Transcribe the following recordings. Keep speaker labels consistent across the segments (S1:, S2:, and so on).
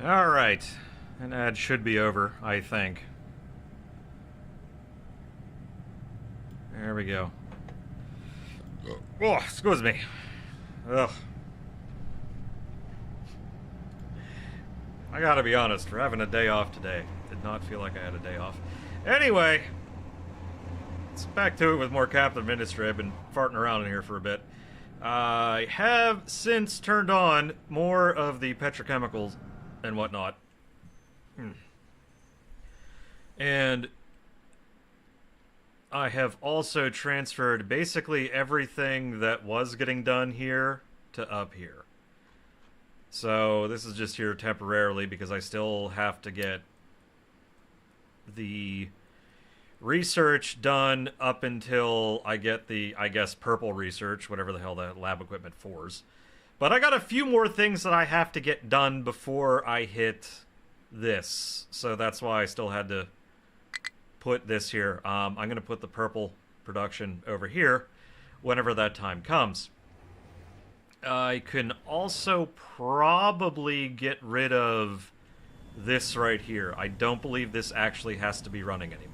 S1: Alright. An ad should be over, I think. There we go. Oh, excuse me. Ugh. I gotta be honest, we're having a day off today. Did not feel like I had a day off. Anyway, let's back to it with more Captain Ministry. I've been farting around in here for a bit. I have since turned on more of the petrochemicals and whatnot. And I have also transferred basically everything that was getting done here to up here. So this is just here temporarily because I still have to get the research done up until I get the, I guess, purple research, whatever the hell that lab equipment for's. But I got a few more things that I have to get done before I hit this. So that's why I still had to put this here. I'm going to put the purple production over here whenever that time comes. I can also probably get rid of this right here. I don't believe this actually has to be running anymore.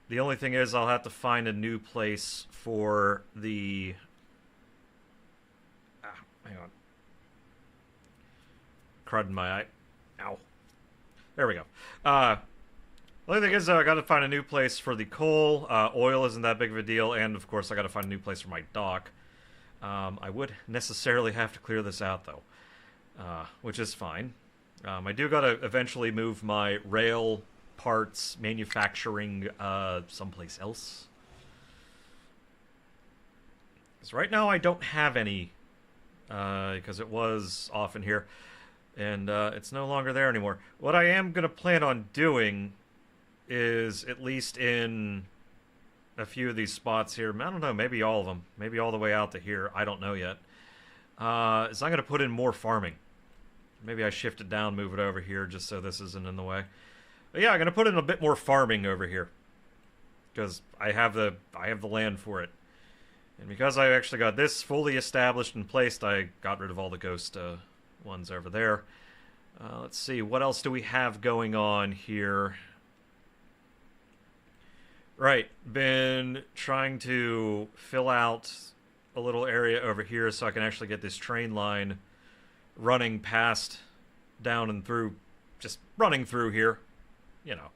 S1: The only thing is I'll have to find a new place for the... hang on. Crud in my eye. Ow. There we go. The only thing is I got to find a new place for the coal. Oil isn't that big of a deal, and of course I got to find a new place for my dock. I would necessarily have to clear this out though, which is fine. I do got to eventually move my rail parts manufacturing someplace else. Because right now I don't have any, because it was off in here, and it's no longer there anymore. What I am going to plan on doing is, at least in a few of these spots here, I don't know, maybe all of them, maybe all the way out to here, I don't know yet, is I'm going to put in more farming. Maybe I shift it down, move it over here, just so this isn't in the way. But yeah, I'm going to put in a bit more farming over here, because I have the land for it. And because I actually got this fully established and placed, I got rid of all the ghost ones over there. Let's see, what else do we have going on here? Right, been trying to fill out a little area over here so I can actually get this train line running past, down and through, just running through here, you know.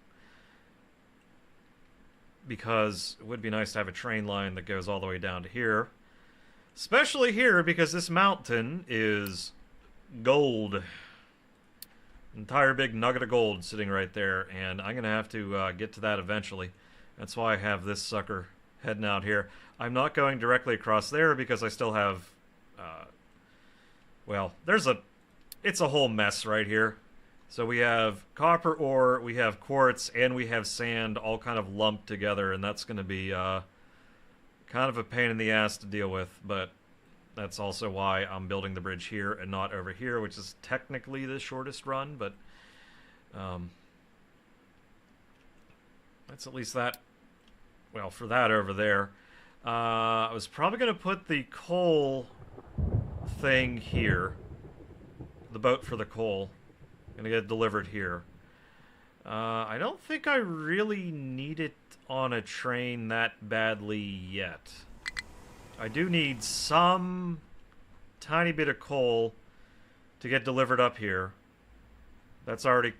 S1: Because it would be nice to have a train line that goes all the way down to here. Especially here, because this mountain is gold. Entire big nugget of gold sitting right there, and I'm going to have to get to that eventually. That's why I have this sucker heading out here. I'm not going directly across there because I still have, well, it's a whole mess right here. So we have copper ore, we have quartz, and we have sand all kind of lumped together, and that's going to be kind of a pain in the ass to deal with, but that's also why I'm building the bridge here and not over here, which is technically the shortest run, but that's at least that, well, for that over there. I was probably going to put the coal thing here, the boat for the coal. Gonna get it delivered here. I don't think I really need it on a train that badly yet. I do need some tiny bit of coal to get delivered up here. That's already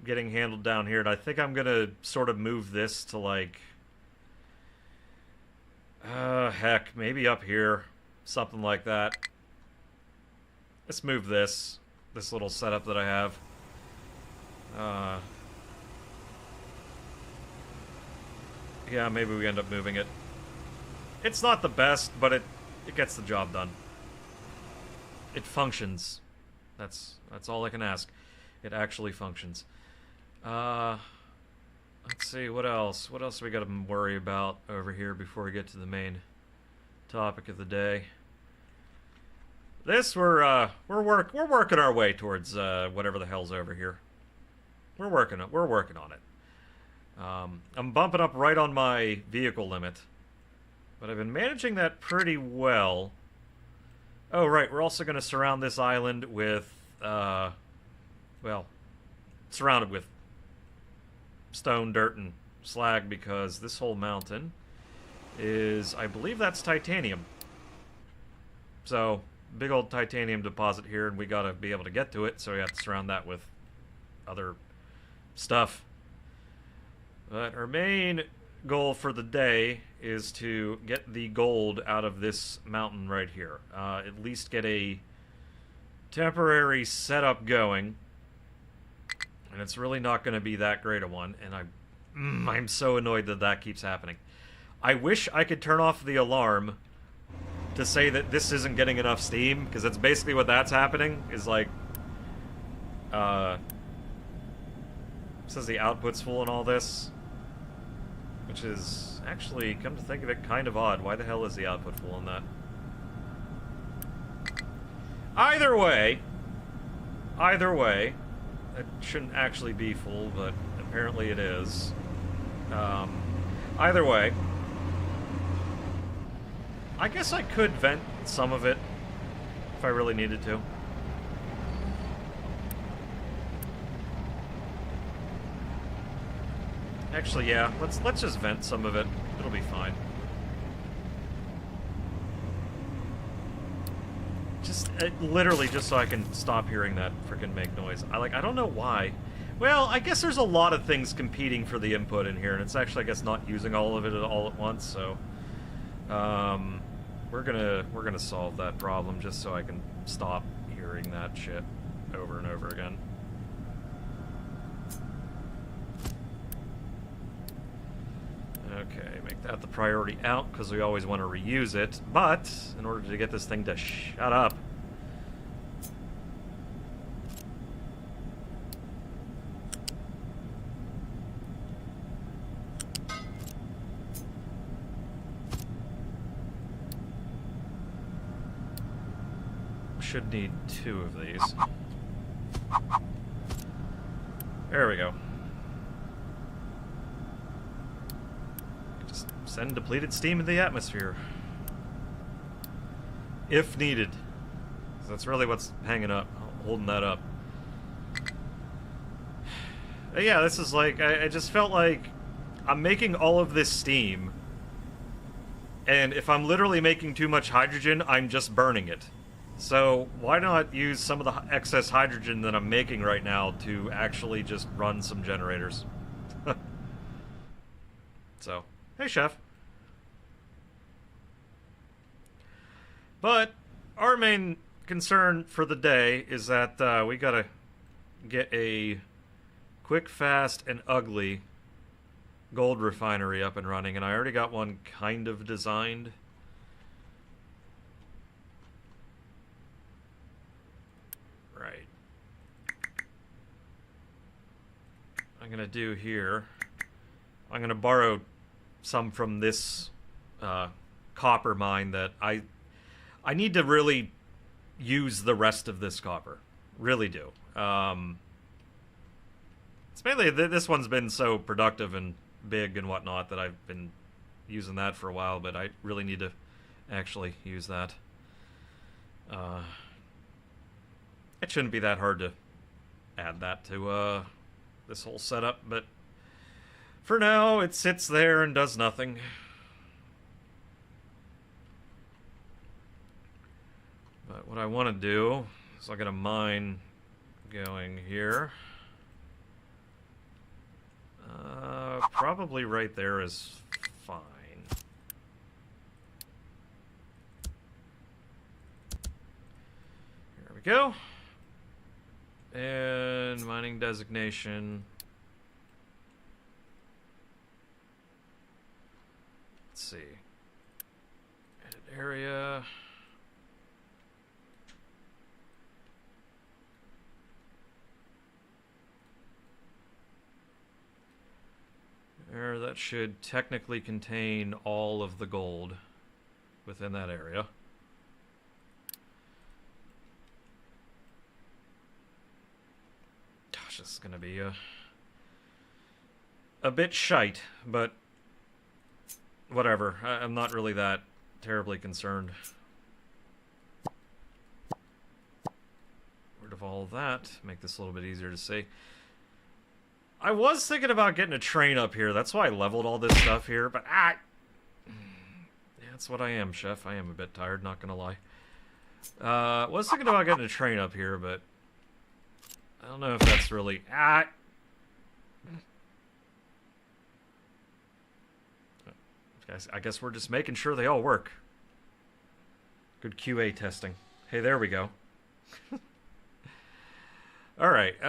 S1: getting handled down here, and I think I'm gonna sort of move this to like, heck, maybe up here, something like that. Let's move this little setup that I have. Yeah, maybe we end up moving it. It's not the best, but it gets the job done. It functions. That's all I can ask. It actually functions. Let's see, what else? What else do we gotta worry about over here before we get to the main topic of the day? This, we're working our way towards whatever the hell's over here. We're working on it. I'm bumping up right on my vehicle limit, but I've been managing that pretty well. Oh, right, we're also going to surround this island with, well, surrounded with stone, dirt, and slag, because this whole mountain is, I believe that's titanium. So, big old titanium deposit here, and we gotta be able to get to it, so we have to surround that with other stuff. But our main goal for the day is to get the gold out of this mountain right here. At least get a temporary setup going. And it's really not going to be that great a one, and I'm so annoyed that that keeps happening. I wish I could turn off the alarm to say that this isn't getting enough steam, because that's basically what that's happening, is like, it says the output's full and all this, which is actually, come to think of it, kind of odd. Why the hell is the output full on that? Either way, it shouldn't actually be full, but apparently it is. Either way, I guess I could vent some of it if I really needed to. Actually, yeah, let's just vent some of it. It'll be fine. Just literally just so I can stop hearing that frickin' make noise. I don't know why. Well, I guess there's a lot of things competing for the input in here, and it's actually, I guess, not using all of it all at once. So, we're gonna solve that problem just so I can stop hearing that shit over and over again. Okay, make that the priority out, because we always want to reuse it, but in order to get this thing to shut up, should need 2 of these. There we go. Just send depleted steam into the atmosphere. If needed. So that's really what's hanging up, holding that up. Yeah, this is like, I just felt like I'm making all of this steam, and if I'm literally making too much hydrogen, I'm just burning it. So why not use some of the excess hydrogen that I'm making right now to actually just run some generators? So, hey, chef. But our main concern for the day is that we gotta get a quick, fast, and ugly gold refinery up and running, and I already got one kind of designed. Right. I'm gonna do here, I'm gonna borrow some from this copper mine that I need to really use the rest of this copper. Really do. It's mainly this one's been so productive and big and whatnot that I've been using that for a while, but I really need to actually use that. It shouldn't be that hard to add that to this whole setup, but for now it sits there and does nothing. But what I want to do is I got a mine going here. Probably right there is fine. There we go. And mining designation. Let's see. Edit area. There, that should technically contain all of the gold within that area. Gosh, this is going to be a bit shite, but whatever. I'm not really that terribly concerned. Rid of all of that. Make this a little bit easier to see. I was thinking about getting a train up here. That's why I leveled all this stuff here, but yeah, that's what I am, Chef. I am a bit tired, not gonna lie. Was thinking about getting a train up here, but I don't know if that's really... I guess we're just making sure they all work. Good QA testing. Hey, there we go. Alright,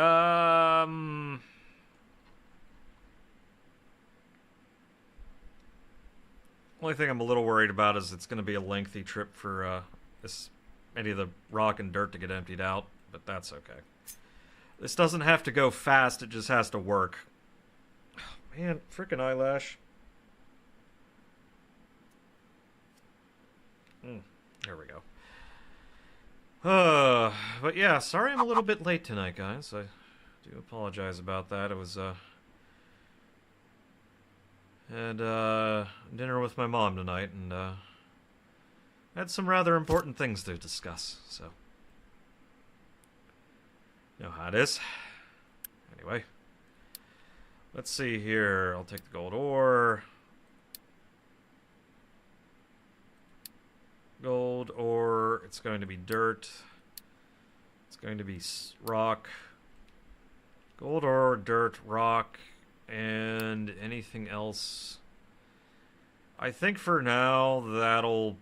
S1: only thing I'm a little worried about is it's going to be a lengthy trip for any of the rock and dirt to get emptied out, but that's okay. This doesn't have to go fast, it just has to work. Oh, man, frickin' eyelash. There we go. But yeah, sorry I'm a little bit late tonight, guys. I do apologize about that. It was, had dinner with my mom tonight, and had some rather important things to discuss, so you know how it is. Anyway, let's see here. I'll take the gold ore. Gold ore, it's going to be dirt. It's going to be rock. Gold ore, dirt, rock, and anything else. I think for now that'll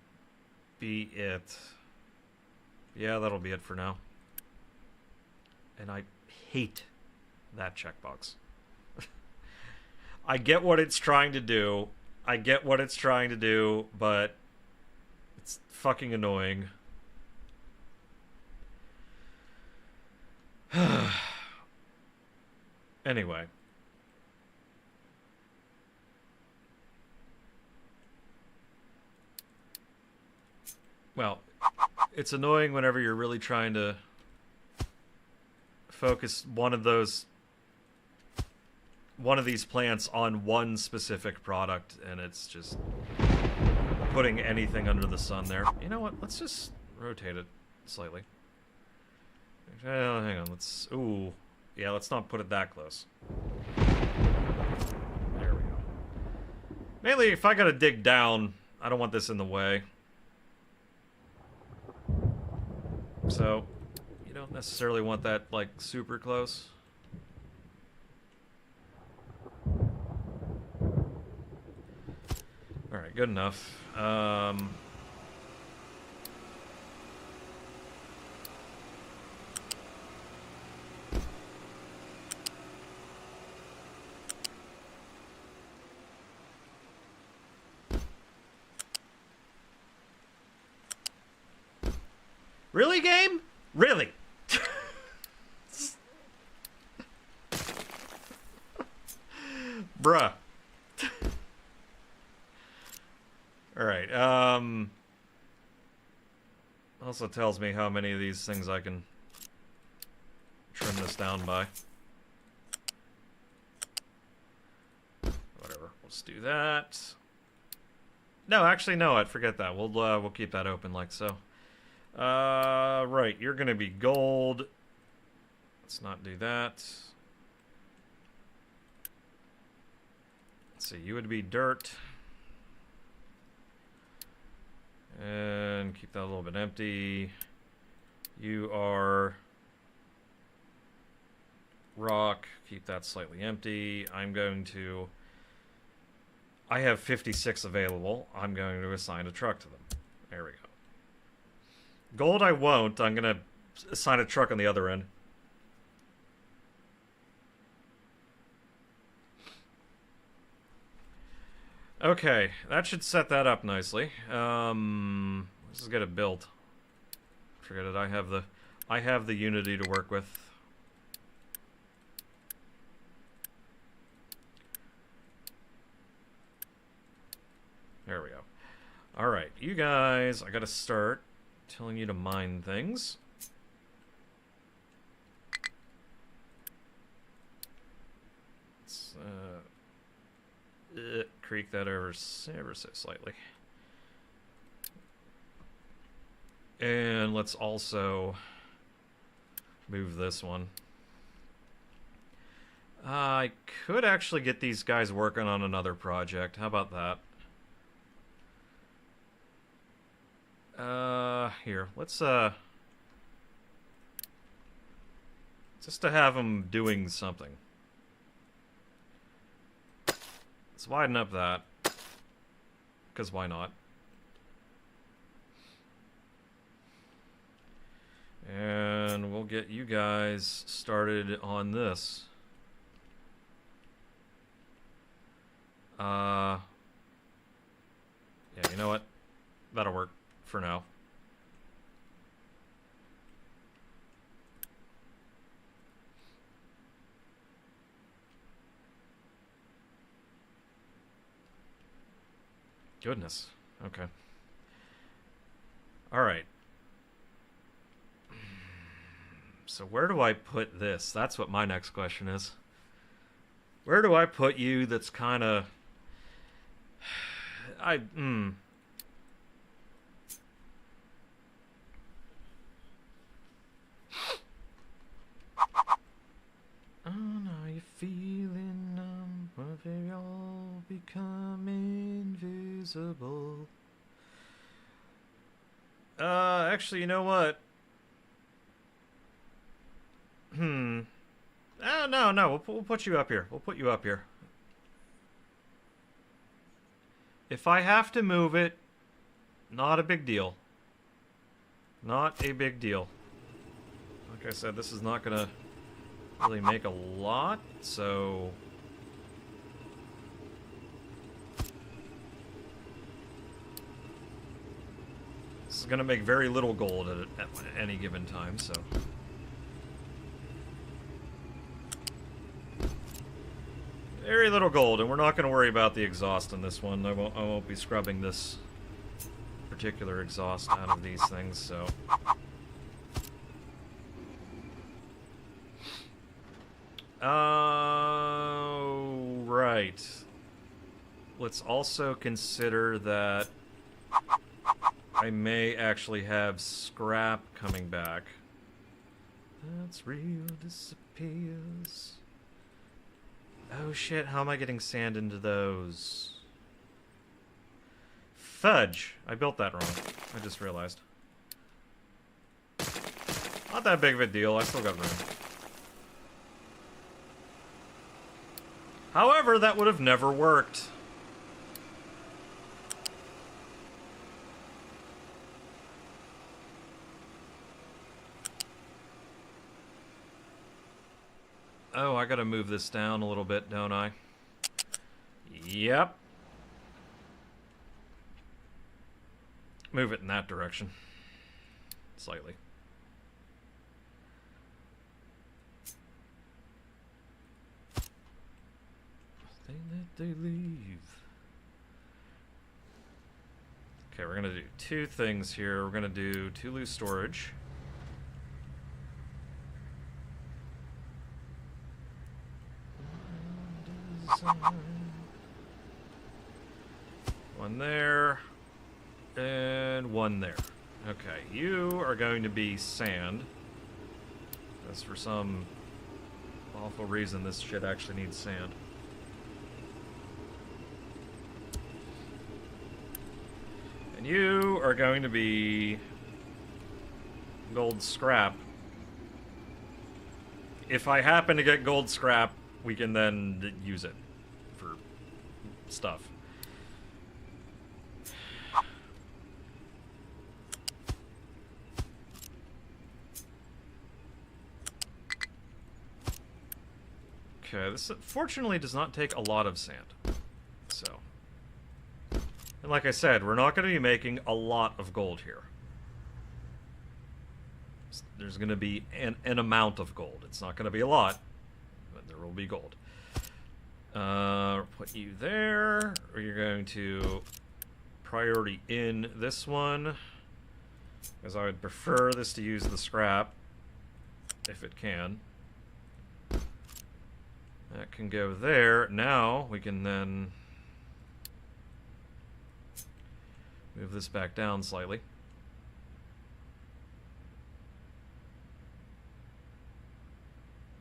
S1: be it. Yeah, that'll be it for now. And I hate that checkbox. I get what it's trying to do. I get what it's trying to do, but it's fucking annoying. Anyway. Well, it's annoying whenever you're really trying to focus one of these plants on one specific product, and it's just putting anything under the sun there. You know what? Let's just rotate it slightly. Hang on. Let's... Ooh. Yeah, let's not put it that close. There we go. Mainly, if I gotta dig down, I don't want this in the way. So, you don't necessarily want that, like, super close. Alright, good enough. Really, game? Really? Bruh. Alright, also tells me how many of these things I can trim this down by. Whatever, let's do that. No, actually, no, I'd forget that. We'll keep that open like so. Right, you're gonna be gold. Let's not do that. Let's see, you would be dirt. And keep that a little bit empty. You are rock, keep that slightly empty. I have 56 available. I'm going to assign a truck to them. There we go. Gold I won't. I'm going to assign a truck on the other end. Okay, that should set that up nicely. Let's just get it built. Forget it. I have the Unity to work with. There we go. All right, you guys, I gotta start telling you to mine things. Let's creak that ever so slightly. And let's also move this one. I could actually get these guys working on another project. How about that? Here, let's just to have them doing something. Let's widen up that, because why not? And we'll get you guys started on this. Yeah, you know what? That'll work for now. Goodness. Okay. All right. So where do I put this? That's what my next question is. Where do I put you that's kind of... Oh, now you're feeling numb, but they all become invisible. Actually, you know what? Oh, no, we'll put you up here. We'll put you up here. If I have to move it, not a big deal. Not a big deal. Like I said, this is not gonna really make a lot, so... This is gonna make very little gold at any given time, so... Very little gold, and we're not gonna worry about the exhaust on this one. I won't be scrubbing this particular exhaust out of these things, so... Right. Let's also consider that I may actually have scrap coming back. That's real disappears. Oh shit, how am I getting sand into those? Fudge! I built that wrong. I just realized. Not that big of a deal, I still got room. However, that would have never worked. Oh, I gotta move this down a little bit, don't I? Yep. Move it in that direction. Slightly. They leave. Okay, we're gonna do two things here. We're gonna do 2 loose storage. One there, and one there. Okay, you are going to be sand. Because for some awful reason, this shit actually needs sand. And you are going to be gold scrap. if I happen to get gold scrap, we can then use it for stuff. Okay, this fortunately does not take a lot of sand. So, and like I said, we're not going to be making a lot of gold here. There's going to be an amount of gold. It's not going to be a lot, but there will be gold. Put you there, or you're going to priority in this one, because I would prefer this to use the scrap, if it can. That can go there. Now we can then move this back down slightly.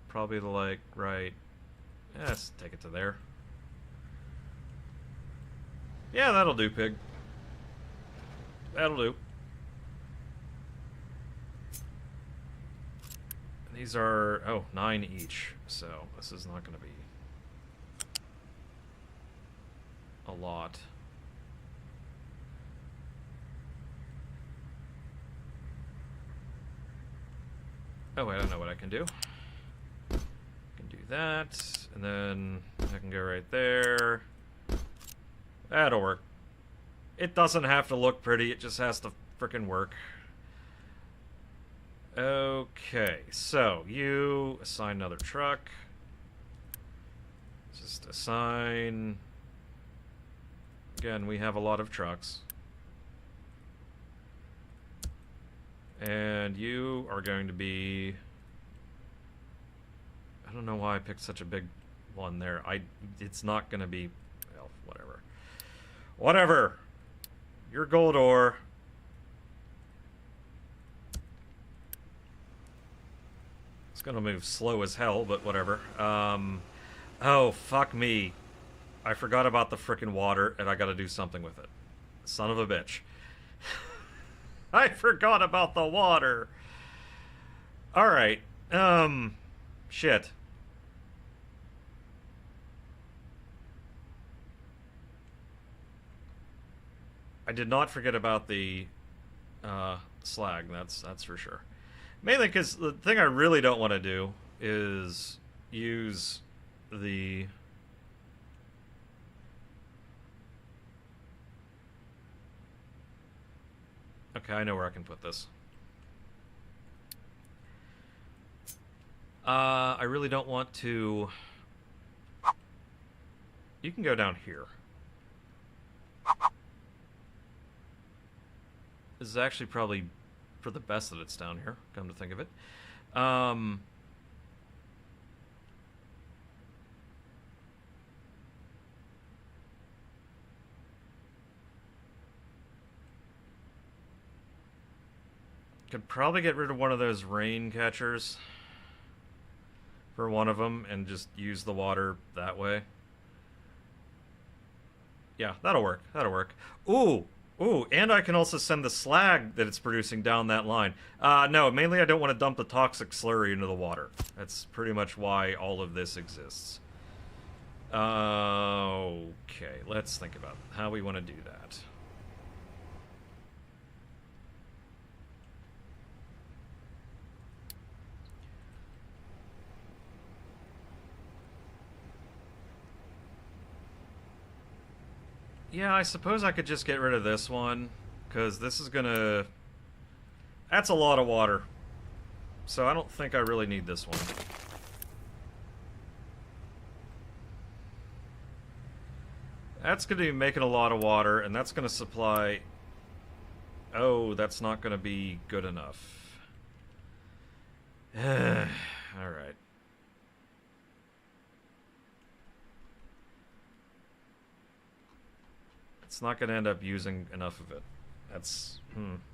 S1: Probably like right. Yeah, let's take it to there. Yeah, that'll do, pig. That'll do. These are, oh, 9 each, so this is not going to be a lot. Oh, wait, I don't know what I can do. I can do that, and then I can go right there. That'll work. It doesn't have to look pretty, it just has to frickin' work. Okay, so you assign another truck. Just assign. Again, we have a lot of trucks. And you are going to be. I don't know why I picked such a big one there. It's not going to be. Well, whatever. Whatever! You're gold ore. It's gonna move slow as hell, but whatever. Oh, fuck me. I forgot about the frickin' water, and I gotta do something with it. Son of a bitch. I forgot about the water! Alright, shit. I did not forget about the, slag, that's for sure. Mainly because the thing I really don't want to do is use the... Okay, I know where I can put this. I really don't want to... You can go down here. This is actually probably for the best that it's down here, come to think of it. Could probably get rid of one of those rain catchers for one of them and just use the water that way. Yeah, that'll work. That'll work. Ooh! Ooh, and I can also send the slag that it's producing down that line. No, mainly I don't want to dump the toxic slurry into the water. That's pretty much why all of this exists. Okay, let's think about how we want to do that. Yeah, I suppose I could just get rid of this one, because this is gonna... That's a lot of water. So I don't think I really need this one. That's gonna be making a lot of water, and that's gonna supply... Oh, that's not gonna be good enough. Alright. It's not going to end up using enough of it. That's...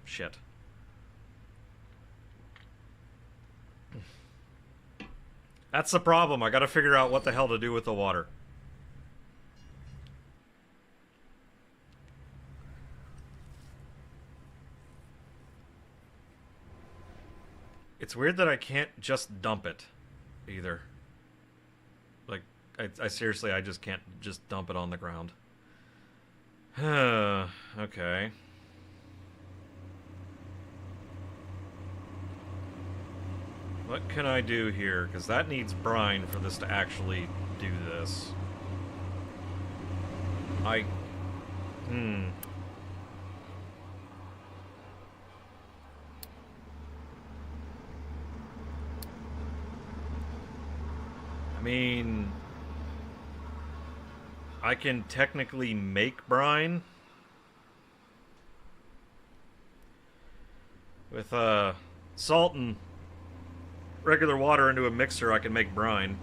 S1: shit. That's the problem. I got to figure out what the hell to do with the water. It's weird that I can't just dump it. either. Like, I seriously, I just can't just dump it on the ground. Okay. What can I do here? Because that needs brine for this to actually do this. I mean, I can technically make brine with salt and regular water into a mixer. I can make brine.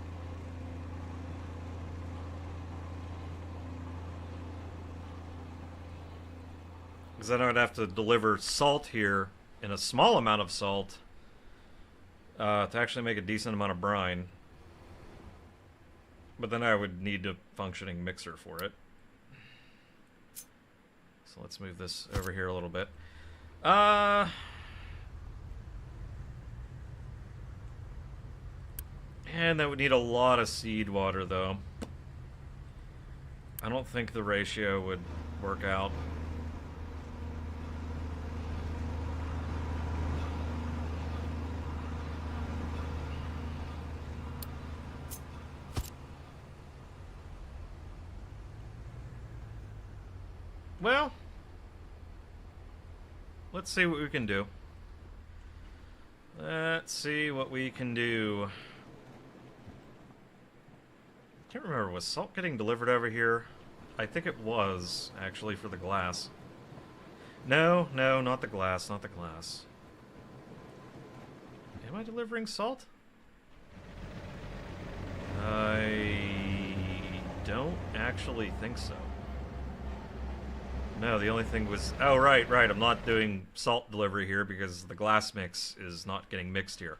S1: Because then I would have to deliver salt here in a small amount of salt to actually make a decent amount of brine. But then I would need a functioning mixer for it. So let's move this over here a little bit. And that would need a lot of seed water, though. I don't think the ratio would work out. Well, let's see what we can do. Let's see what we can do. I can't remember, was salt getting delivered over here? I think it was, actually, for the glass. No, no, not the glass, not the glass. Am I delivering salt? I don't actually think so. No, the only thing was... Oh, right, I'm not doing salt delivery here because the glass mix is not getting mixed here.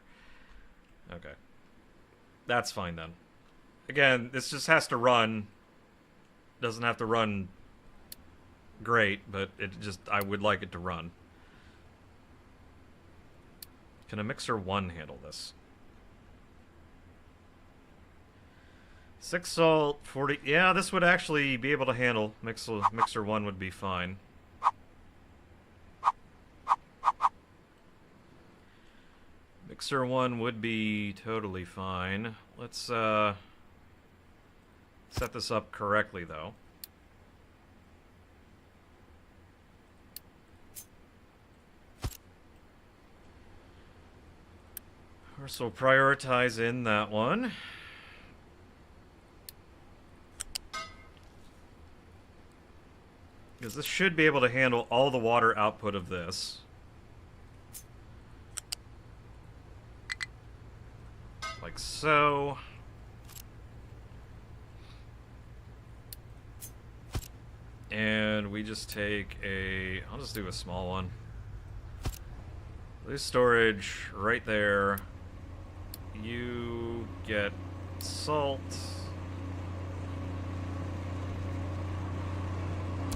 S1: Okay. That's fine, then. Again, this just has to run. Doesn't have to run great, but it just... I would like it to run. Can a mixer 1 handle this? 6 salt, 40... Yeah, this would actually be able to handle. Mixer 1 would be fine. Mixer 1 would be totally fine. Let's, set this up correctly, though. Of course, we'll prioritize in that one. Because this should be able to handle all the water output of this. Like so. And we just take a... I'll just do a small one. There's storage right there. You get salt.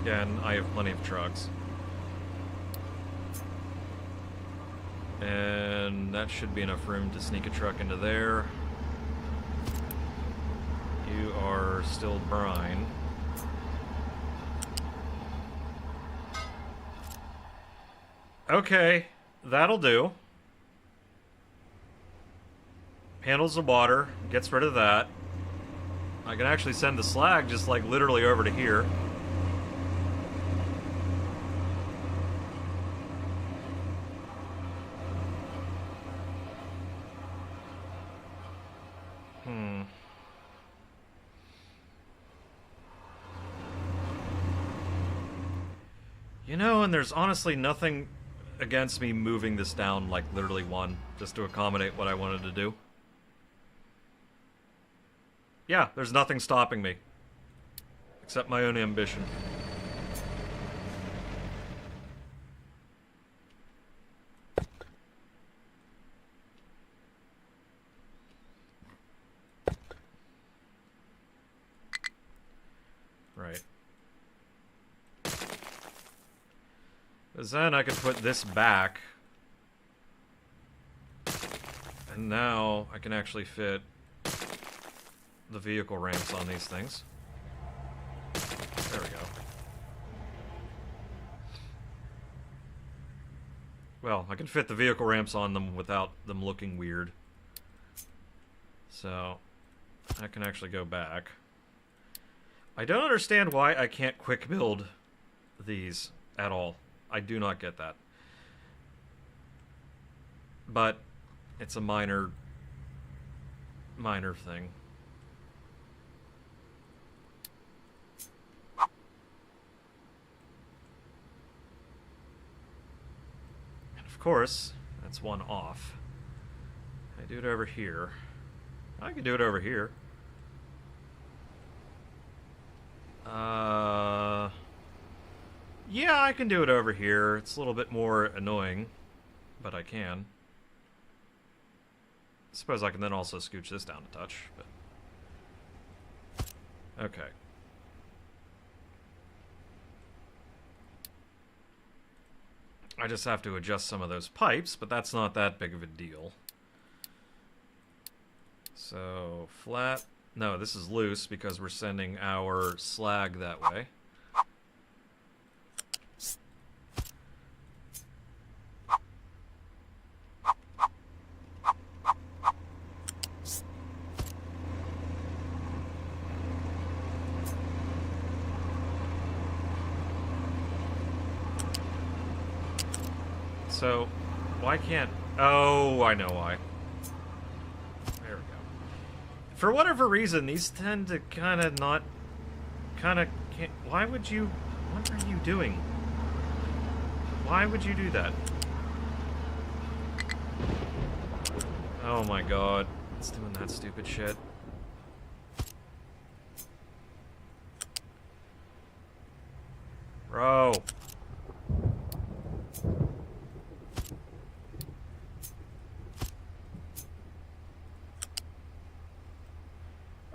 S1: Again, I have plenty of trucks. And that should be enough room to sneak a truck into there. You are still brine. Okay, that'll do. Handles the water, gets rid of that. I can actually send the slag just like literally over to here. You know, and there's honestly nothing against me moving this down, like, literally 1, just to accommodate what I wanted to do. Yeah, there's nothing stopping me. Except my own ambition. Right. Because then I can put this back. And now I can actually fit the vehicle ramps on these things. There we go. Well, I can fit the vehicle ramps on them without them looking weird. So, I can actually go back. I don't understand why I can't quick build these at all. I do not get that. But it's a minor thing. And of course, that's one off. I do it over here. I can do it over here. Yeah, I can do it over here. It's a little bit more annoying, but I can. I suppose I can then also scooch this down a touch, but... Okay. I just have to adjust some of those pipes, but that's not that big of a deal. So, flat... No, this is loose because we're sending our slag that way. So, why can't... Oh, I know why. There we go. For whatever reason, these tend to kind of not... Can't... Why would you... What are you doing? Why would you do that? Oh my god. It's doing that stupid shit. Bro.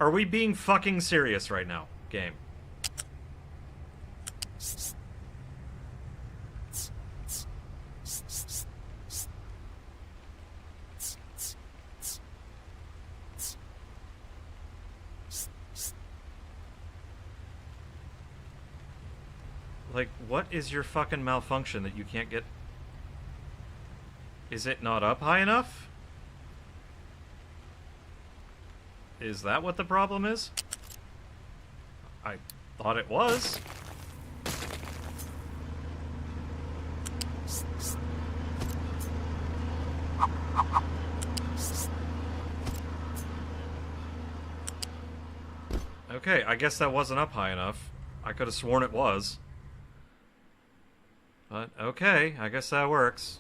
S1: Are we being fucking serious right now, game? Like, what is your fucking malfunction that you can't get... Is it not up high enough? Is that what the problem is? I thought it was. Okay, I guess that wasn't up high enough. I could have sworn it was. But, okay, I guess that works.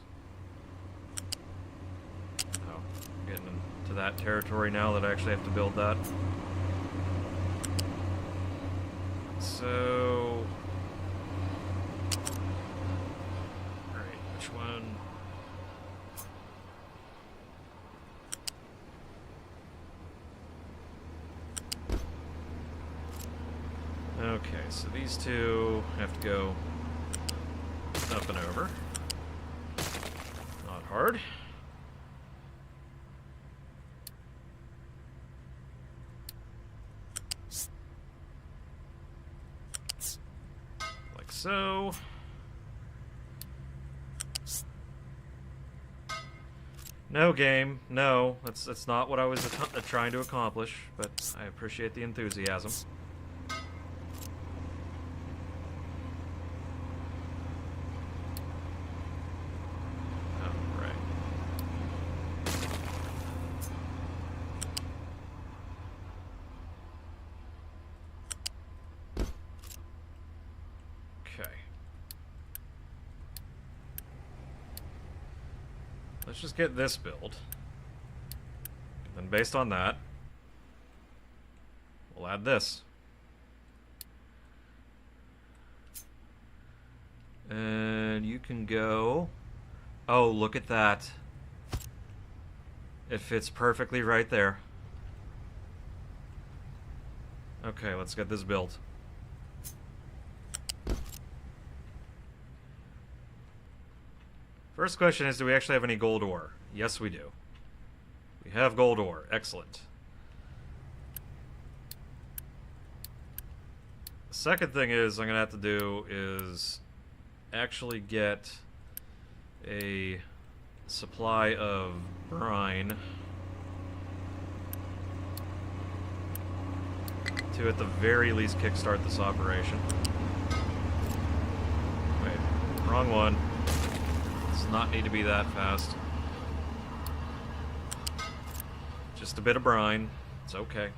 S1: Oh, getting into that territory now that I actually have to build that. So... Alright, which one? Okay, so these two have to go up and over. Not hard. Like so. No, game. No, that's not what I was trying to accomplish, but I appreciate the enthusiasm. Let's just get this build. And then based on that, we'll add this. And you can go... Oh, look at that. It fits perfectly right there. Okay, let's get this built. First question is, do we actually have any gold ore? Yes, we do. We have gold ore. Excellent. Second thing is I'm gonna have to do is actually get a supply of brine to, at the very least, kickstart this operation. Wait, wrong one. Does not need to be that fast. Just a bit of brine. It's okay.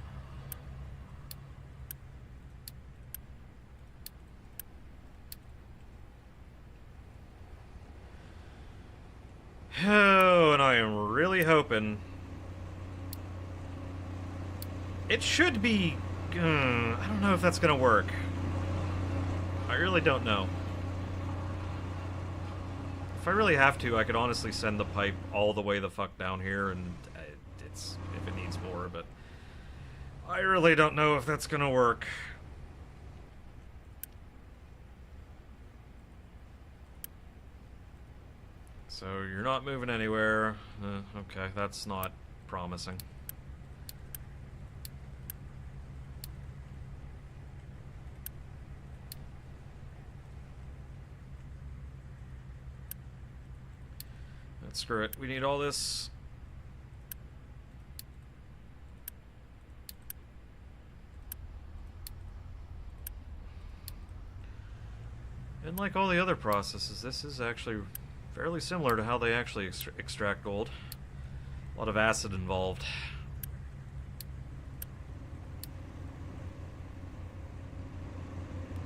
S1: Oh, and I am really hoping it should be. I don't know if that's gonna work. I really don't know. If I really have to, I could honestly send the pipe all the way the fuck down here, and it's if it needs more, but I really don't know if that's gonna work. So you're not moving anywhere. Okay, that's not promising. Screw it. We need all this. And like all the other processes, this is actually fairly similar to how they actually extract gold. A lot of acid involved.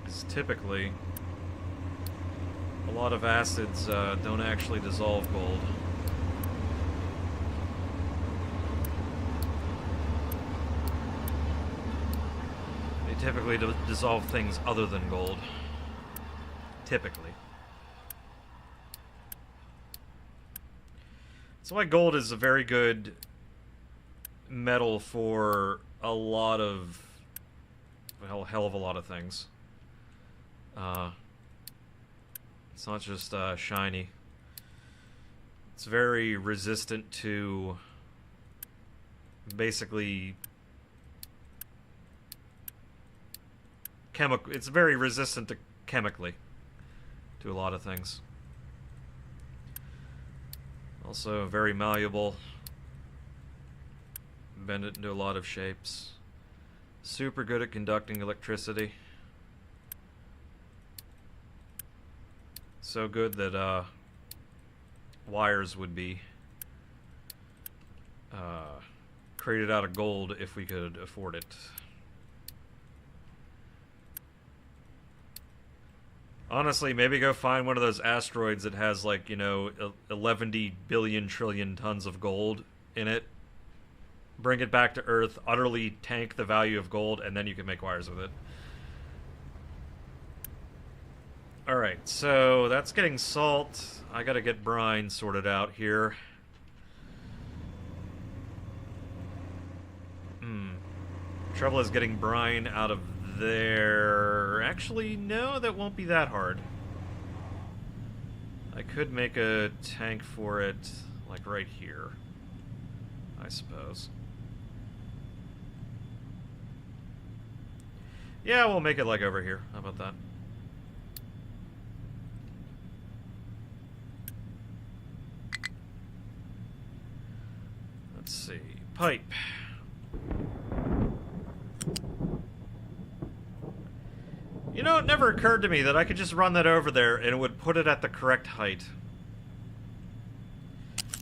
S1: Because typically, a lot of acids don't actually dissolve gold. They typically dissolve things other than gold. Typically. That's why gold is a very good metal for a lot of, well, a hell of a lot of things. It's not just shiny. It's very resistant to basically chemical. It's very resistant to chemically to a lot of things. Also very malleable. Bend it into a lot of shapes. Super good at conducting electricity. So good that wires would be created out of gold if we could afford it. Honestly, maybe go find one of those asteroids that has, like, you know, 11 billion trillion tons of gold in it. Bring it back to Earth, utterly tank the value of gold, and then you can make wires with it. Alright, so that's getting salt. I gotta get brine sorted out here. Trouble is getting brine out of there. Actually, no, that won't be that hard. I could make a tank for it, like right here, I suppose. Yeah, we'll make it like over here. How about that? Let's see. Pipe. You know, it never occurred to me that I could just run that over there and it would put it at the correct height.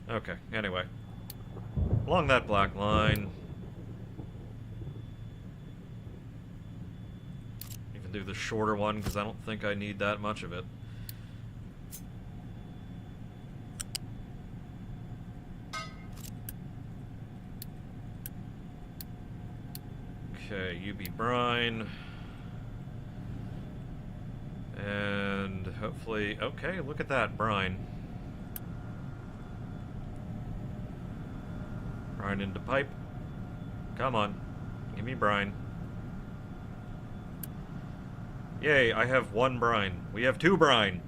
S1: Okay, anyway. Along that black line. Even do the shorter one, because I don't think I need that much of it. Okay, you be brine. And hopefully, okay, look at that, brine. Brine into pipe. Come on, give me brine. Yay, I have 1 brine. We have 2 brine.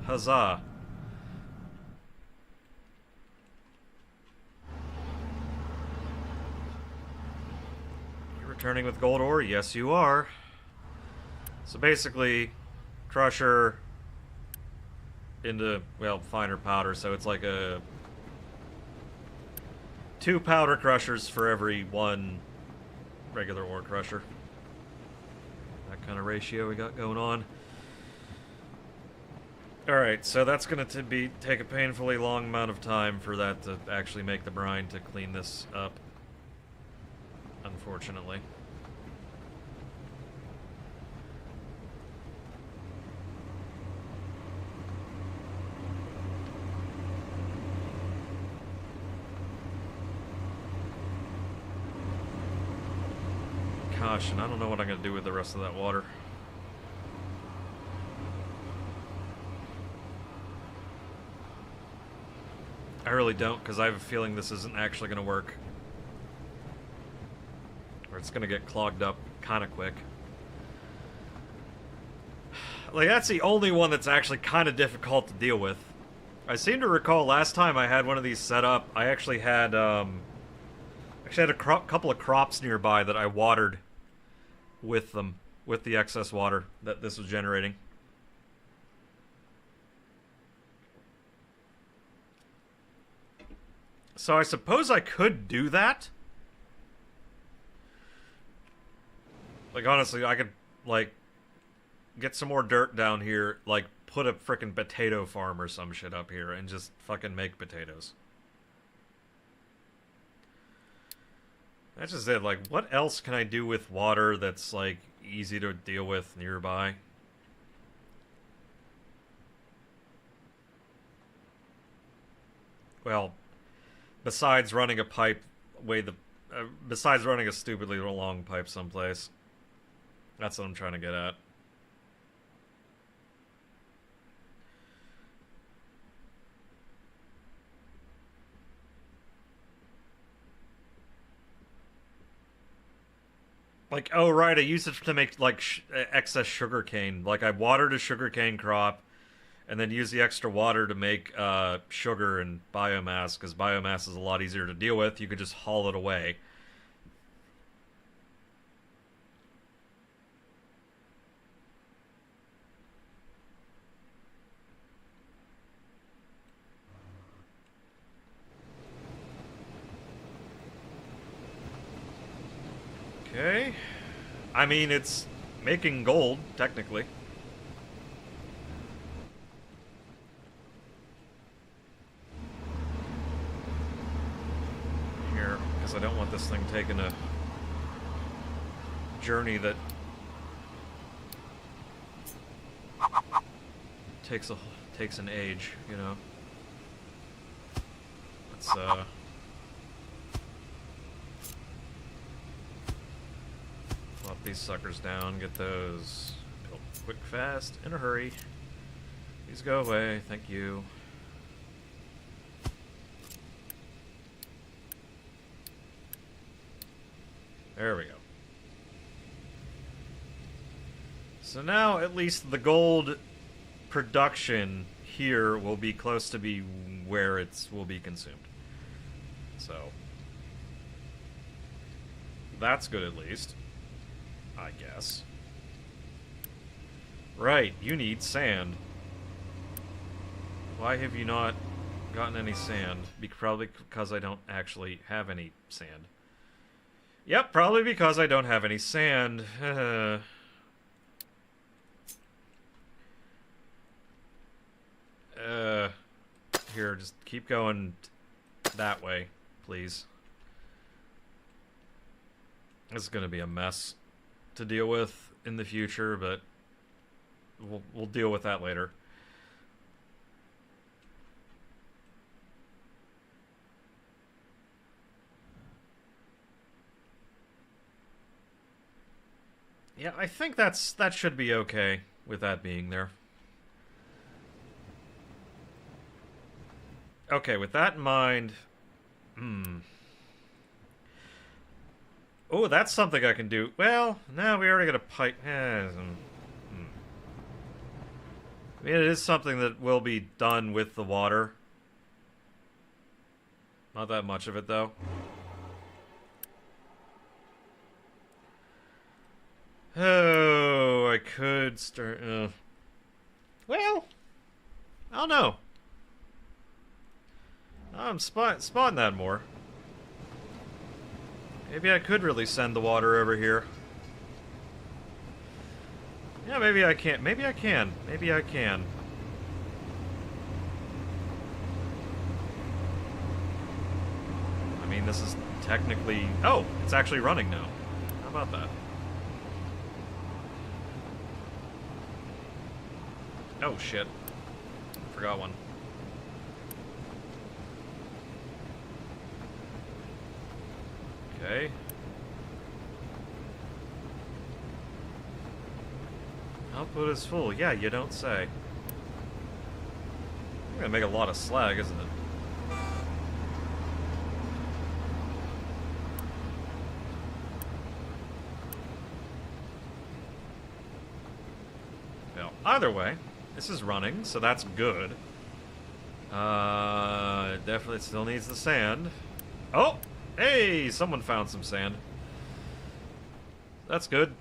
S1: Huzzah. You're returning with gold ore? Yes, you are. So basically, crusher into, well, finer powder, so it's like a 2 powder crushers for every 1 regular ore crusher. That kind of ratio we got going on. Alright, so that's going to take a painfully long amount of time for that to actually make the brine to clean this up. Unfortunately. Gosh, and I don't know what I'm going to do with the rest of that water. I really don't, because I have a feeling this isn't actually going to work. Or it's going to get clogged up kind of quick. Like, that's the only one that's actually kind of difficult to deal with. I seem to recall last time I had one of these set up, I actually had a couple of crops nearby that I watered with them, with the excess water that this was generating. So I suppose I could do that. Like, honestly, I could, like, get some more dirt down here, like, put a frickin' potato farm or some shit up here and just fucking make potatoes. That's just it. Like, what else can I do with water that's, like, easy to deal with nearby? Well, besides running a pipe besides running a stupidly long pipe someplace. That's what I'm trying to get at. Like, oh right, I used it to make, like, excess sugarcane. Like, I watered a sugarcane crop, and then use the extra water to make sugar and biomass, because biomass is a lot easier to deal with. You could just haul it away. Okay. I mean, it's making gold, technically. Here, because I don't want this thing taking a journey that takes an age, you know. Let's plop these suckers down, get those built quick, fast, in a hurry. Please go away, thank you. There we go. So now at least the gold production here will be close to be where it will be consumed. So that's good at least, I guess. Right, you need sand. Why have you not gotten any sand? Probably because I don't actually have any sand. Yep, probably because I don't have any sand. Here, just keep going that way, please. This is gonna be a mess to deal with in the future, but we'll deal with that later. Yeah, I think that should be okay with that being there. Okay, with that in mind, oh, that's something I can do. Well, no, we already got a pipe. I mean, it is something that will be done with the water. Not that much of it, though. Oh, I could start... well, I don't know. I'm spotting that more. Maybe I could really send the water over here. Yeah, maybe I can't. Maybe I can. Maybe I can. I mean, this is technically... oh, it's actually running now. How about that? Oh, shit. Forgot one. Okay. Output is full. Yeah, you don't say. I'm gonna make a lot of slag, isn't it? Well, either way, this is running, so that's good. It definitely still needs the sand. Oh! Hey! Someone found some sand. That's good.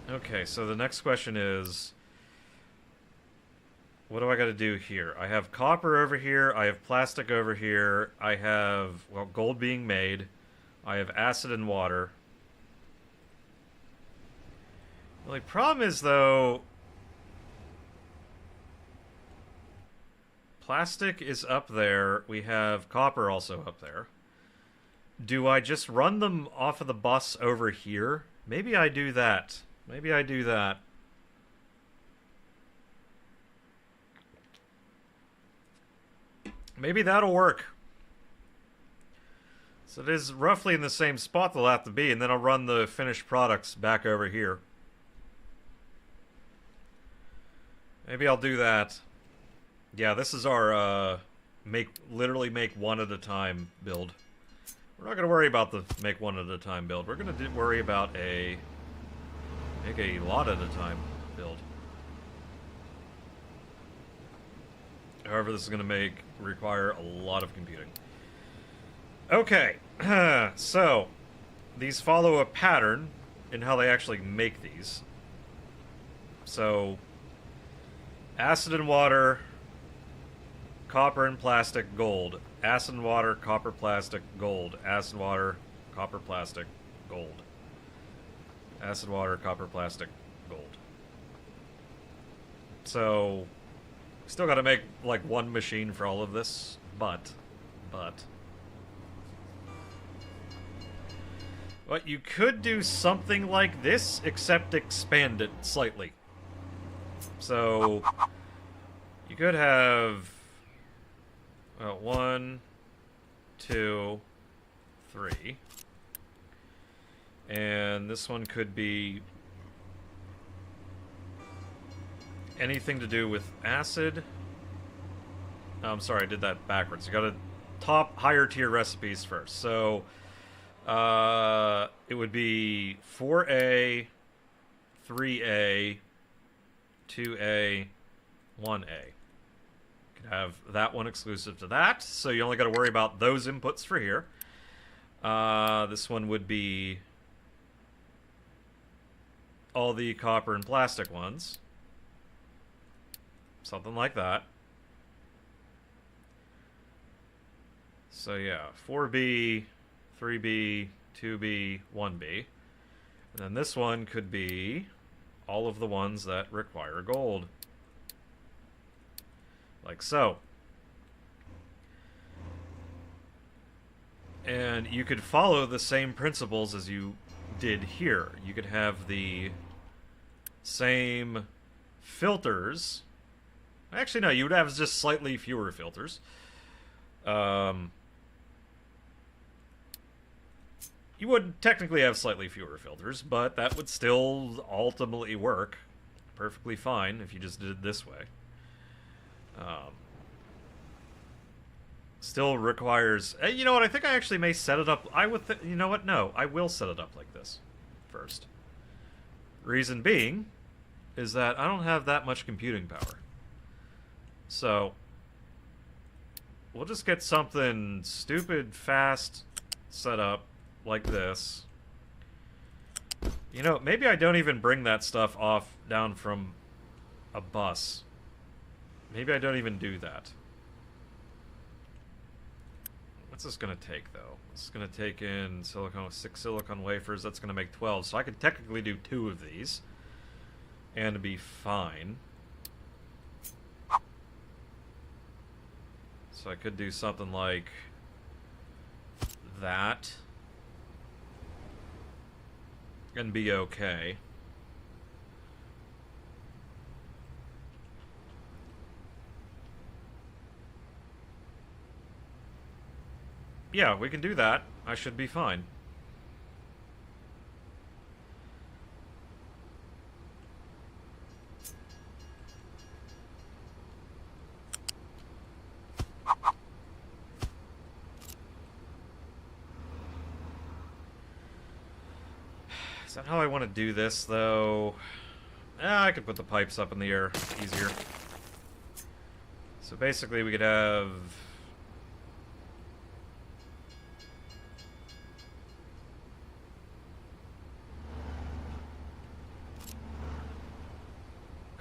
S1: Okay, so the next question is... what do I gotta do here? I have copper over here, I have plastic over here, I have, well, gold being made, I have acid and water. The only problem is, though... plastic is up there, we have copper also up there. Do I just run them off of the bus over here? Maybe I do that. Maybe I do that. Maybe that'll work. So it is roughly in the same spot they'll have to be, and then I'll run the finished products back over here. Maybe I'll do that. Yeah, this is our literally make one at a time build. We're not going to worry about the make one at a time build. We're going to worry about a make a lot at a time build. However, this is going to require a lot of computing. Okay, so these follow a pattern in how they actually make these. So, acid and water, copper and plastic, gold. Acid and water, copper, plastic, gold. Acid, water, copper, plastic, gold. Acid, water, copper, plastic, gold. So, still got to make like one machine for all of this, but you could do something like this, except expand it slightly. So you could have 1, 2, 3, and this one could be anything to do with acid. Oh, I'm sorry, I did that backwards. You gotta top higher tier recipes first. So it would be 4A, 3A, 2A, 1A. You could have that one exclusive to that, so you only got to worry about those inputs for here. This one would be all the copper and plastic ones. Something like that. So yeah, 4B, 3B, 2B, 1B. And then this one could be all of the ones that require gold. Like so. And you could follow the same principles as you did here. You could have the same filters. Actually, no, you would have just slightly fewer filters. You would technically have slightly fewer filters, but that would still ultimately work perfectly fine if you just did it this way. Still requires... you know what, I think I actually may set it up... you know what, no, I will set it up like this first. Reason being is that I don't have that much computing power. So, we'll just get something stupid fast set up like this. You know, maybe I don't even bring that stuff off down from a bus. Maybe I don't even do that. What's this gonna take, though? It's gonna take in 6 silicon wafers. That's gonna make 12. So I could technically do 2 of these and be fine. So I could do something like that and be okay. Yeah, we can do that. I should be fine. Is that how I want to do this, though? I could put the pipes up in the air easier. So basically we could have...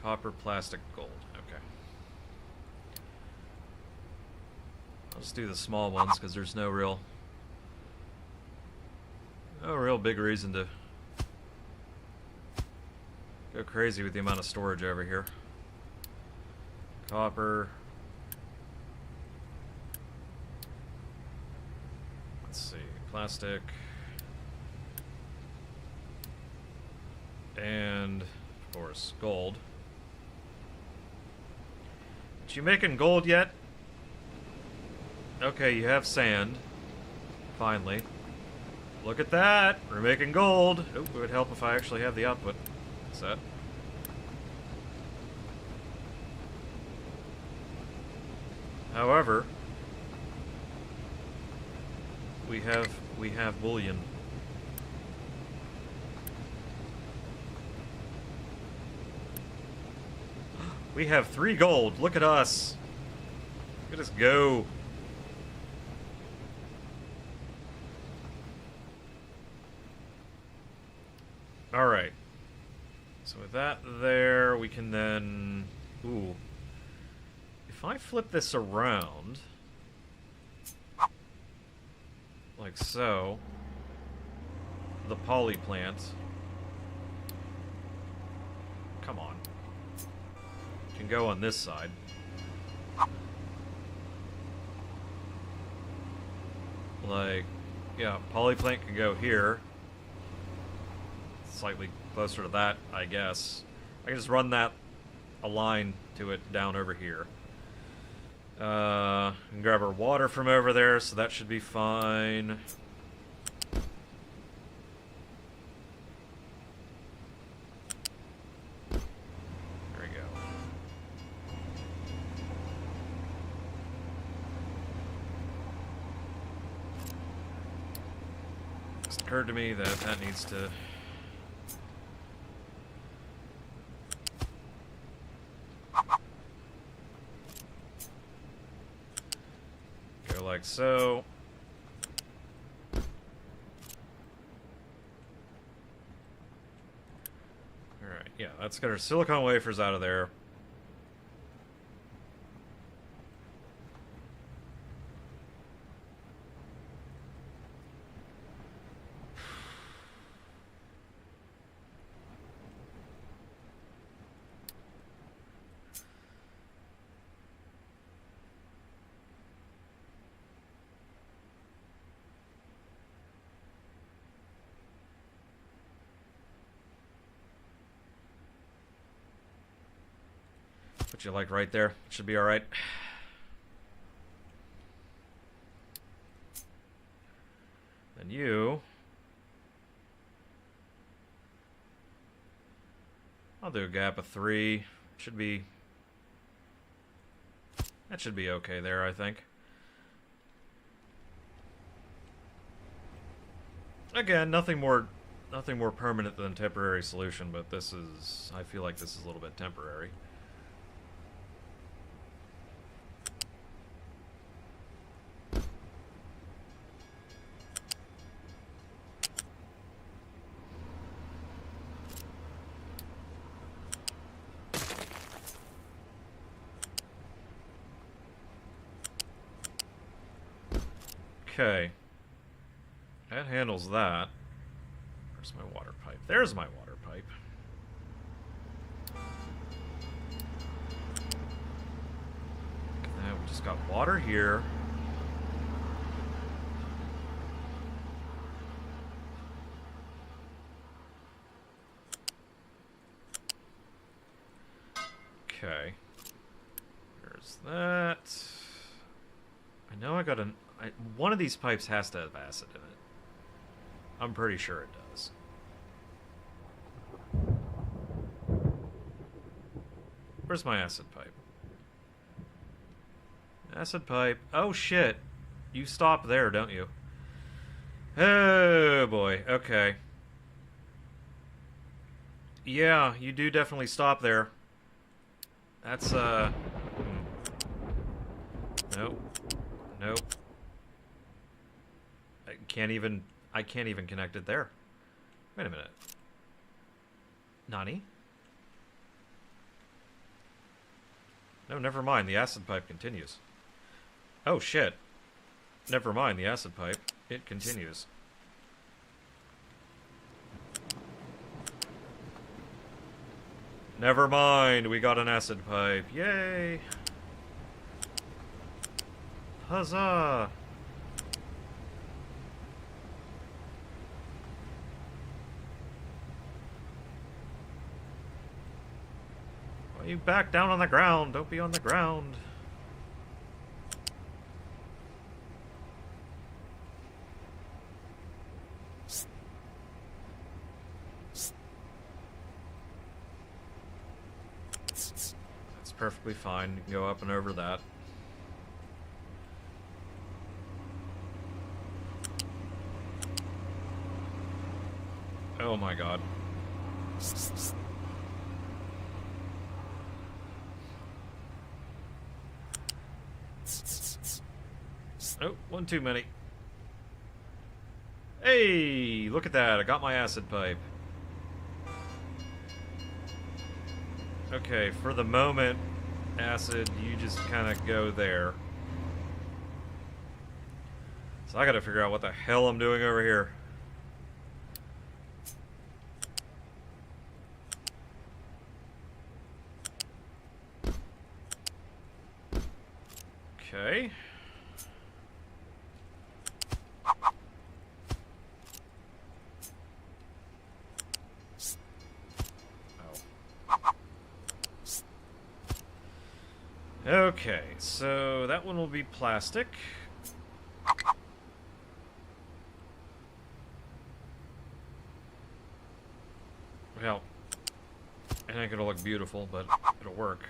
S1: copper, plastic, gold. Okay. I'll just do the small ones because there's no real big reason to go crazy with the amount of storage over here. Copper. Let's see. Plastic. And, of course, gold. But you making gold yet? Okay, you have sand. Finally. Look at that! We're making gold! Oh, it would help if I actually have the output set. However, we have bullion. We have 3 gold. Look at us. Look at us go. Alright. So with that there, we can then... Ooh. If I flip this around... like so... the poly plant... Come on. Can go on this side. Like, yeah, poly plant can go here. Slightly closer to that, I guess. I can just run that a line to it down over here. And grab our water from over there, so that should be fine. There we go. It's occurred to me that that needs to... like so. Alright, yeah, let's get our silicon wafers out of there. Put you like right there. Should be alright. Then you... I'll do a gap of 3. Should be... that should be okay there, I think. Again, nothing more permanent than temporary solution, but this is... I feel like this is a little bit temporary. Okay. That handles that. Where's my water pipe? There's my water pipe. Now we just got water here. Okay. There's that. I know I got an... one of these pipes has to have acid in it. I'm pretty sure it does. Where's my acid pipe? Acid pipe. Oh, shit. You stop there, don't you? Oh, boy. Okay. Yeah, you do definitely stop there. That's, Nope. Nope. I can't even connect it there. Wait a minute. Nani? No, never mind. The acid pipe continues. Oh, shit. Never mind. The acid pipe. It continues. Never mind. We got an acid pipe. Yay! Huzzah! Why you back down on the ground? Don't be on the ground. That's perfectly fine. You can go up and over that. Oh my god. Oh, one too many. Hey, look at that. I got my acid pipe. Okay, for the moment, acid, you just kind of go there. So I gotta figure out what the hell I'm doing over here. Okay. Okay, so that one will be plastic. Well, it ain't gonna look beautiful, but it'll work.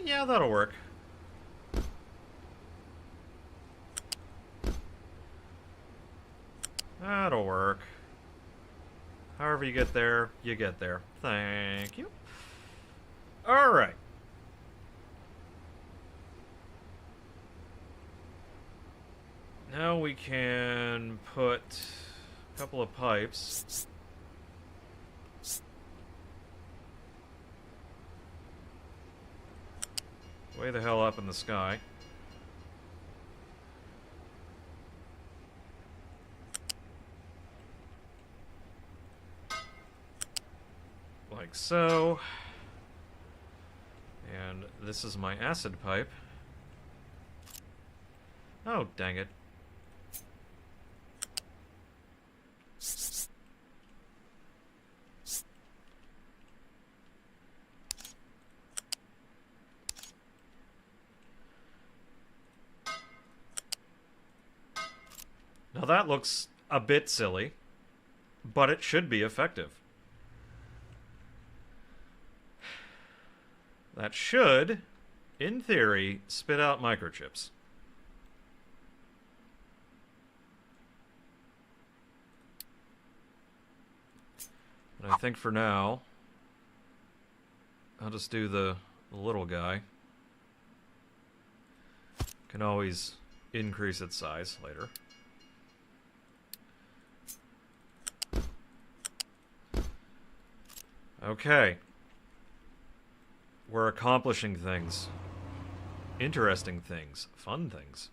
S1: Yeah, that'll work. That'll work. However you get there, you get there. Thank you. Alright. Now we can put a couple of pipes. Way the hell up in the sky. Like so. And this is my acid pipe. Oh, dang it. Now that looks a bit silly, but it should be effective. That should, in theory, spit out microchips. But I think for now, I'll just do the little guy. Can always increase its size later. Okay. We're accomplishing things. Interesting things. Fun things.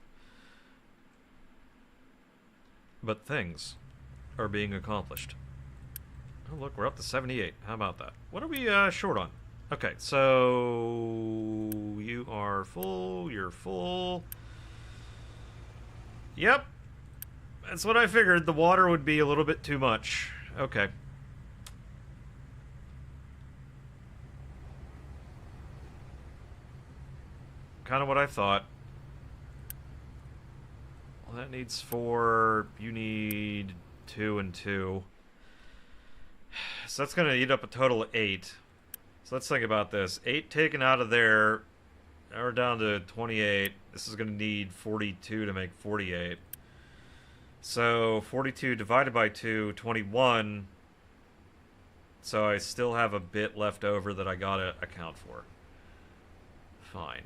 S1: But things are being accomplished. Oh, look, we're up to 78. How about that? What are we short on? Okay, so you are full, you're full. Yep. That's what I figured. The water would be a little bit too much. Okay. Kind of what I thought. Well, that needs 4. You need 2 and 2. So that's going to eat up a total of 8. So let's think about this. 8 taken out of there. Now we're down to 28. This is going to need 42 to make 48. So 42 divided by 2, 21. So I still have a bit left over that I got to account for. Fine.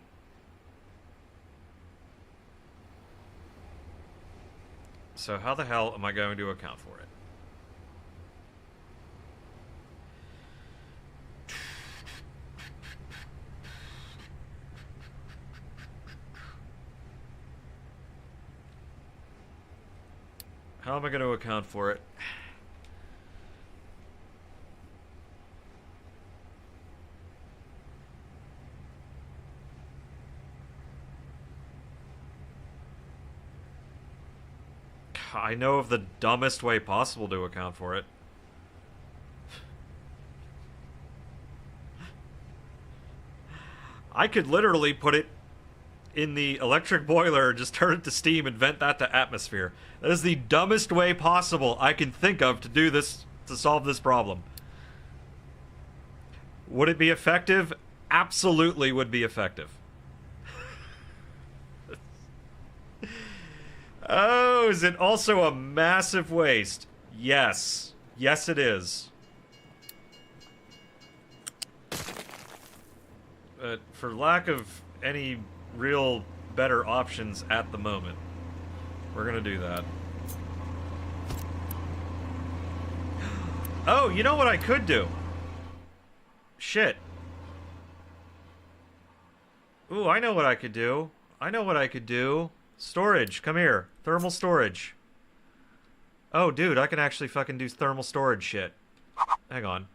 S1: So how the hell am I going to account for it? How am I going to account for it? I know of the dumbest way possible to account for it. I could literally put it in the electric boiler, just turn it to steam and vent that to atmosphere. That is the dumbest way possible I can think of to do this, to solve this problem. Would it be effective? Absolutely would be effective. Oh, is it also a massive waste? Yes. Yes, it is. But for lack of any real better options at the moment, we're gonna do that. Oh, you know what I could do? Shit. Ooh, I know what I could do. I know what I could do. Storage, come here. Thermal storage. Oh, dude, I can actually fucking do thermal storage shit. Hang on.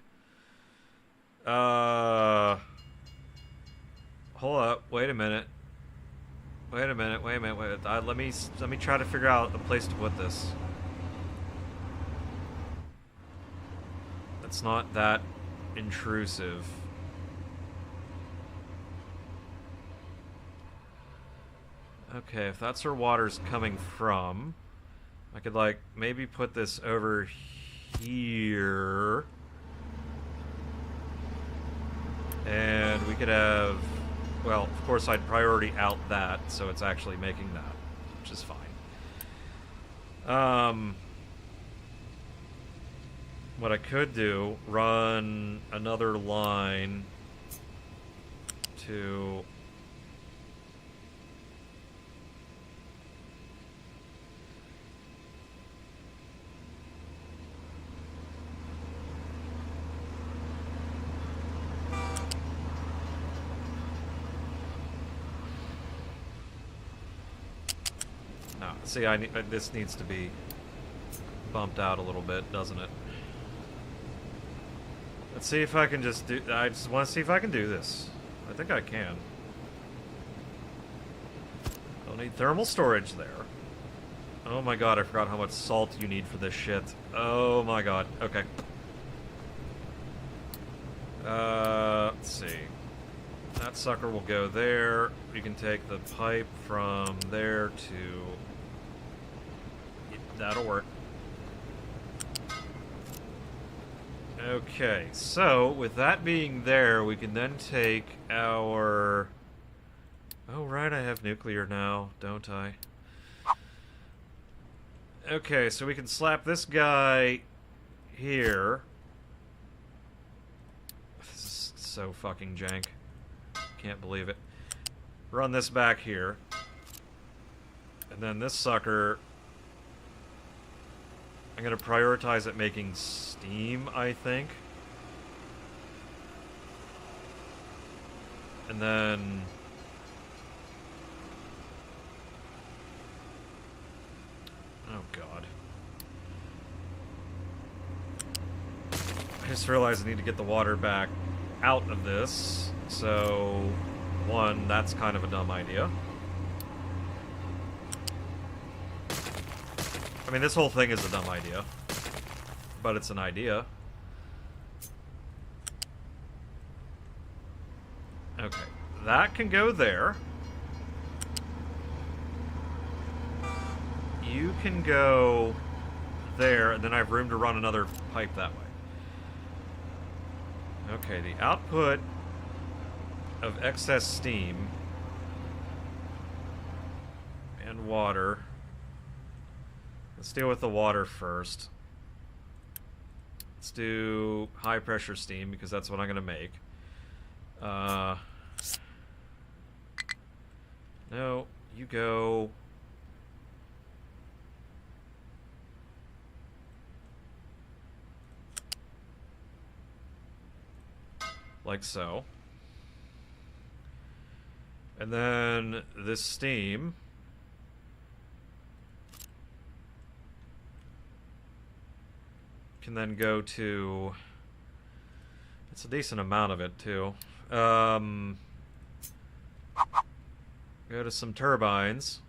S1: Hold up. Wait a minute. Wait a minute. Wait a minute. Wait. Let me try to figure out a place to put this. It's not that intrusive. Okay, if that's where water's coming from, I could, like, maybe put this over here. And we could have... Well, of course, I'd priority out that, so it's actually making that, which is fine. What I could do, run another line to... No, see, this needs to be bumped out a little bit, doesn't it? Let's see if I can just do... I just want to see if I can do this. I think I can. Don't need thermal storage there. Oh my god, I forgot how much salt you need for this shit. Oh my god. Okay. Let's see. That sucker will go there. We can take the pipe from there to... That'll work. Okay, so with that being there, we can then take our... Oh, right, I have nuclear now, don't I? Okay, so we can slap this guy here. This is so fucking jank. Can't believe it. Run this back here. And then this sucker... I'm going to prioritize it making steam, I think. And then... Oh, God. I just realized I need to get the water back out of this. So, one, that's kind of a dumb idea. I mean, this whole thing is a dumb idea. But it's an idea. Okay, that can go there. You can go there, and then I have room to run another pipe that way. Okay, the output of excess steam and water. Let's deal with the water first. Let's do high pressure steam, because that's what I'm going to make. No, you go... like so. And then this steam... can then go to... it's a decent amount of it, too. Go to some turbines.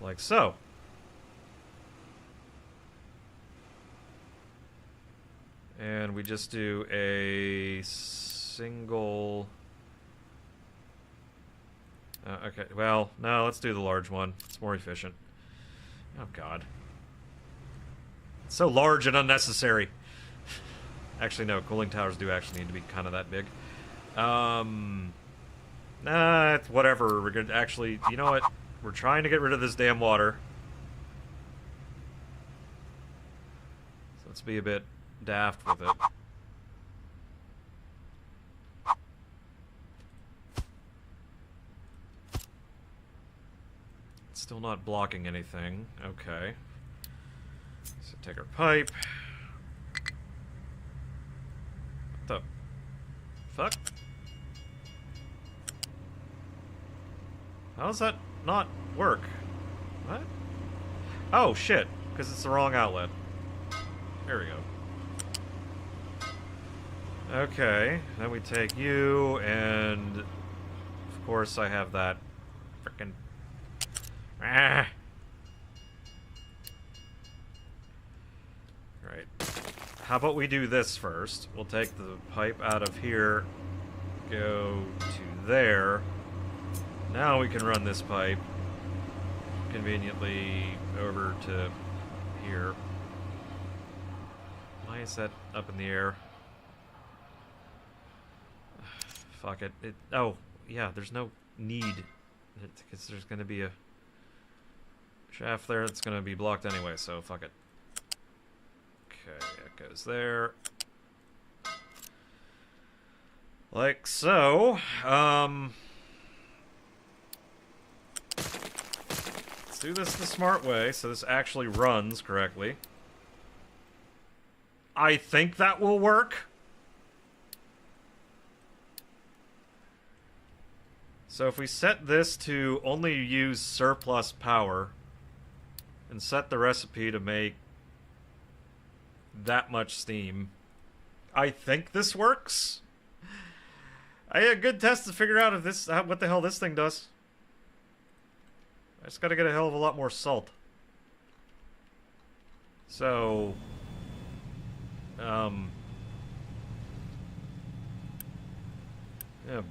S1: Like so. And we just do a single... okay, well, no, let's do the large one. It's more efficient. Oh, God. It's so large and unnecessary. Actually, no, cooling towers do actually need to be kind of that big. Nah, it's whatever. We're gonna actually, you know what? We're trying to get rid of this damn water. So let's be a bit daft with it. It's still not blocking anything. Okay. So take our pipe. What the fuck? How does that not work? What? Oh, shit. Because it's the wrong outlet. There we go. Okay. Then we take you, and... of course I have that frickin'... ah! Right. How about we do this first? We'll take the pipe out of here, go to there. Now we can run this pipe conveniently over to here. Why is that up in the air? Fuck it. Oh, yeah, there's no need. Because there's going to be a shaft there that's going to be blocked anyway, so fuck it. Okay, that goes there. Like so. Let's do this the smart way, so this actually runs correctly. I think that will work. So if we set this to only use surplus power and set the recipe to make that much steam, I think this works. I had a good test to figure out if this, what the hell this thing does. I just gotta get a hell of a lot more salt. So, oh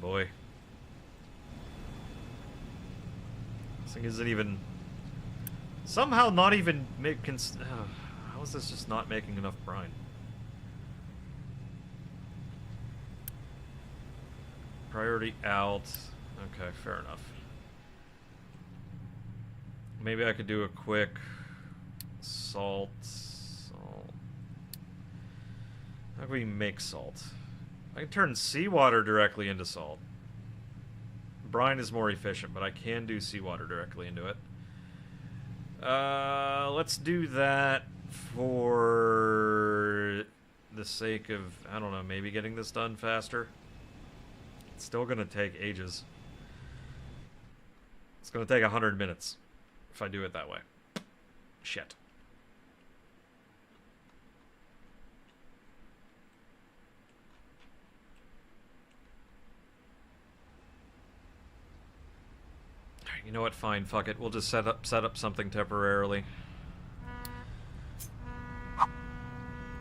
S1: boy. This thing isn't even... somehow not even making... how is this just not making enough brine? Priority out. Okay, fair enough. Maybe I could do a quick salt. How can we make salt? I can turn seawater directly into salt. Brine is more efficient, but I can do seawater directly into it. Let's do that for the sake of, I don't know, maybe getting this done faster. It's still gonna take ages. It's gonna take 100 minutes if I do it that way. Shit. You know what? Fine. Fuck it. We'll just set up something temporarily.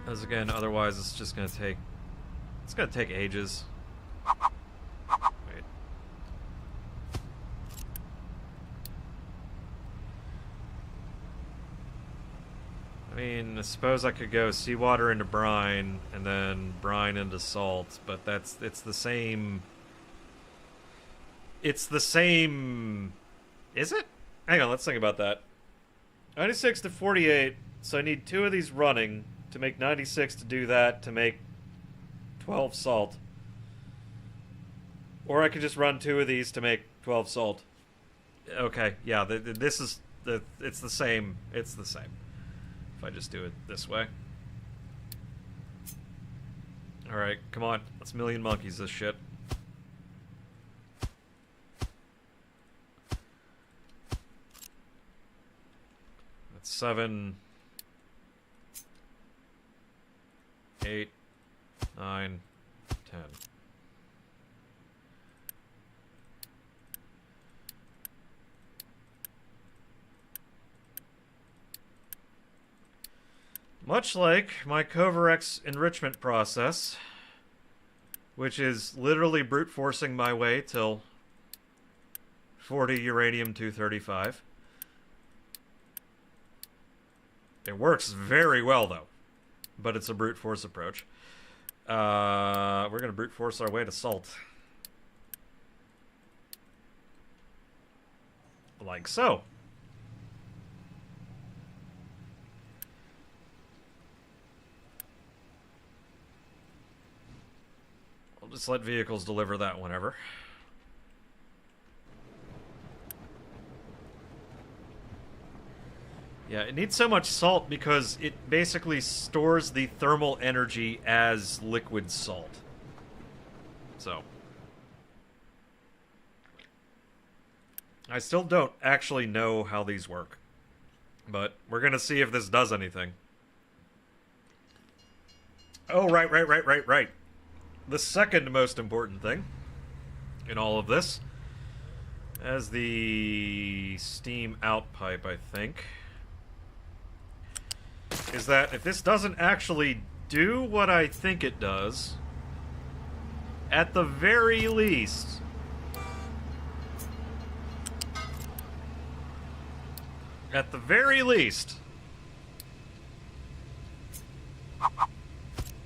S1: As again, otherwise it's just gonna take. It's gonna take ages. Wait. I mean, I suppose I could go seawater into brine and then brine into salt, but it's the same. It's the same. Is it? Hang on, let's think about that. 96 to 48, so I need 2 of these running to make 96 to do that, to make 12 salt. Or I could just run 2 of these to make 12 salt. Okay, yeah, this is... it's the same. It's the same. If I just do it this way. Alright, come on. Let's million monkeys this shit. That's 7, 8, 9, 10. Much like my Covarex enrichment process, which is literally brute forcing my way till 40 uranium-235. It works very well, though, but it's a brute force approach. We're going to brute force our way to salt. Like so. I'll just let vehicles deliver that whenever. Yeah, it needs so much salt because it basically stores the thermal energy as liquid salt. So. I still don't actually know how these work. But we're gonna see if this does anything. Oh, right. The second most important thing in all of this, as the steam out pipe, I think, is that if this doesn't actually do what I think it does, at the very least,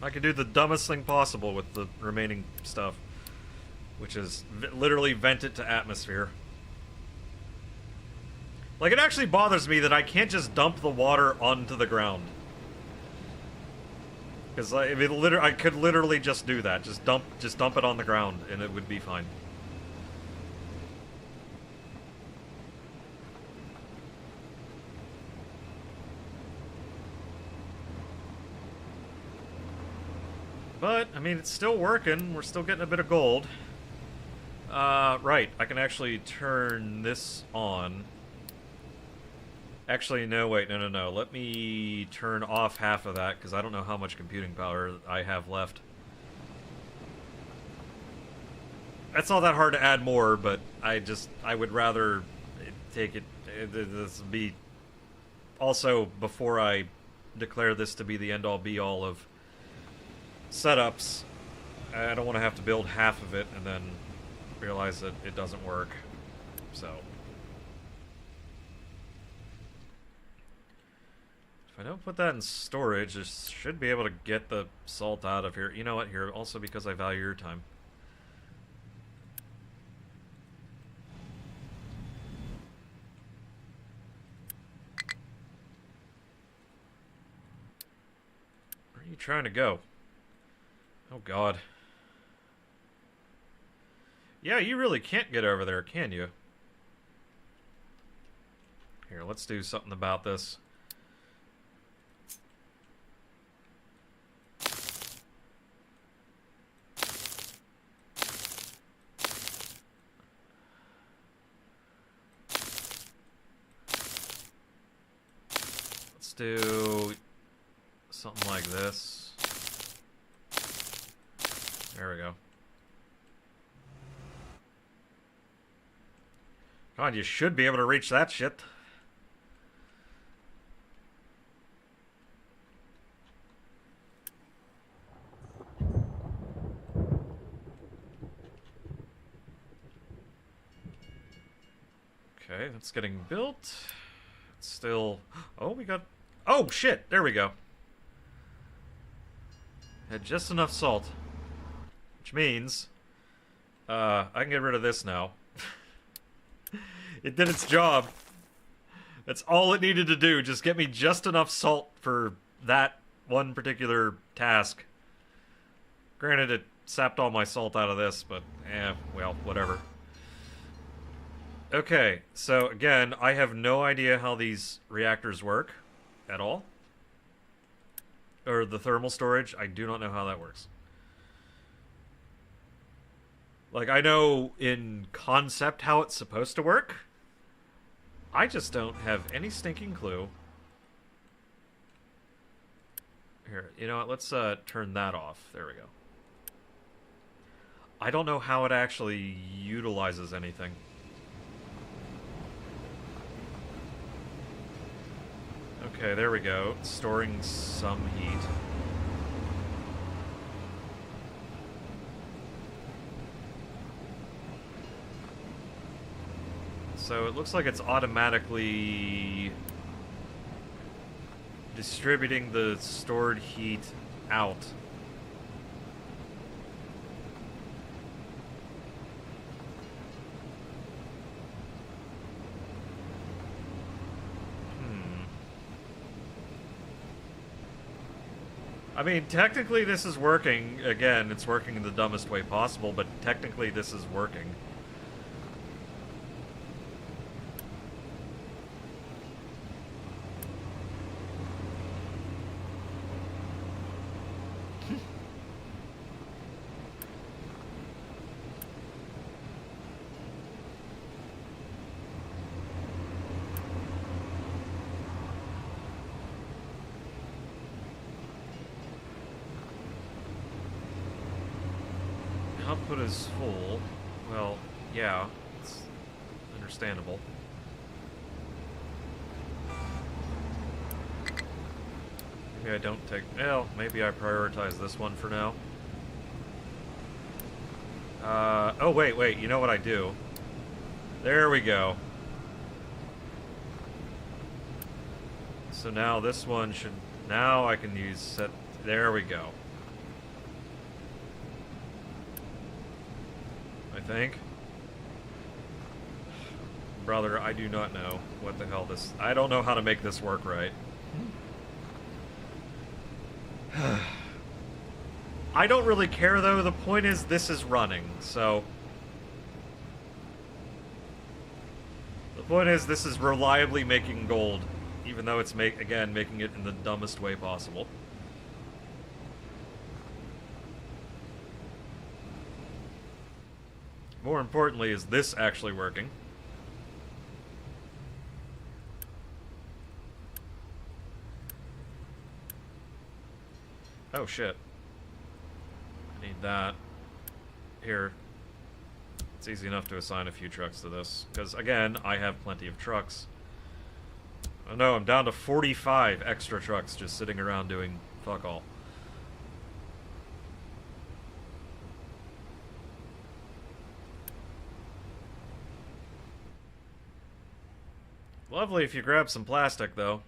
S1: I could do the dumbest thing possible with the remaining stuff, which is literally vent it to atmosphere. Like, it actually bothers me that I can't just dump the water onto the ground. Because I could literally just do that. Just dump it on the ground, and it would be fine. But, I mean, it's still working. We're still getting a bit of gold. Right. I can actually turn this on. Actually, no, wait, no. Let me turn off half of that, because I don't know how much computing power I have left. That's not that hard to add more, but I would rather take it... This would be... Also, before I declare this to be the end-all, be-all of setups, I don't want to have to build half of it and then realize that it doesn't work. So... if I don't put that in storage, I should be able to get the salt out of here. You know what? Here, also because I value your time. Where are you trying to go? Oh, God. Yeah, you really can't get over there, can you? Here, let's do something about this. Let's do something like this. There we go. Come on, you should be able to reach that shit. Okay, that's getting built. It's still... Oh, we got... Oh, shit! There we go. Had just enough salt. Which means... I can get rid of this now. It did its job. That's all it needed to do. Just get me just enough salt for that one particular task. Granted, it sapped all my salt out of this, but well, whatever. Okay, so again, I have no idea how these reactors work at all. Or the thermal storage, I do not know how that works. Like, I know in concept how it's supposed to work. I just don't have any stinking clue. Here, you know what, let's turn that off. There we go. I don't know how it actually utilizes anything. Okay, there we go. Storing some heat. So it looks like it's automatically distributing the stored heat out. I mean, technically this is working. Again, it's working in the dumbest way possible, but technically this is working. Output is full. Well, yeah, it's understandable. Maybe I don't take... Well, maybe I prioritize this one for now. Oh, wait, you know what I do? There we go. So now this one should... Now I can use set... There we go. I think. Brother, I do not know what the hell this... I don't know how to make this work right. I don't really care, though. The point is, this is running, so... The point is, this is reliably making gold, even though it's, again, making it in the dumbest way possible. More importantly, is this actually working? Oh, shit. I need that. Here. It's easy enough to assign a few trucks to this. Because, again, I have plenty of trucks. Oh no, I'm down to 45 extra trucks just sitting around doing fuck all. Lovely if you grab some plastic, though.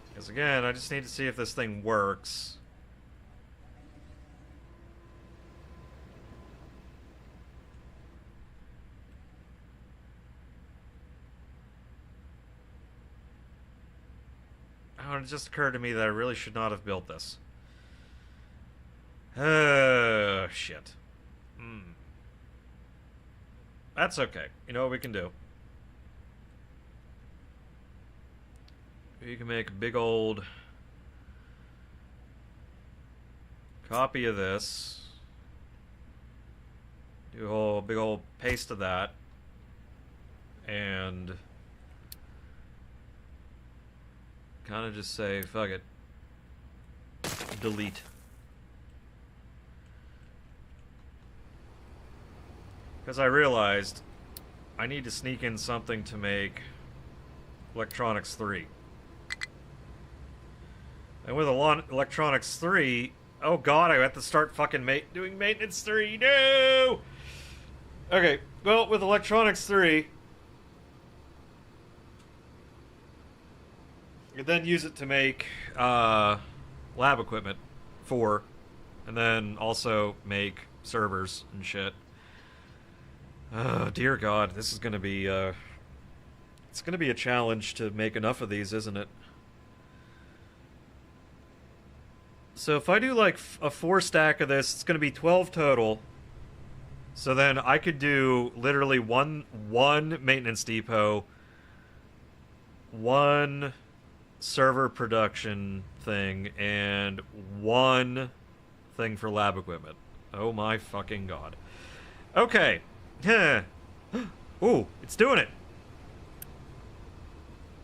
S1: Because again, I just need to see if this thing works. it just occurred to me that I really should not have built this. Shit. That's okay. You know what we can do? We can make a big old copy of this. Do a whole big old paste of that. And kind of just say, fuck it. Delete. Because I realized I need to sneak in something to make Electronics 3. And with Electronics 3, oh god, I have to start fucking doing Maintenance 3. No! Okay, well, with Electronics 3, you then use it to make lab equipment 4, and then also make servers and shit. Oh, dear god, this is gonna be, it's gonna be a challenge to make enough of these, isn't it? So if I do, like, a 4 stack of this, it's gonna be 12 total. So then I could do literally one maintenance depot, one server production thing, and one thing for lab equipment. Oh my fucking god. Okay. Ooh, it's doing it.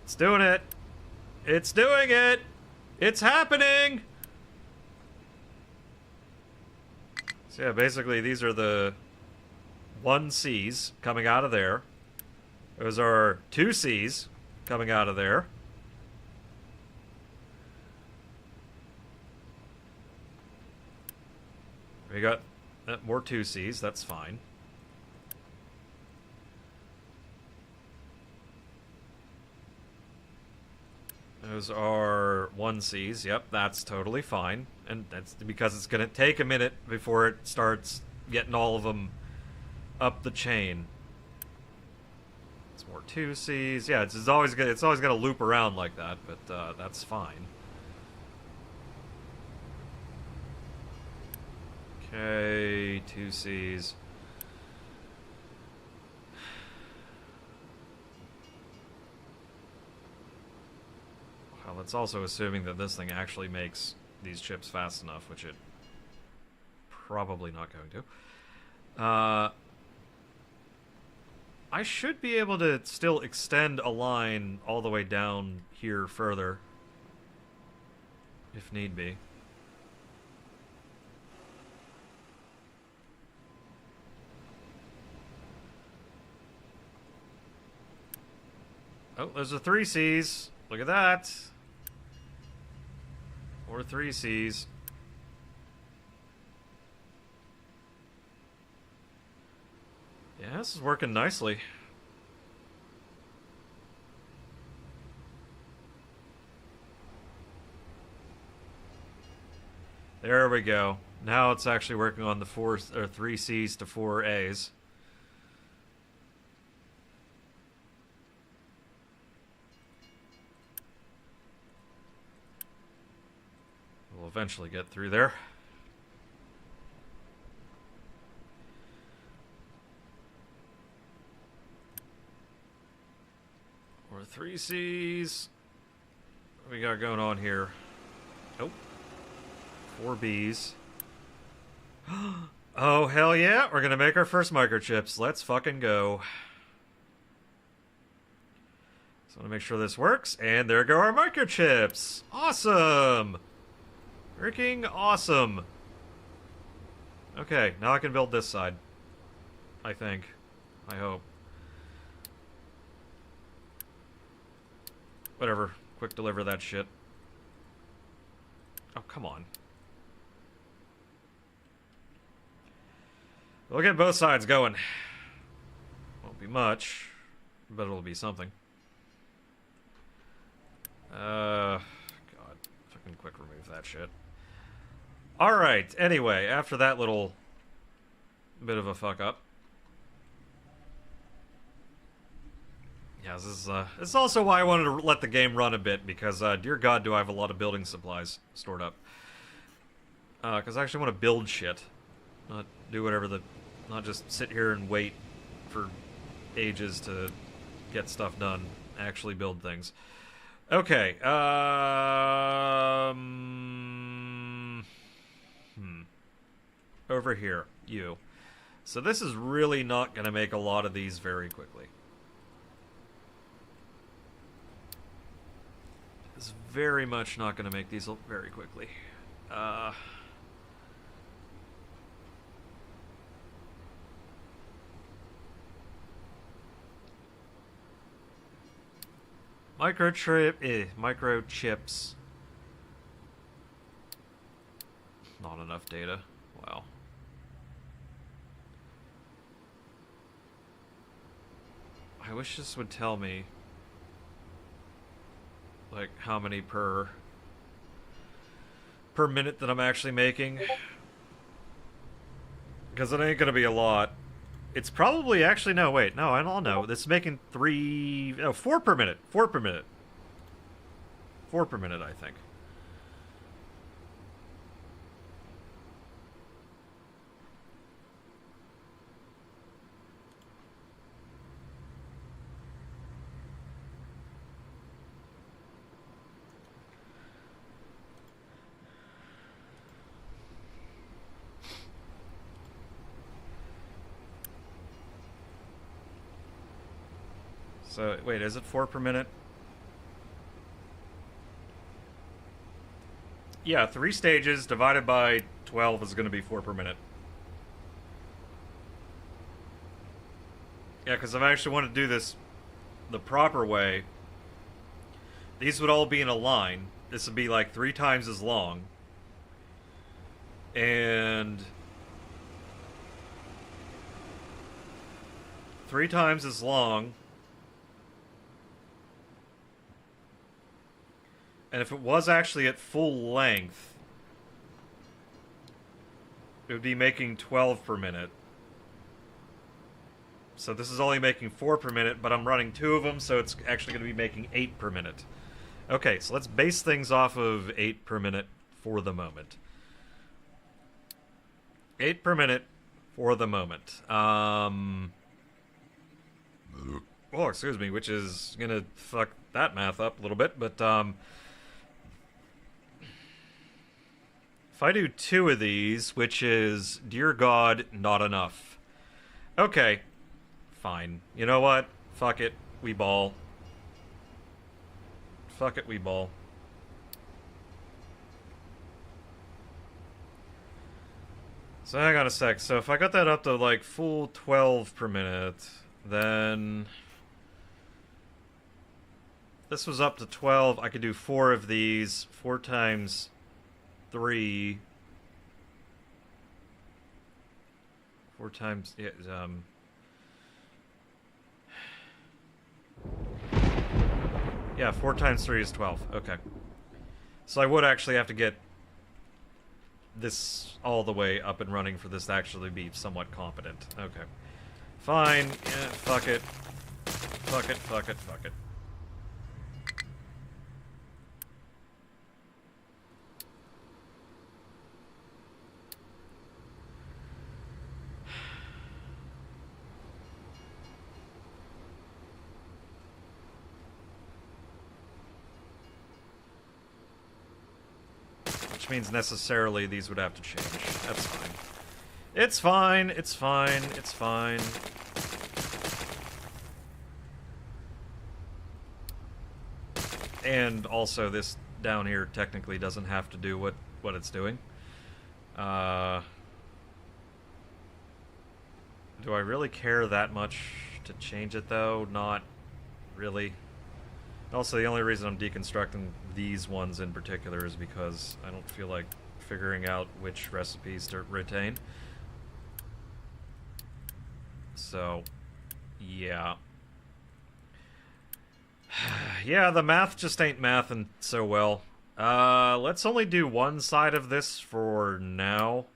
S1: It's doing it. It's doing it. It's happening. So yeah, basically these are the 1Cs coming out of there. Those are 2Cs coming out of there. We got more 2Cs, that's fine. Those are 1Cs, yep, that's totally fine. And that's because it's going to take a minute before it starts getting all of them up the chain. It's more 2Cs, yeah, it's always going to loop around like that, but that's fine. Okay, 2Cs. Well, it's also assuming that this thing actually makes these chips fast enough, which it probably not going to. I should be able to still extend a line all the way down here further, if need be. Oh, there's a 3Cs. Look at that. Or 3Cs. Yeah, this is working nicely. There we go. Now it's actually working on the 3Cs to 4As. We'll eventually get through there. Or 3Cs. What we got going on here? Oh. 4Bs. Oh, hell yeah. We're gonna make our first microchips. Let's fucking go. So I want to make sure this works. And there go our microchips. Awesome. Freaking awesome. Okay, now I can build this side. I think. I hope. Whatever. Quick deliver that shit. Oh, come on. We'll get both sides going. Won't be much, but it'll be something. God. Fucking quick remove that shit. Alright, anyway, after that little bit of a fuck up. Yeah, Yeah, this is also why I wanted to let the game run a bit, because, dear God, do I have a lot of building supplies stored up. Because I actually want to build shit. Not do whatever the... Not just sit here and wait for ages to get stuff done. Actually build things. Okay, over here, you. So this is really not going to make a lot of these very quickly. It's very much not going to make these very quickly. Microchips. Not enough data. Wow. I wish this would tell me, like, how many per minute that I'm actually making. Because it ain't gonna be a lot. It's probably actually, no, wait, no, I don't know. This is making 4 per minute. 4 per minute. 4 per minute, I think. So, wait, is it 4 per minute? Yeah, 3 stages divided by 12 is going to be 4 per minute. Yeah, because if I actually want to do this the proper way, these would all be in a line. This would be like 3 times as long. And 3 times as long. And if it was actually at full length, it would be making 12 per minute. So this is only making 4 per minute, but I'm running 2 of them, so it's actually going to be making 8 per minute. Okay, so let's base things off of 8 per minute for the moment. 8 per minute for the moment. Oh, excuse me, which is going to fuck that math up a little bit, but, if I do 2 of these, which is, dear God, not enough. Okay. Fine. You know what? Fuck it. We ball. Fuck it, we ball. So hang on a sec. So if I got that up to, like, full 12 per minute, then... This was up to 12. I could do 4 of these. 4 times... 3 4 times yeah, 4 times 3 is 12. Okay. So I would actually have to get this all the way up and running for this to actually be somewhat competent. Okay. Fine. Yeah, fuck it. Fuck it, fuck it, fuck it. Which means necessarily these would have to change. That's fine. It's fine, it's fine, it's fine. And also this down here technically doesn't have to do what it's doing. Do I really care that much to change it though? Not really. Also, the only reason I'm deconstructing these ones in particular is because I don't feel like figuring out which recipes to retain. So, yeah. Yeah, the math just ain't mathin' so well. Let's only do one side of this for now.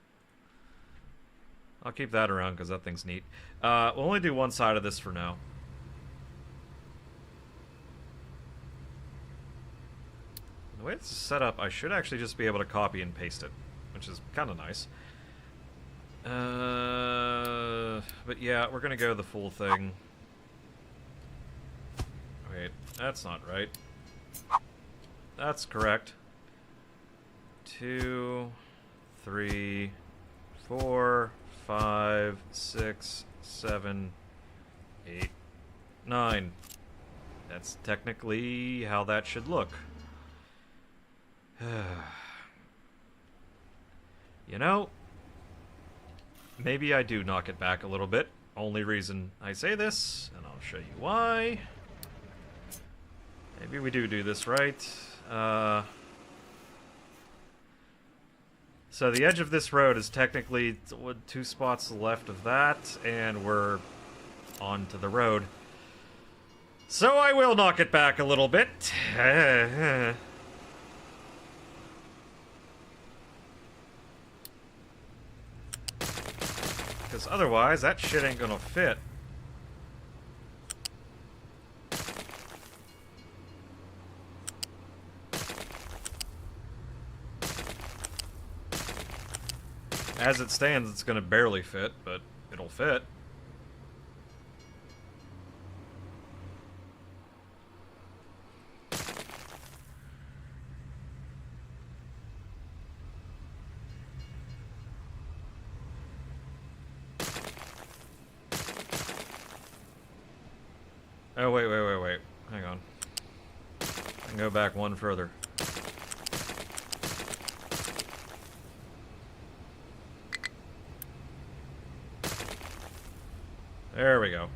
S1: I'll keep that around because that thing's neat. We'll only do one side of this for now. way this is set up, I should actually just be able to copy and paste it, which is kind of nice. But yeah, we're gonna go the full thing. Wait, that's not right. That's correct. 2, 3, 4, 5, 6, 7, 8, 9. That's technically how that should look. You know, maybe I do knock it back a little bit. Only reason I say this, and I'll show you why. Maybe we do this right. So the edge of this road is technically 2 spots left of that, and we're onto the road. So I will knock it back a little bit. Because otherwise, that shit ain't gonna fit. As it stands, it's gonna barely fit, but it'll fit. Oh, wait. Hang on. I can go back one further. There we go.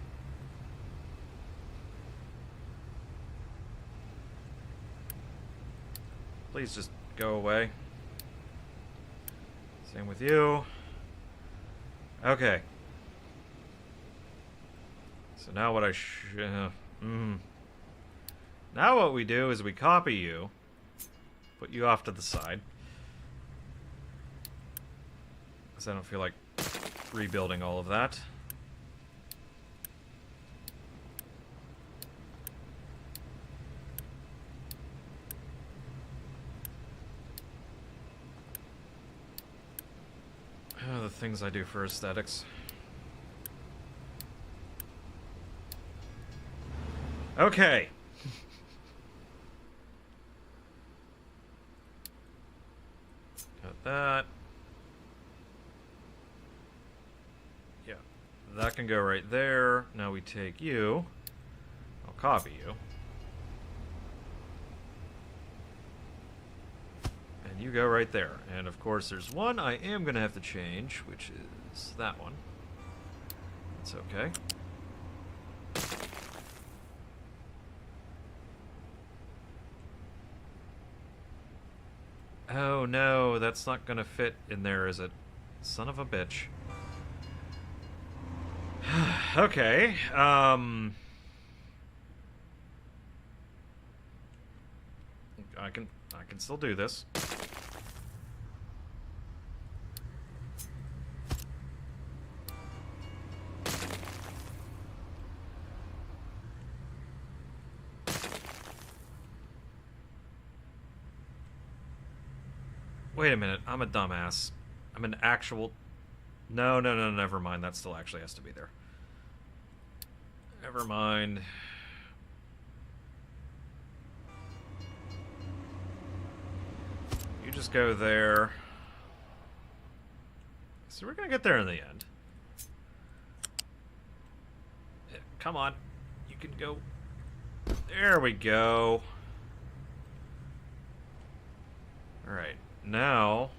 S1: Please just go away. Same with you. Okay. So now what Now what we do is we copy you, put you off to the side. Because I don't feel like rebuilding all of that. Oh, the things I do for aesthetics. Okay. Got that. Yeah. That can go right there. Now we take you. I'll copy you. And you go right there. And of course there's one I am going to have to change, which is that one. That's okay. Oh no, that's not gonna fit in there, is it? Son of a bitch. Okay, I can still do this. Wait a minute, I'm a dumbass. I'm an actual... No, never mind. That still actually has to be there. Never mind. You just go there. So we're gonna get there in the end. Yeah, come on. You can go... There we go. Alright. Now,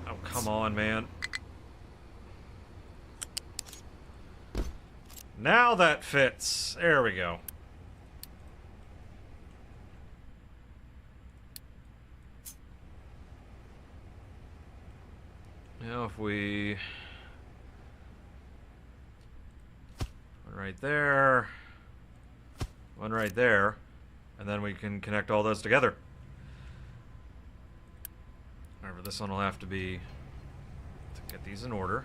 S1: oh, come on, man. Now that fits. There we go. Now if we... One right there. One right there. And then we can connect all those together. However, this one will have to be to get these in order.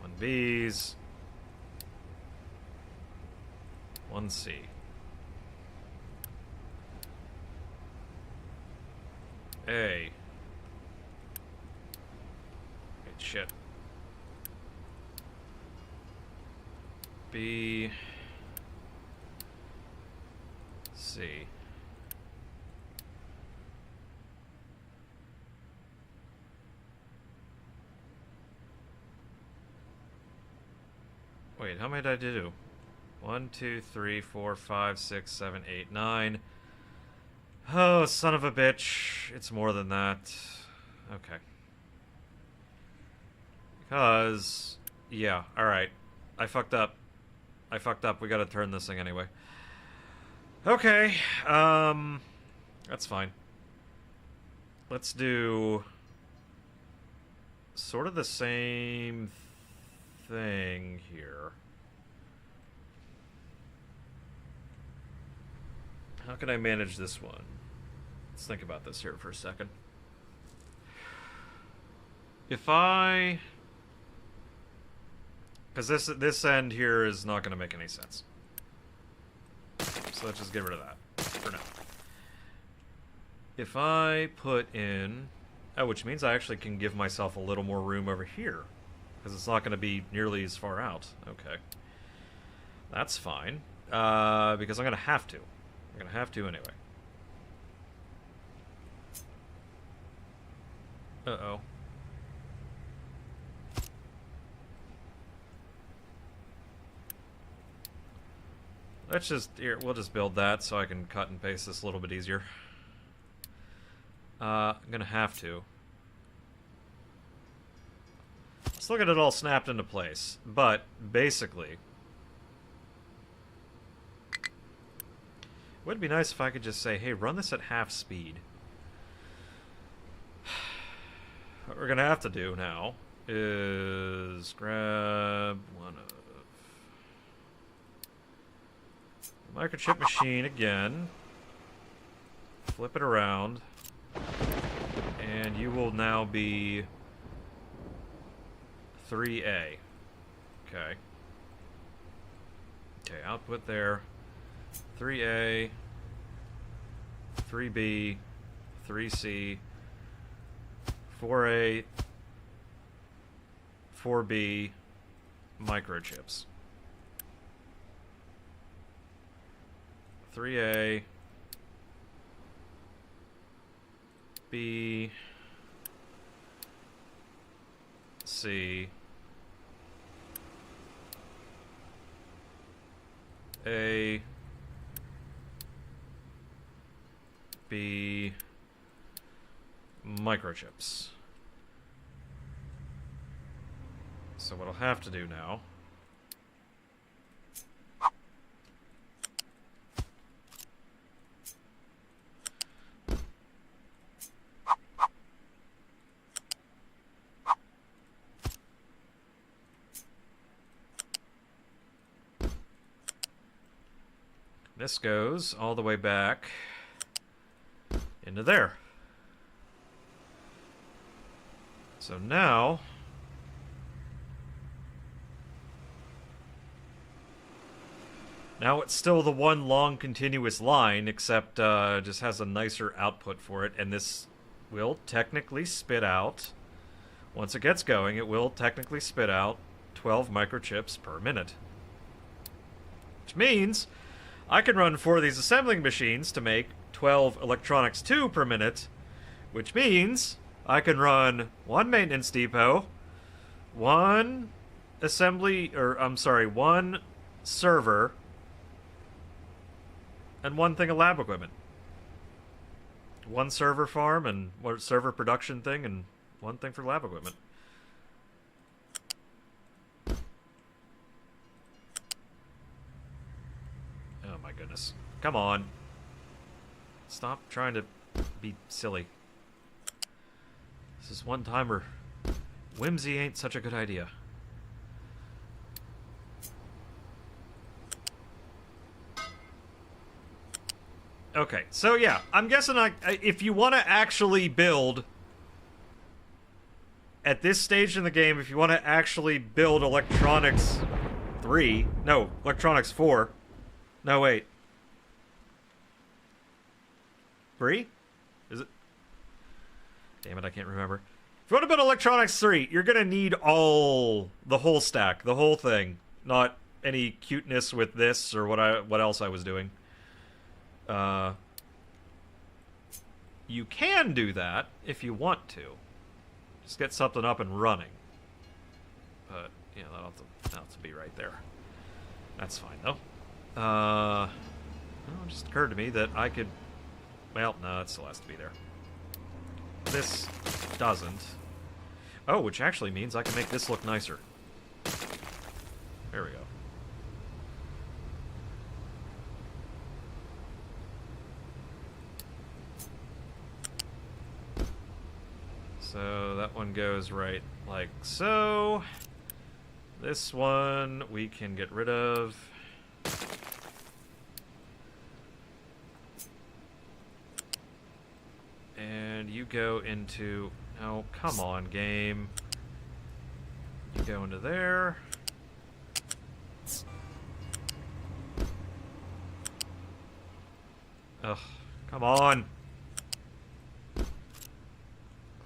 S1: One B's. One C. A. Wait, shit. B. C. Wait, how many did I do? 1, 2, 3, 4, 5, 6, 7, 8, 9. Oh, son of a bitch. It's more than that. Okay. Because... yeah, alright. I fucked up. We gotta turn this thing anyway. Okay, that's fine. Let's do... sort of the same thing here. How can I manage this one? Let's think about this here for a second. If I... because this end here is not going to make any sense. So let's just get rid of that for now. If I put in... oh, which means I actually can give myself a little more room over here. Because it's not going to be nearly as far out. Okay. That's fine. Because I'm going to have to. I'm going to have to anyway. Uh-oh. Let's just... here, we'll just build that so I can cut and paste this a little bit easier. I'm going to have to. Let's look at it all snapped into place. But, basically... it would be nice if I could just say, hey, run this at half speed. What we're going to have to do now is grab one of the microchip machine again, flip it around, and you will now be 3A. Okay. Okay, output there. 3A, 3B, 3C, 4A, 4B, microchips. 3A, B, C, A, B, microchips. So what I'll have to do now this goes all the way back into there. So now it's still the one long continuous line, except just has a nicer output for it, and this will technically spit out, once it gets going, it will technically spit out 12 microchips per minute. Which means I can run 4 of these assembling machines to make 12 electronics 2 per minute, which means I can run 1 maintenance depot, 1 assembly, or I'm sorry, 1 server, and 1 thing of lab equipment. 1 server farm and 1 server production thing and 1 thing for lab equipment. Oh my goodness. Come on. Stop trying to be silly. This is one time where whimsy ain't such a good idea. Okay, so yeah, I'm guessing if you want to actually build... At this stage in the game, if you want to actually build Electronics 3... No, Electronics 4... No, wait. 3? Is it? Damn it, I can't remember. If you want to build Electronics 3, you're going to need the whole stack, the whole thing. Not any cuteness with this or what else I was doing. You can do that if you want to. Just get something up and running. But, yeah, that'll have to be right there. That's fine, though. Well, it just occurred to me that I could... Well, no, it still has to be there. This doesn't. Oh, which actually means I can make this look nicer. There we go. So that one goes right like so. This one we can get rid of. And you go into... Oh, come on, game. You go into there. Ugh, come on.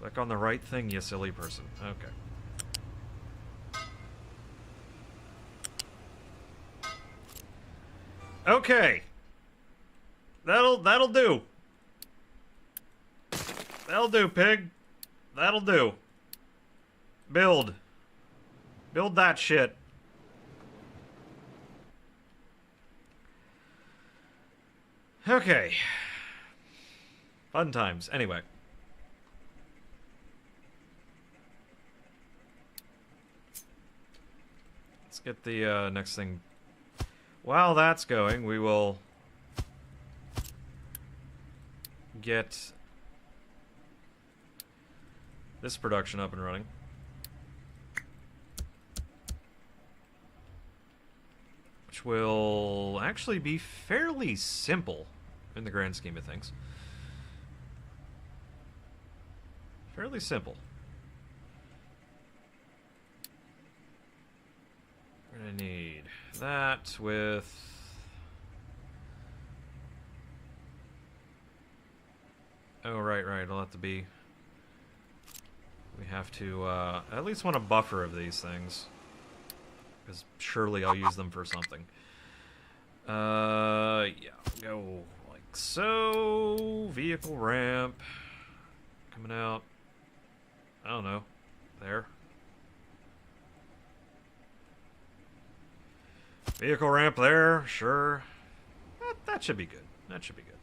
S1: Click on the right thing, you silly person. Okay. Okay. That'll do. That'll do, pig. That'll do. Build. Build that shit. Okay. Fun times. Anyway. Let's get the next thing. While that's going, we will get this production up and running. Which will actually be fairly simple in the grand scheme of things. Fairly simple. We're gonna need that with... Oh, right, it'll have to be... We have to, at least want a buffer of these things. Because surely I'll use them for something. Yeah, go like so. Vehicle ramp. Coming out. I don't know. There. Vehicle ramp there, sure. That should be good. That should be good.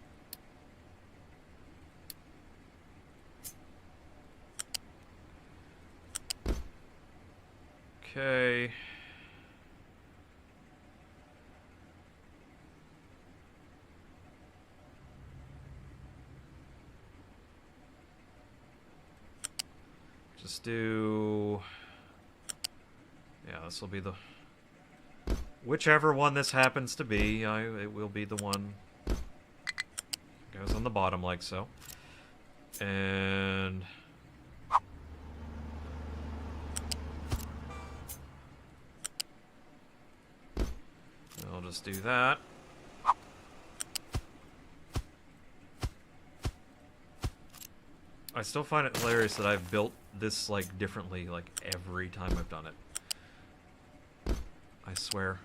S1: Okay. Just do... Yeah, this will be the... Whichever one this happens to be, it will be the one. Goes on the bottom like so. And... I'll just do that. I still find it hilarious that I've built this, like, differently, like, every time I've done it. I swear.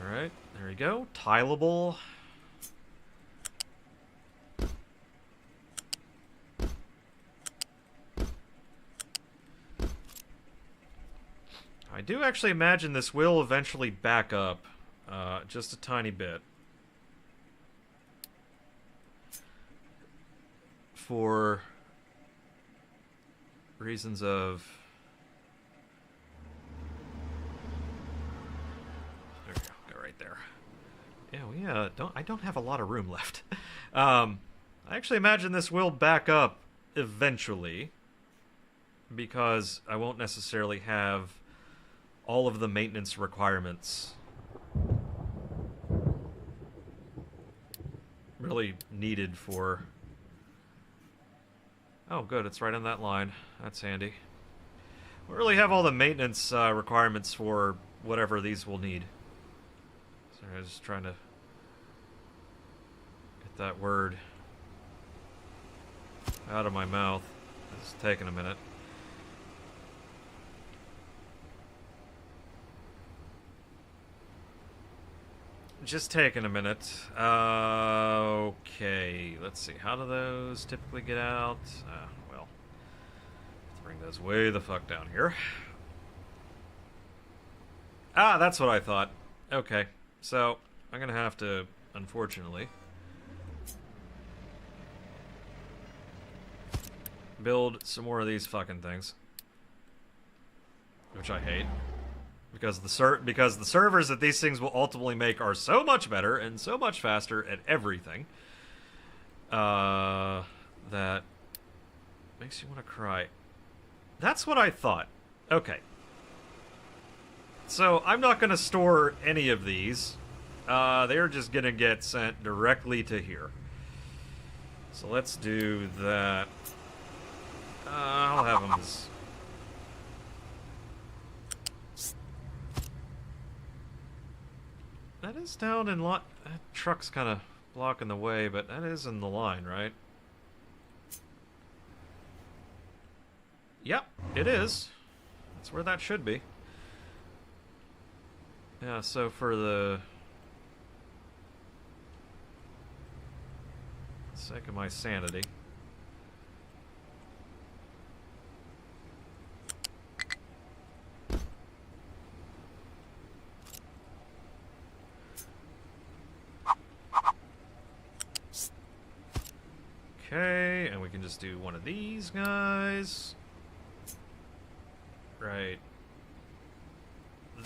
S1: Alright, there we go. Tileable. I do actually imagine this will eventually back up, just a tiny bit. For reasons of... There we go, go right there. Yeah, I don't have a lot of room left. I actually imagine this will back up eventually, because I won't necessarily have all of the maintenance requirements really needed for... Oh, good, it's right on that line. That's handy. We really have all the maintenance requirements for whatever these will need. Sorry, I was just trying to get that word out of my mouth. It's taking a minute. Just taking a minute. Okay, let's see. How do those typically get out? Well, let's bring those way the fuck down here. Ah, that's what I thought. Okay, so I'm gonna have to, unfortunately, build some more of these fucking things, which I hate. Because the servers that these things will ultimately make are so much better and so much faster at everything that makes you want to cry. That's what I thought. Okay. So I'm not going to store any of these. They're just going to get sent directly to here. So let's do that. I'll have them as... That is down in lot. That truck's kind of blocking the way, but that is in the line, right? Yep, it is. That's where that should be. Yeah, so for the sake of my sanity. Okay, and we can just do one of these guys. Right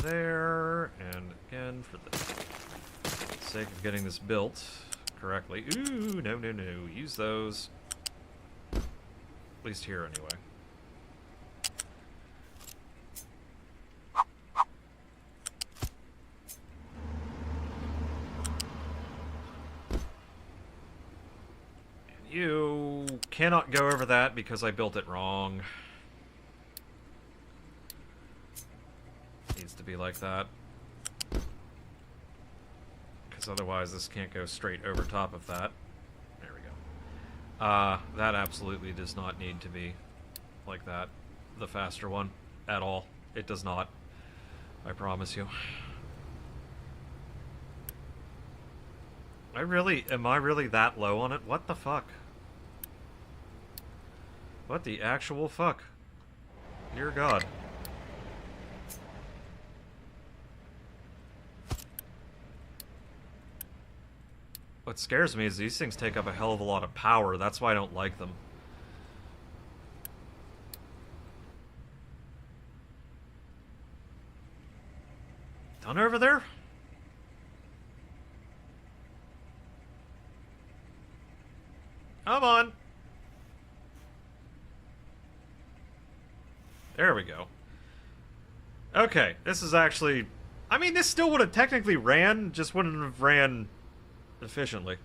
S1: there, and again, for the sake of getting this built correctly. Ooh, no, no, no. Use those. At least here, anyway. You cannot go over that because I built it wrong. Needs to be like that. Because otherwise this can't go straight over top of that. There we go. That absolutely does not need to be like that. The faster one. At all. It does not. I promise you. Am I really that low on it? What the fuck? What the actual fuck? Dear God. What scares me is these things take up a hell of a lot of power. That's why I don't like them. Done over there? Come on. There we go. Okay, this is actually... I mean, this still would have technically ran, just wouldn't have ran efficiently.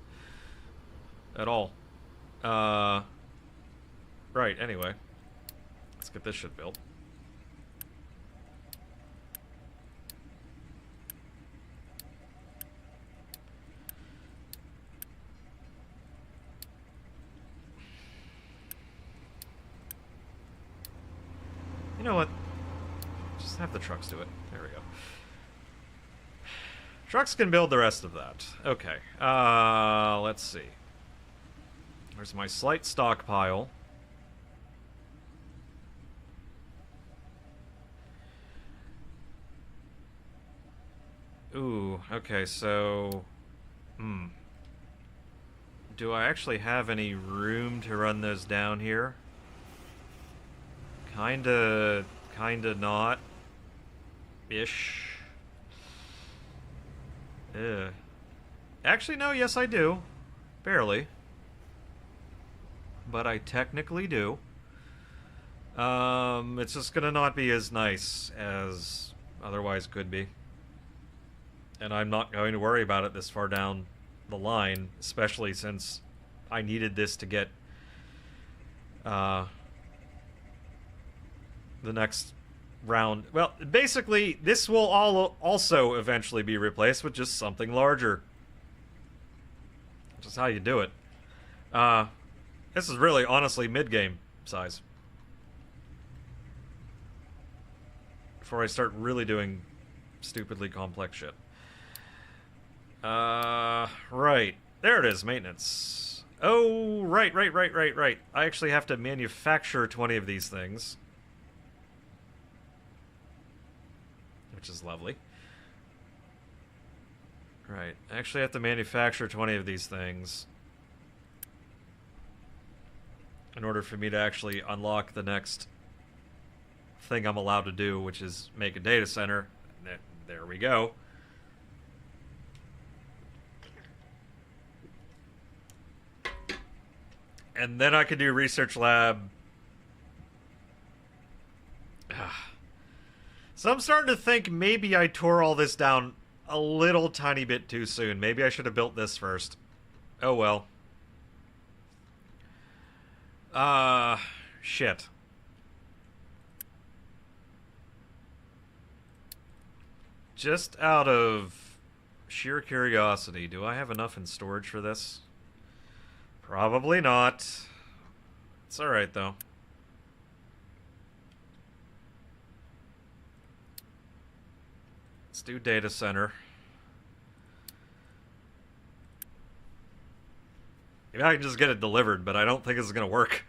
S1: At all. Right, anyway. Let's get this shit built. You know what? Just have the trucks do it. There we go. Trucks can build the rest of that. Okay. Let's see. There's my slight stockpile. Ooh, okay, so... Do I actually have any room to run those down here? Kinda not. Ish. Actually, no, yes I do. Barely. But I technically do. It's just gonna not be as nice as otherwise could be. And I'm not going to worry about it this far down the line, especially since I needed this to get the next round. Well, basically, this will also eventually be replaced with just something larger. Which is how you do it. This is really, honestly, mid-game size. Before I start really doing stupidly complex shit. Right. There it is, maintenance. Oh, right. I actually have to manufacture 20 of these things. Which is lovely. Right. I actually have to manufacture 20 of these things in order for me to actually unlock the next thing I'm allowed to do, which is make a data center. There we go. And then I could do research lab. So I'm starting to think maybe I tore all this down a little tiny bit too soon. Maybe I should have built this first. Oh well. Shit. Just out of sheer curiosity, do I have enough in storage for this? Probably not. It's alright though. Let's do data center. Maybe I can just get it delivered, but I don't think it's gonna work.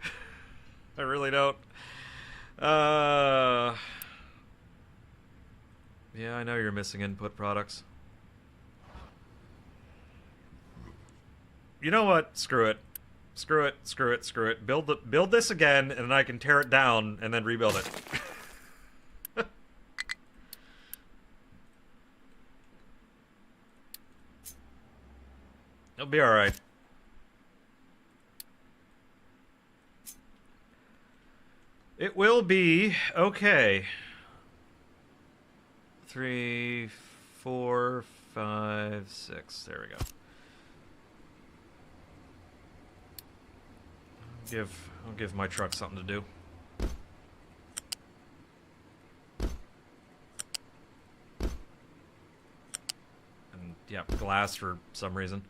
S1: I really don't. Yeah, I know you're missing input products. You know what? Screw it. Screw it. Build this again, and then I can tear it down and then rebuild it. It'll be alright. It will be okay. 3, 4, 5, 6. There we go. I'll give my truck something to do. And yeah, glass for some reason.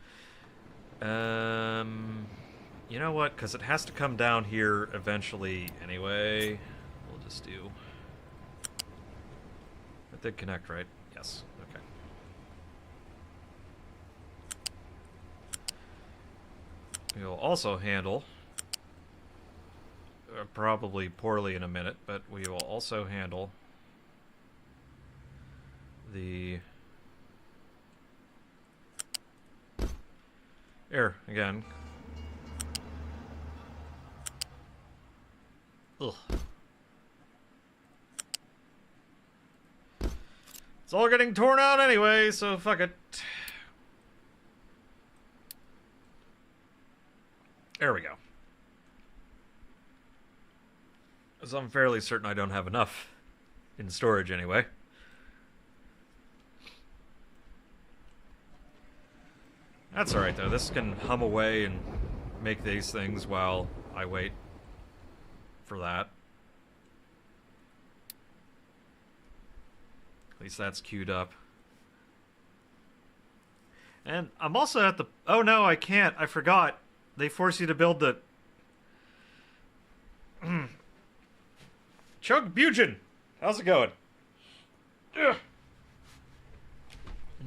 S1: You know what? Because it has to come down here eventually anyway. We'll just do... It did connect, right? Yes. Okay. We'll also handle... probably poorly in a minute, but we will also handle the air again. Ugh. It's all getting torn out anyway, so fuck it. There we go. So I'm fairly certain I don't have enough in storage anyway. That's alright though, this can hum away and make these things while I wait for that. At least that's queued up. And I'm also at the... Oh no, I can't. I forgot. They force you to build the... Chug Bugin! How's it going? Ugh.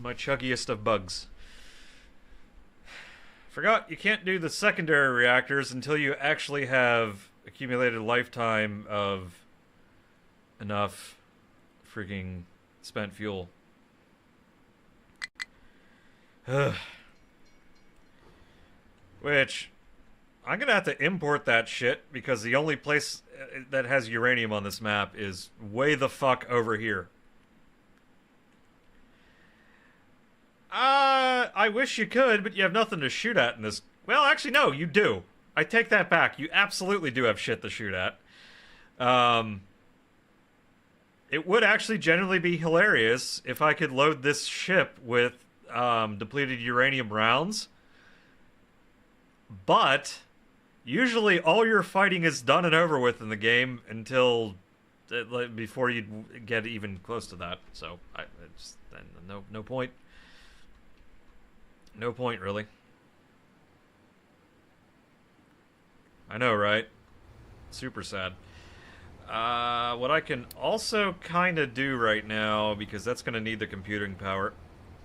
S1: My chuggiest of bugs. Forgot you can't do the secondary reactors until you actually have accumulated a lifetime of enough freaking spent fuel. Which, I'm gonna have to import that shit because the only place that has uranium on this map is way the fuck over here. I wish you could, but you have nothing to shoot at in this. Well, actually, no, you do. I take that back. You absolutely do have shit to shoot at. It would actually genuinely be hilarious if I could load this ship with depleted uranium rounds But usually all your fighting is done and over with in the game until before you get even close to that. So just no point. No point, really. I know, right? Super sad. What I can also kind of do right now, because that's going to need the computing power,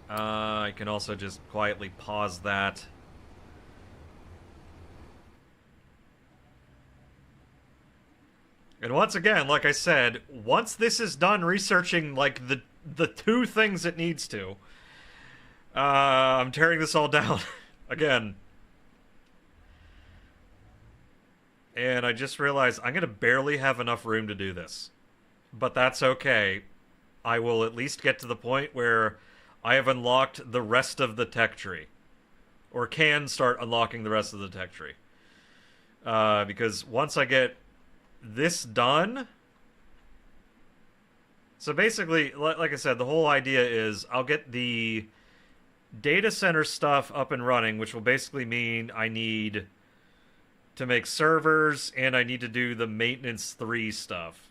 S1: I can also just quietly pause that. And once again, like I said, once this is done researching, like, the two things it needs to, I'm tearing this all down. Again. And I just realized I'm going to barely have enough room to do this. But that's okay. I will at least get to the point where I have unlocked the rest of the tech tree. Or can start unlocking the rest of the tech tree. Because once I get this done... So basically, like I said, the whole idea is I'll get the data center stuff up and running, which will basically mean I need to make servers, and I need to do the maintenance 3 stuff.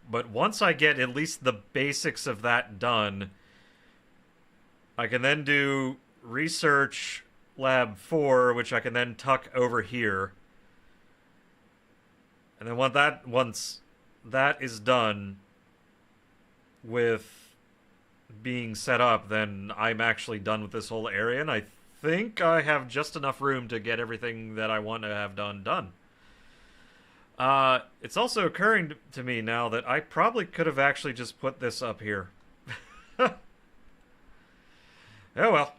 S1: But once I get at least the basics of that done, I can then do research lab 4, which I can then tuck over here. And then once that is done with being set up, then I'm actually done with this whole area, and I think I have just enough room to get everything that I want to have done. It's also occurring to me now that I probably could have actually just put this up here. Oh well.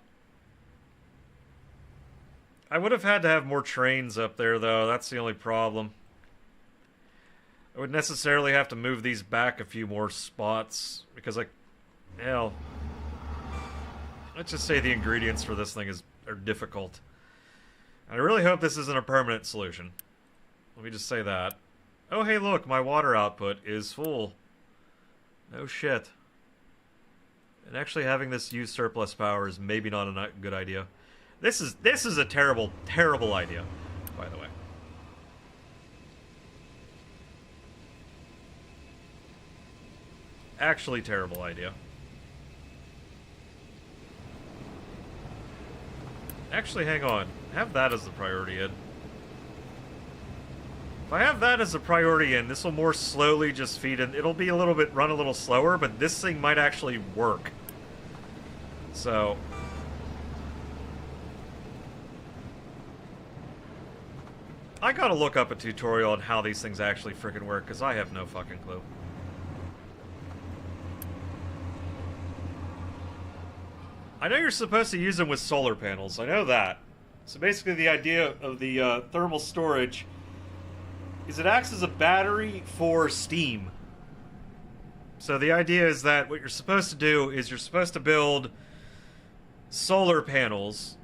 S1: I would have had to have more trains up there, though. That's the only problem. I would necessarily have to move these back a few more spots, because hell, let's just say the ingredients for this thing are difficult. And I really hope this isn't a permanent solution. Let me just say that. Oh, hey, look, my water output is full. No shit. And actually having this use surplus power is maybe not a good idea. This is a terrible, terrible idea, by the way. Actually terrible idea. Actually, hang on. Have that as the priority in. If I have that as a priority in, this will more slowly just feed in. It'll be run a little slower, but this thing might actually work. So... I gotta look up a tutorial on how these things actually frickin' work, because I have no fucking clue. I know you're supposed to use them with solar panels, I know that. So basically the idea of the thermal storage is it acts as a battery for steam. So the idea is that what you're supposed to do is you're supposed to build solar panels,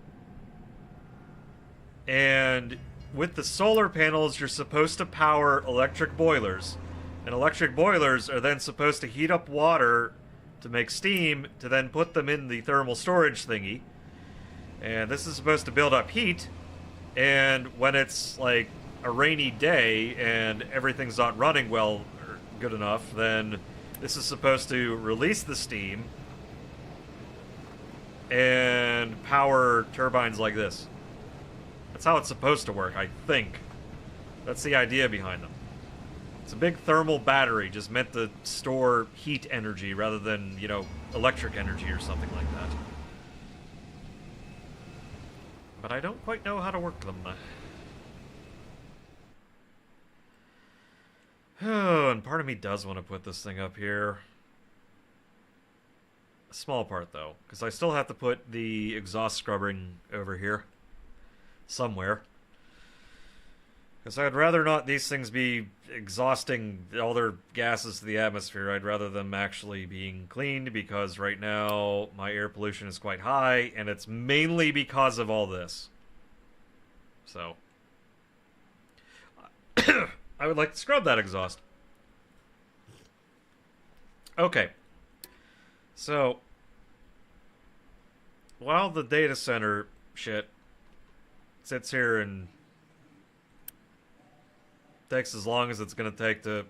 S1: and with the solar panels you're supposed to power electric boilers, and electric boilers are then supposed to heat up water to make steam to then put them in the thermal storage thingy, and this is supposed to build up heat, and when it's like a rainy day and everything's not running well or good enough, then this is supposed to release the steam and power turbines like this. That's how it's supposed to work, I think. That's the idea behind them. It's a big thermal battery, just meant to store heat energy rather than, you know, electric energy or something like that. But I don't quite know how to work them. Oh, and part of me does want to put this thing up here. A small part, though, because I still have to put the exhaust scrubbing over here. Somewhere. Because I'd rather not these things be exhausting all their gases to the atmosphere. I'd rather them actually being cleaned, because right now my air pollution is quite high, and it's mainly because of all this. So, I would like to scrub that exhaust. Okay. So, while the data center shit sits here and takes as long as it's going to take to...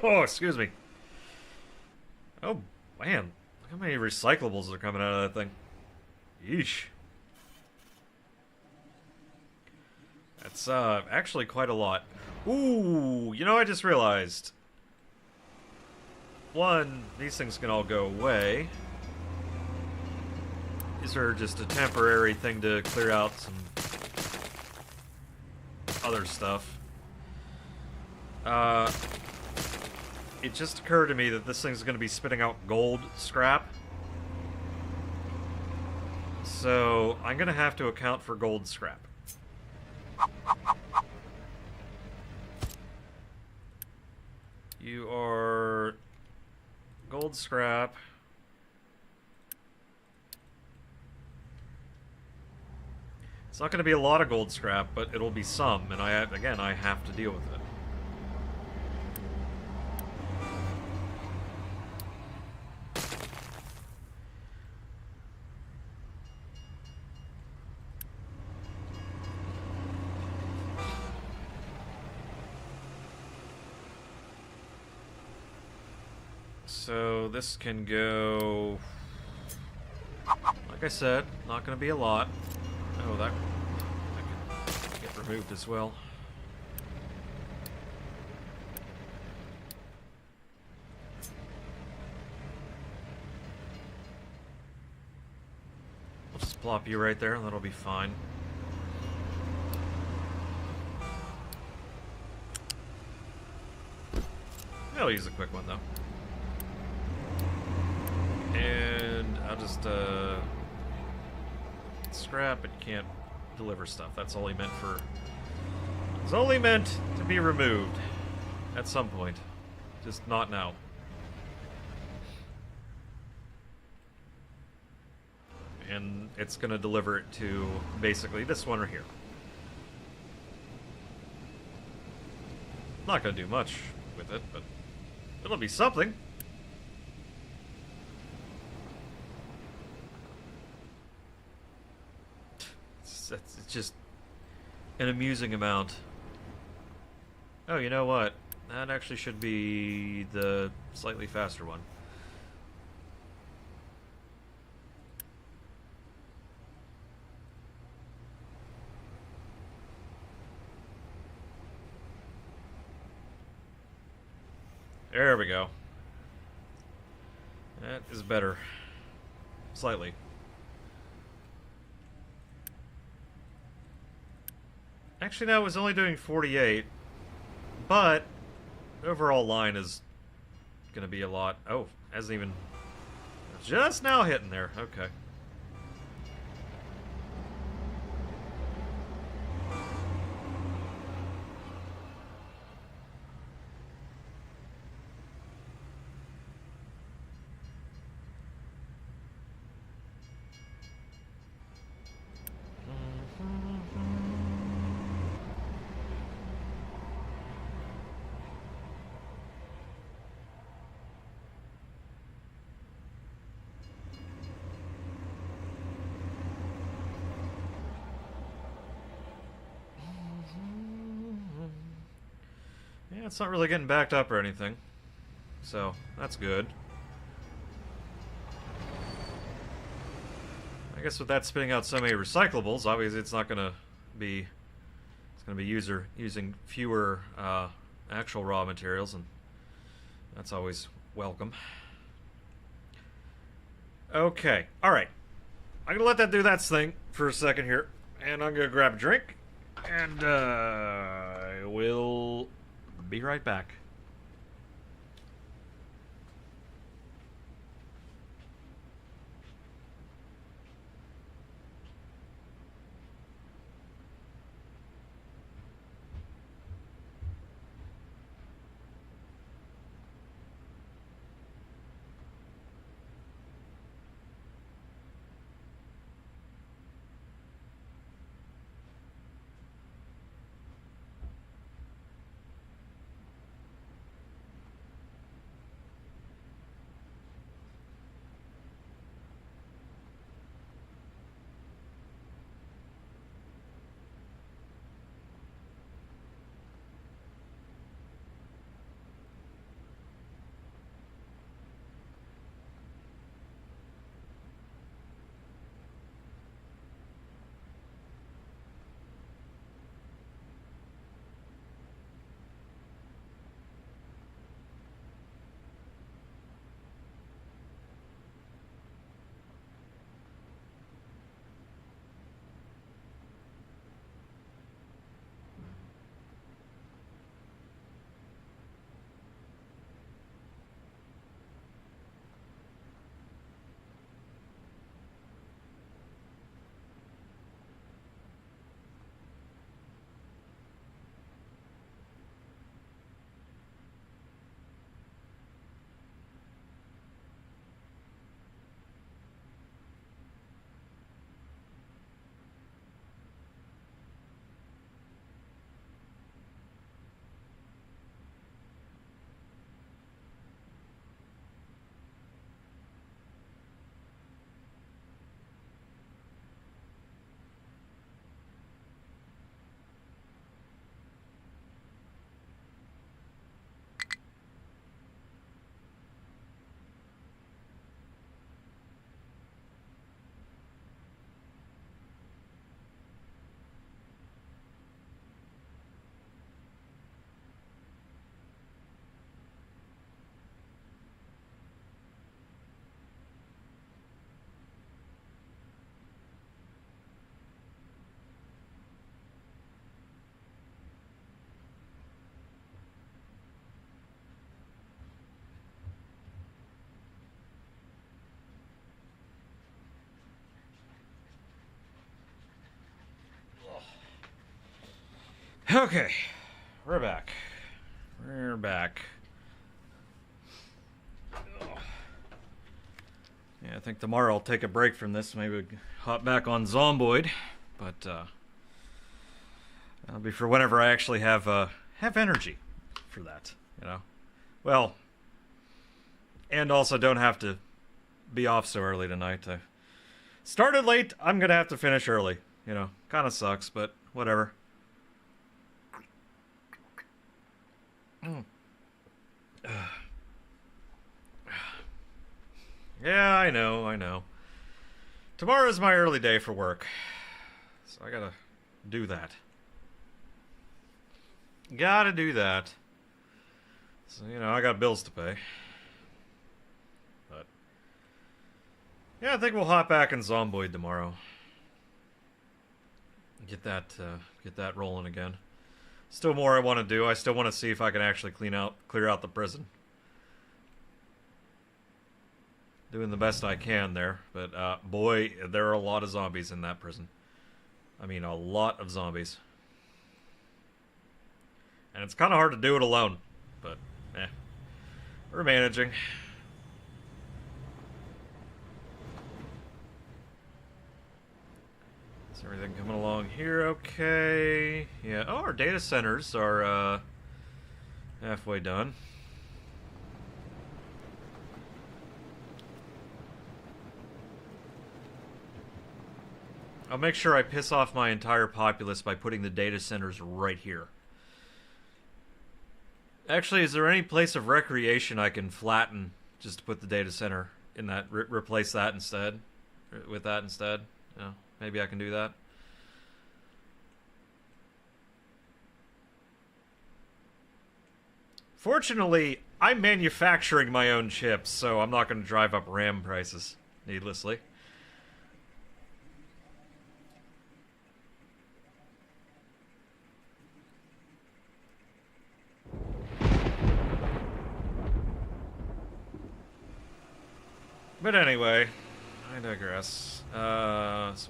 S1: Oh, excuse me. Oh, man. Look how many recyclables are coming out of that thing. Yeesh. That's actually quite a lot. Ooh, you know, I just realized. One, these things can all go away. These are just a temporary thing to clear out some other stuff. It just occurred to me that this thing's going to be spitting out gold scrap. So I'm going to have to account for gold scrap. You are gold scrap. It's not going to be a lot of gold scrap, but it'll be some, and I have to deal with it. So this can go, like I said, not going to be a lot. Oh, that can get removed as well. I'll just plop you right there, and that'll be fine. I'll use a quick one, though. And I'll just, scrap, it can't deliver stuff. That's only meant for... It's only meant to be removed at some point. Just not now. And it's gonna deliver it to basically this one right here. Not gonna do much with it, but it'll be something. It's just an amusing amount. Oh, you know what? That actually should be the slightly faster one. There we go. That is better. Slightly. Actually, no, it was only doing 48, but the overall line is going to be a lot. Oh, hasn't even... Just now hitting there. Okay. Yeah, it's not really getting backed up or anything, so that's good. I guess with that spitting out so many recyclables, obviously it's not going to be... It's going to be using fewer actual raw materials, and that's always welcome. Okay, alright. I'm going to let that do that thing for a second here, and I'm going to grab a drink, and I will be right back. Okay, we're back. We're back. Yeah, I think tomorrow I'll take a break from this. Maybe hop back on Zomboid, but that'll be for whenever I actually have energy for that. You know, well, and also don't have to be off so early tonight. I started late. I'm gonna have to finish early. You know, kind of sucks, but whatever. Yeah, I know. Tomorrow's my early day for work, so I gotta do that. Gotta do that. So, you know, I got bills to pay. But yeah, I think we'll hop back in Zomboid tomorrow. Get that rolling again. Still more I want to do. I still want to see if I can actually clear out the prison. Doing the best I can there, but boy, there are a lot of zombies in that prison. I mean, a lot of zombies. And it's kind of hard to do it alone, but we're managing. Is everything coming along here okay? Yeah, oh, our data centers are halfway done. I'll make sure I piss off my entire populace by putting the data centers right here. Actually, is there any place of recreation I can flatten just to put the data center in that, replace that instead? With that instead? Yeah, maybe I can do that. Fortunately, I'm manufacturing my own chips, so I'm not going to drive up RAM prices needlessly. But anyway, I digress. So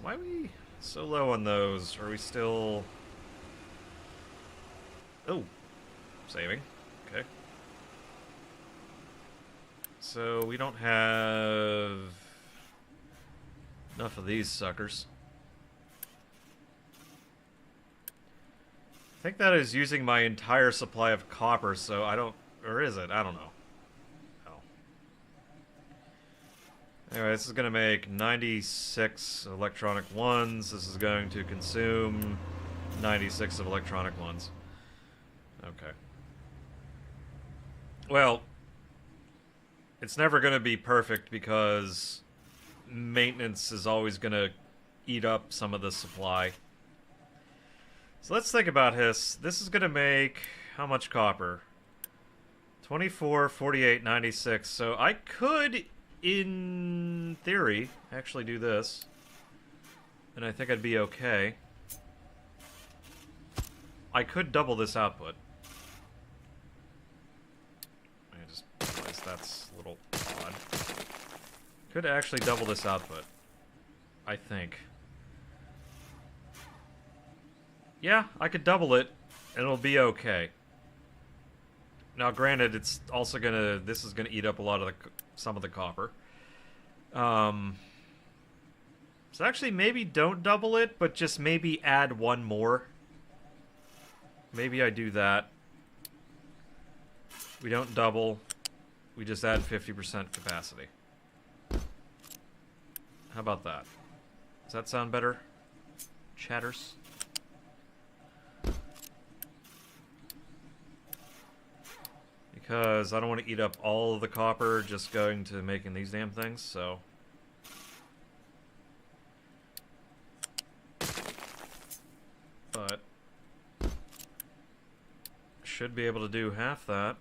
S1: why are we so low on those? Are we still... Oh, saving. Okay. So we don't have enough of these suckers. I think that is using my entire supply of copper, so I don't... Or is it? I don't know. Anyway, this is going to make 96 electronic ones. This is going to consume 96 of electronic ones. Okay. Well, it's never going to be perfect because maintenance is always going to eat up some of the supply. So let's think about this. This is going to make how much copper? 24, 48, 96. So I could... in theory, actually do this. And I think I'd be okay. I could double this output. I just realized that's a little odd. Could actually double this output. I think. Yeah, I could double it, and it'll be okay. Now, granted, it's also gonna... This is gonna eat up a lot of the... some of the copper. So actually maybe don't double it, but just maybe add one more. Maybe I do that. We don't double. We just add 50% capacity. How about that? Does that sound better? Chatters? Because I don't want to eat up all of the copper just going to making these damn things, so... But... should be able to do half that.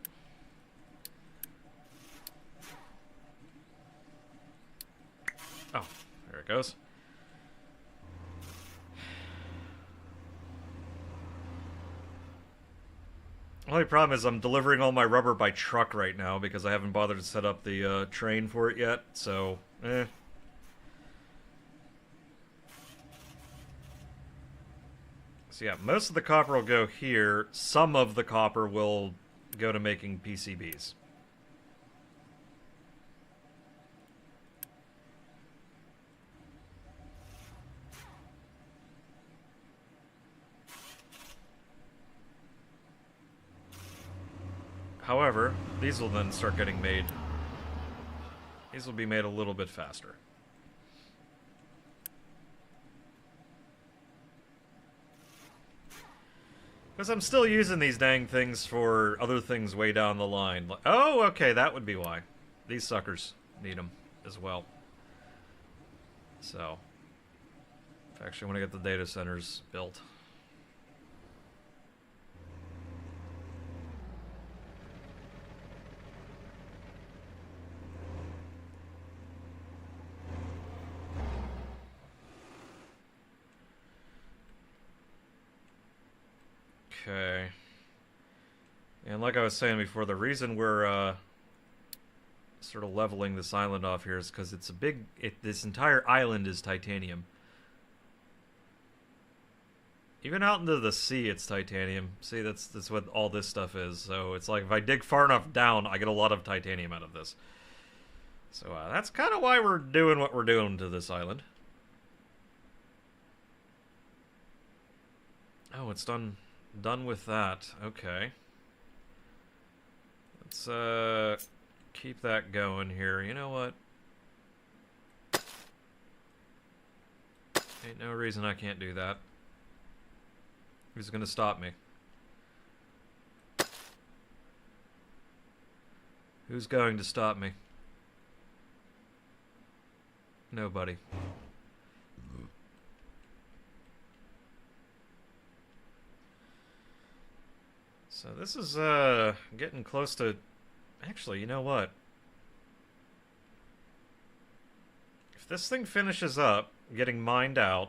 S1: Oh, there it goes. The only problem is I'm delivering all my rubber by truck right now because I haven't bothered to set up the train for it yet, so, So yeah, most of the copper will go here. Some of the copper will go to making PCBs. However, these will then start getting made. These will be made a little bit faster. Because I'm still using these dang things for other things way down the line. Like, oh, okay, that would be why. These suckers need them as well. So, actually, I want to get the data centers built. Okay. And like I was saying before, the reason we're sort of leveling this island off here is because it's a big... this entire island is titanium. Even out into the sea, it's titanium. See, that's what all this stuff is. So it's like if I dig far enough down, I get a lot of titanium out of this. So that's kind of why we're doing what we're doing to this island. Oh, it's done with that. Okay. Let's keep that going here. You know what? Ain't no reason I can't do that. Who's gonna stop me? Who's going to stop me? Nobody. So this is getting close to... Actually, you know what? If this thing finishes up getting mined out,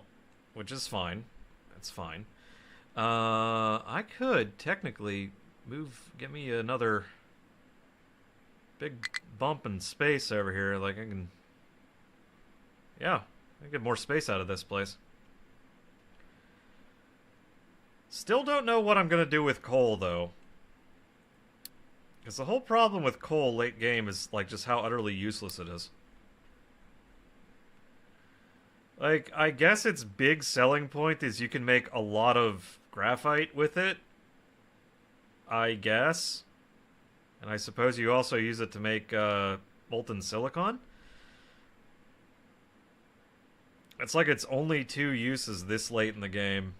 S1: which is fine, that's fine. I could technically get me another big bump in space over here. Like I can, yeah, I can get more space out of this place. Still don't know what I'm gonna do with coal though, because the whole problem with coal late game is like just how utterly useless it is. Like, I guess its big selling point is you can make a lot of graphite with it. I guess. And I suppose you also use it to make molten silicon. It's like its only two uses this late in the game.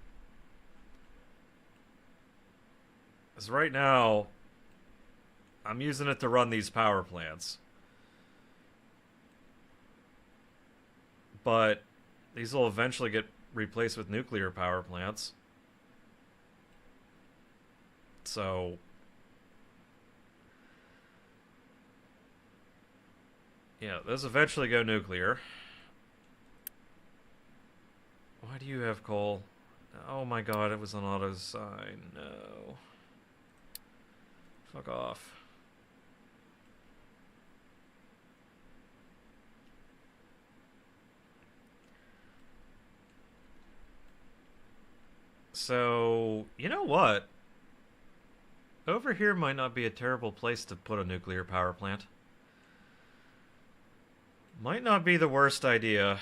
S1: Because right now, I'm using it to run these power plants. But these will eventually get replaced with nuclear power plants. So yeah, those eventually go nuclear. Why do you have coal? Oh my god, it was an auto sign. No. Fuck off. So, you know what? Over here might not be a terrible place to put a nuclear power plant. Might not be the worst idea.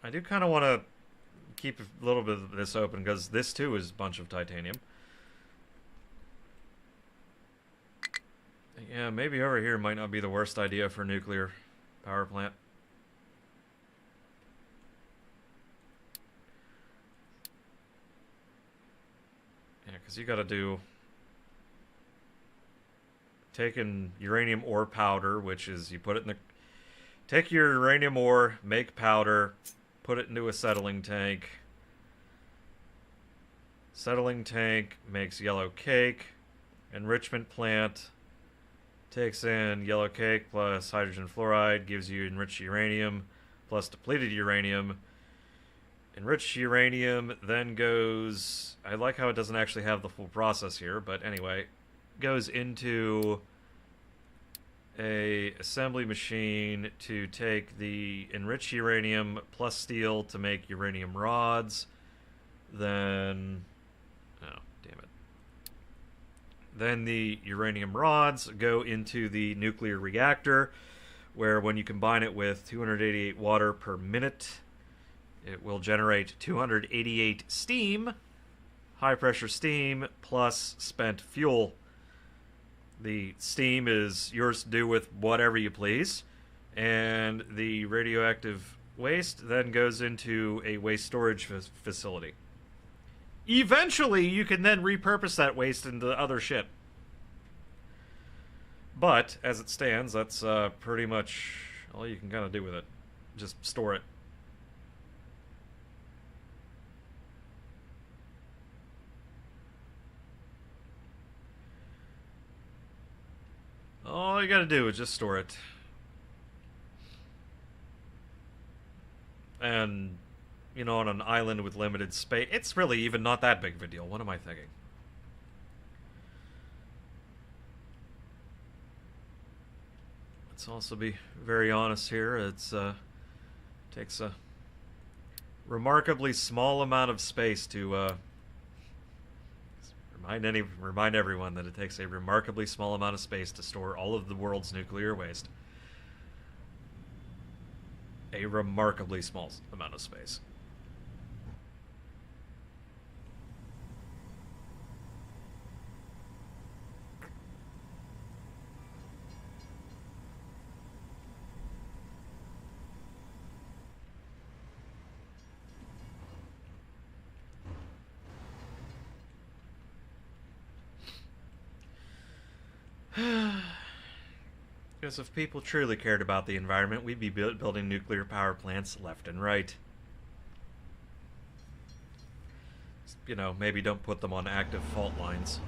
S1: I do kind of want to keep a little bit of this open, because this too is a bunch of titanium. Yeah, maybe over here might not be the worst idea for a nuclear power plant. Yeah, because you gotta do... taking uranium ore powder, which is you put it in the... Take your uranium ore, make powder, put it into a settling tank. Settling tank makes yellow cake. Enrichment plant takes in yellow cake plus hydrogen fluoride, gives you enriched uranium plus depleted uranium. Enriched uranium then goes... I like how it doesn't actually have the full process here, but anyway, goes into a assembly machine to take the enriched uranium plus steel to make uranium rods. Then Then the uranium rods go into the nuclear reactor, where when you combine it with 288 water per minute, it will generate 288 steam, high pressure steam, plus spent fuel. The steam is yours to do with whatever you please, and the radioactive waste then goes into a waste storage facility. Eventually, you can then repurpose that waste into other shit. But, as it stands, that's pretty much all you can kind of do with it. Just store it. All you gotta do is just store it. And, you know, on an island with limited space, it's really even not that big of a deal. What am I thinking? Let's also be very honest here. It's takes a remarkably small amount of space to remind everyone that it takes a remarkably small amount of space to store all of the world's nuclear waste. A remarkably small amount of space. Because if people truly cared about the environment, we'd be building nuclear power plants left and right. You know, maybe don't put them on active fault lines.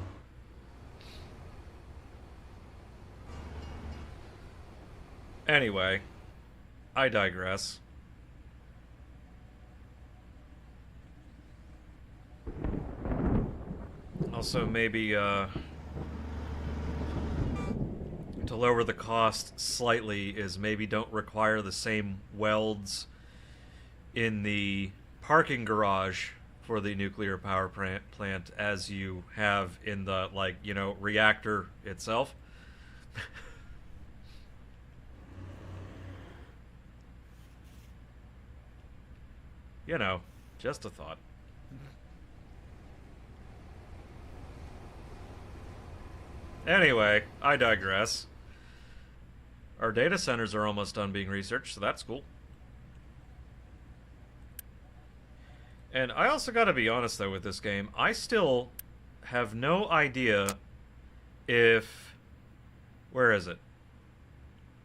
S1: Anyway, I digress. Also, maybe, to lower the cost slightly is maybe don't require the same welds in the parking garage for the nuclear power plant as you have in the, like, you know, reactor itself. You know, just a thought. Anyway, I digress. Our data centers are almost done being researched, so that's cool. And I also gotta be honest, though, with this game. I still have no idea if... Where is it?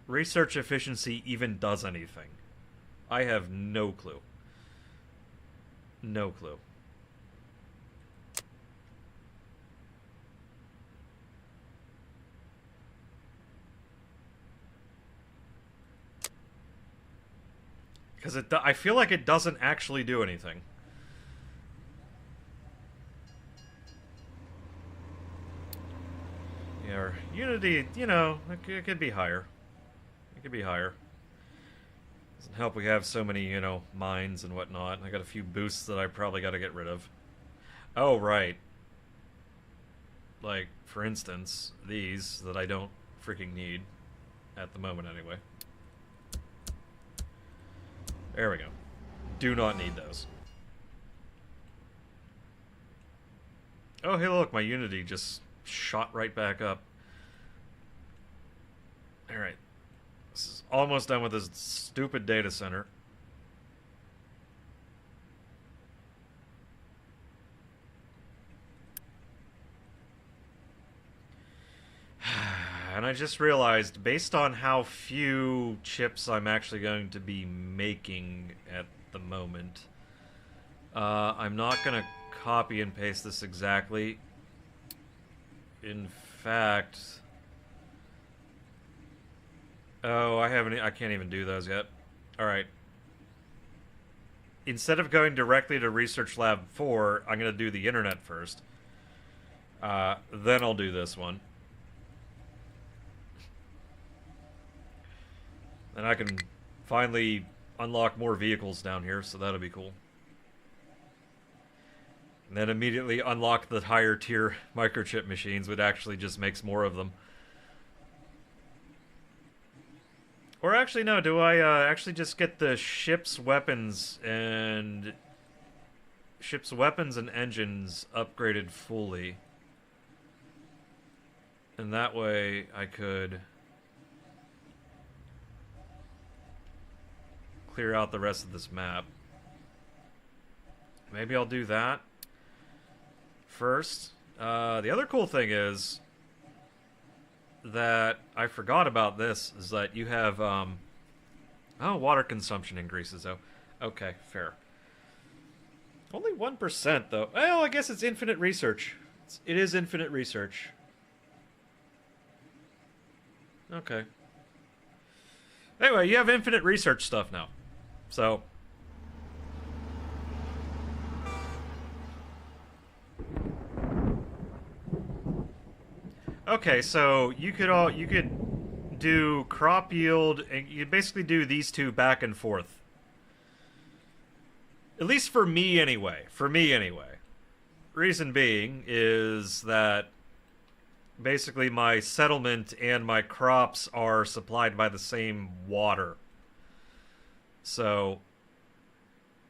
S1: Research efficiency even does anything. I have no clue. No clue. Because I feel like it doesn't actually do anything. Yeah, or Unity, you know, it could be higher. It could be higher. Doesn't help we have so many, you know, mines and whatnot. I got a few boosts that I probably got to get rid of. Oh, right. Like, for instance, these that I don't freaking need. At the moment, anyway. There we go. Do not need those. Oh, hey, look, my Unity just shot right back up. Alright. This is almost done with this stupid data center. And I just realized, based on how few chips I'm actually going to be making at the moment, I'm not going to copy and paste this exactly. In fact... Oh, I can't even do those yet. Alright. Instead of going directly to Research Lab 4, I'm going to do the internet first. Then I'll do this one. And I can finally unlock more vehicles down here, so that'll be cool. And then immediately unlock the higher tier microchip machines, which actually just makes more of them. Or actually, no, do I actually just get the ship's weapons and engines upgraded fully? And that way I could clear out the rest of this map. Maybe I'll do that first. The other cool thing is that I forgot about this, is that you have, oh, water consumption increases, though. Okay, fair. Only 1%, though. Well, I guess it's infinite research. It is infinite research. Okay. Anyway, you have infinite research stuff now. So... Okay, so you could do crop yield, and you basically do these two back and forth. At least for me anyway. Reason being is that basically my settlement and my crops are supplied by the same water. So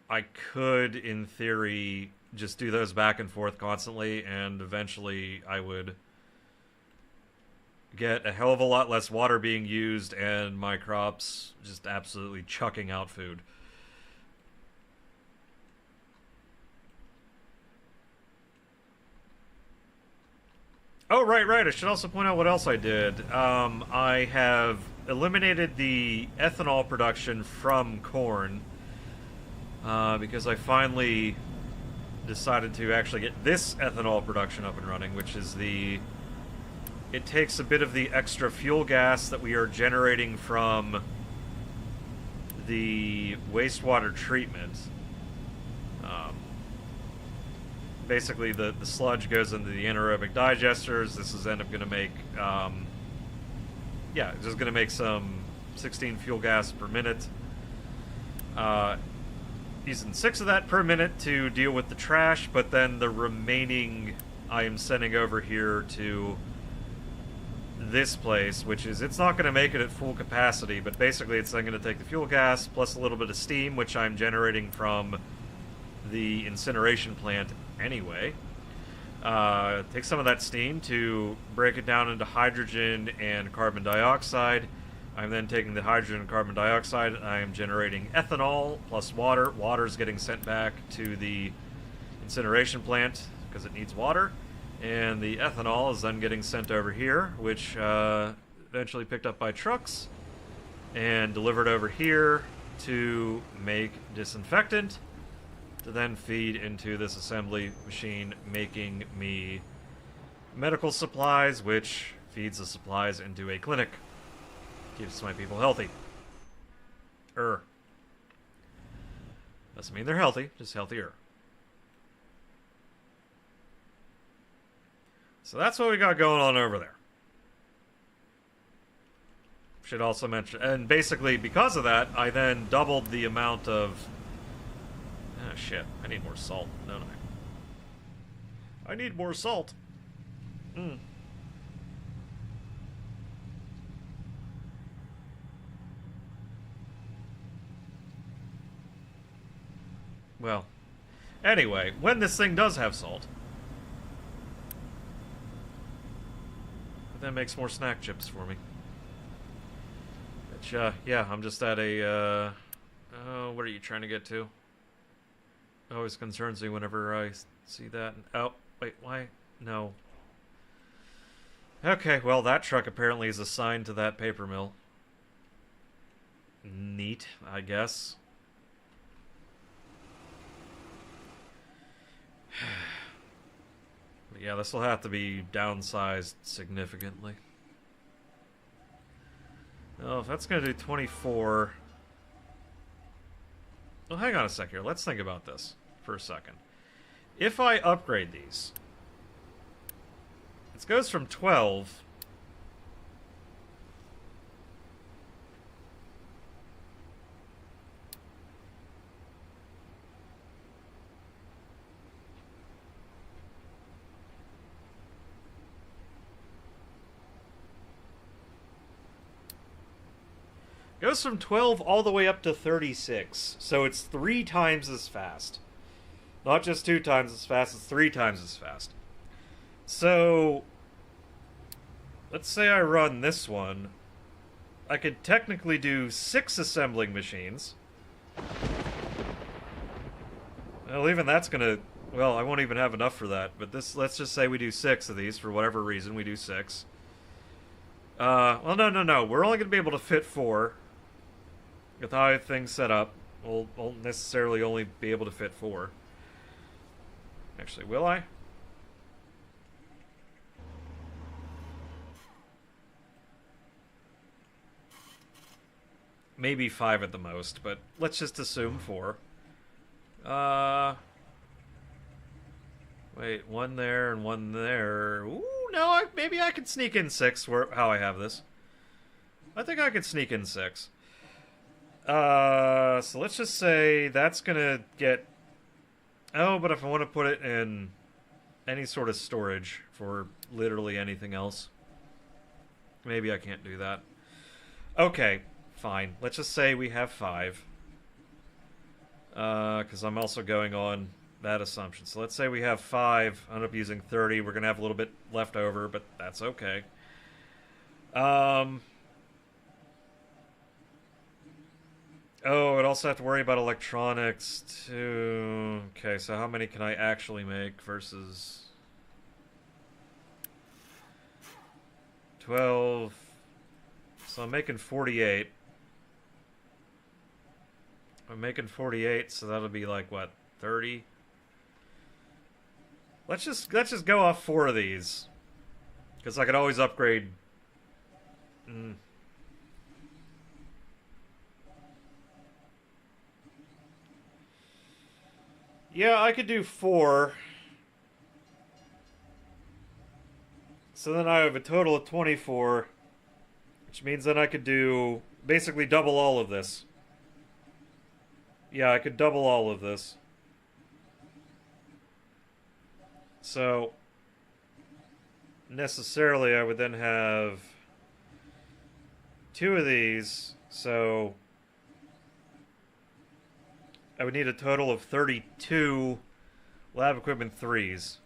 S1: I could, in theory, just do those back and forth constantly, and eventually I would get a hell of a lot less water being used and my crops just absolutely chucking out food. Oh, right. I should also point out what else I did. I have eliminated the ethanol production from corn because I finally decided to actually get this ethanol production up and running, which is the... It takes a bit of the extra fuel gas that we are generating from the wastewater treatment. Basically, the sludge goes into the anaerobic digesters. This is end up going to make, yeah, it's just going to make some 16 fuel gas per minute. Using 6 of that per minute to deal with the trash, but then the remaining I am sending over here to this place, which is, it's not going to make it at full capacity, but basically it's then going to take the fuel gas plus a little bit of steam, which I'm generating from the incineration plant anyway. Take some of that steam to break it down into hydrogen and carbon dioxide. I'm then taking the hydrogen and carbon dioxide, I am generating ethanol plus water. Water is getting sent back to the incineration plant because it needs water. And the ethanol is then getting sent over here, which eventually picked up by trucks and delivered over here to make disinfectant, to then feed into this assembly machine, making me medical supplies, which feeds the supplies into a clinic. Keeps my people healthy. Doesn't mean they're healthy, just healthier. So that's what we got going on over there. Should also mention, and basically because of that, I then doubled the amount of... Ah, shit. I need more salt, don't I? I need more salt. Well, anyway, when this thing does have salt... That makes more snack chips for me. Which, yeah, I'm just at a, what are you trying to get to? Always concerns me whenever I see that. Oh, wait, why? No. Okay, well, that truck apparently is assigned to that paper mill. Neat, I guess. Yeah, this will have to be downsized significantly. Oh, if that's going to do 24... Well, hang on a sec here. Let's think about this for a second. If I upgrade these... It goes from 12... Goes from 12 all the way up to 36. So it's 3 times as fast. Not just 2 times as fast, it's 3 times as fast. So, let's say I run this one. I could technically do 6 assembling machines. Well, even that's gonna... Well, I won't even have enough for that. But this, let's just say we do 6 of these. For whatever reason, we do 6. Well, no. We're only gonna be able to fit 4. With how things set up, we'll necessarily only be able to fit 4. Actually, will I? Maybe 5 at the most, but let's just assume 4. Wait, 1 there and 1 there. Ooh, no, maybe I could sneak in 6 how I have this. I think I could sneak in 6. So let's just say that's gonna get... Oh, but if I want to put it in any sort of storage for literally anything else, maybe I can't do that. Okay, fine. Let's just say we have 5. Because I'm also going on that assumption. So let's say we have 5. I end up using 30. We're going to have a little bit left over, but that's okay. Oh, I'd also have to worry about electronics, too. Okay, so how many can I actually make versus... 12... So I'm making 48. I'm making 48, so that'll be like, what, 30? Let's just go off 4 of these. Because I could always upgrade... Yeah, I could do 4. So then I have a total of 24. Which means that I could do basically double all of this. Yeah, I could double all of this. So, necessarily I would then have 2 of these, so I would need a total of 32 lab equipment 3s.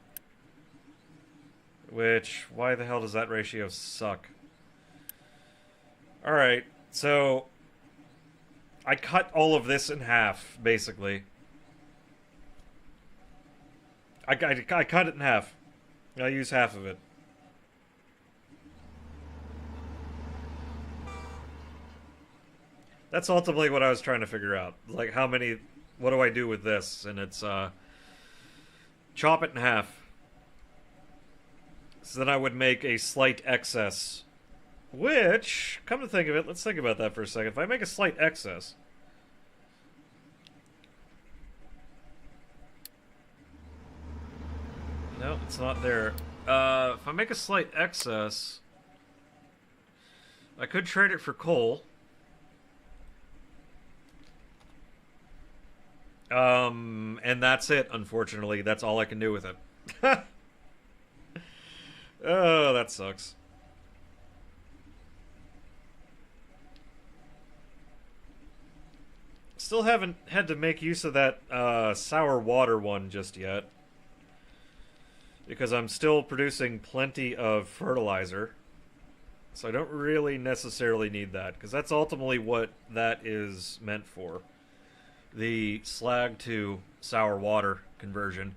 S1: Which, why the hell does that ratio suck? Alright, so I cut all of this in half, basically. I cut it in half. I use half of it. That's ultimately what I was trying to figure out. Like, how many... What do I do with this? And it's, chop it in half. So then I would make a slight excess. Which, come to think of it, let's think about that for a second. If I make a slight excess... No, it's not there. If I make a slight excess... I could trade it for coal. And that's it, unfortunately. That's all I can do with it. Oh, that sucks. Still haven't had to make use of that sour water one just yet. Because I'm still producing plenty of fertilizer. So I don't really necessarily need that. Because that's ultimately what that is meant for. The slag to sour water conversion.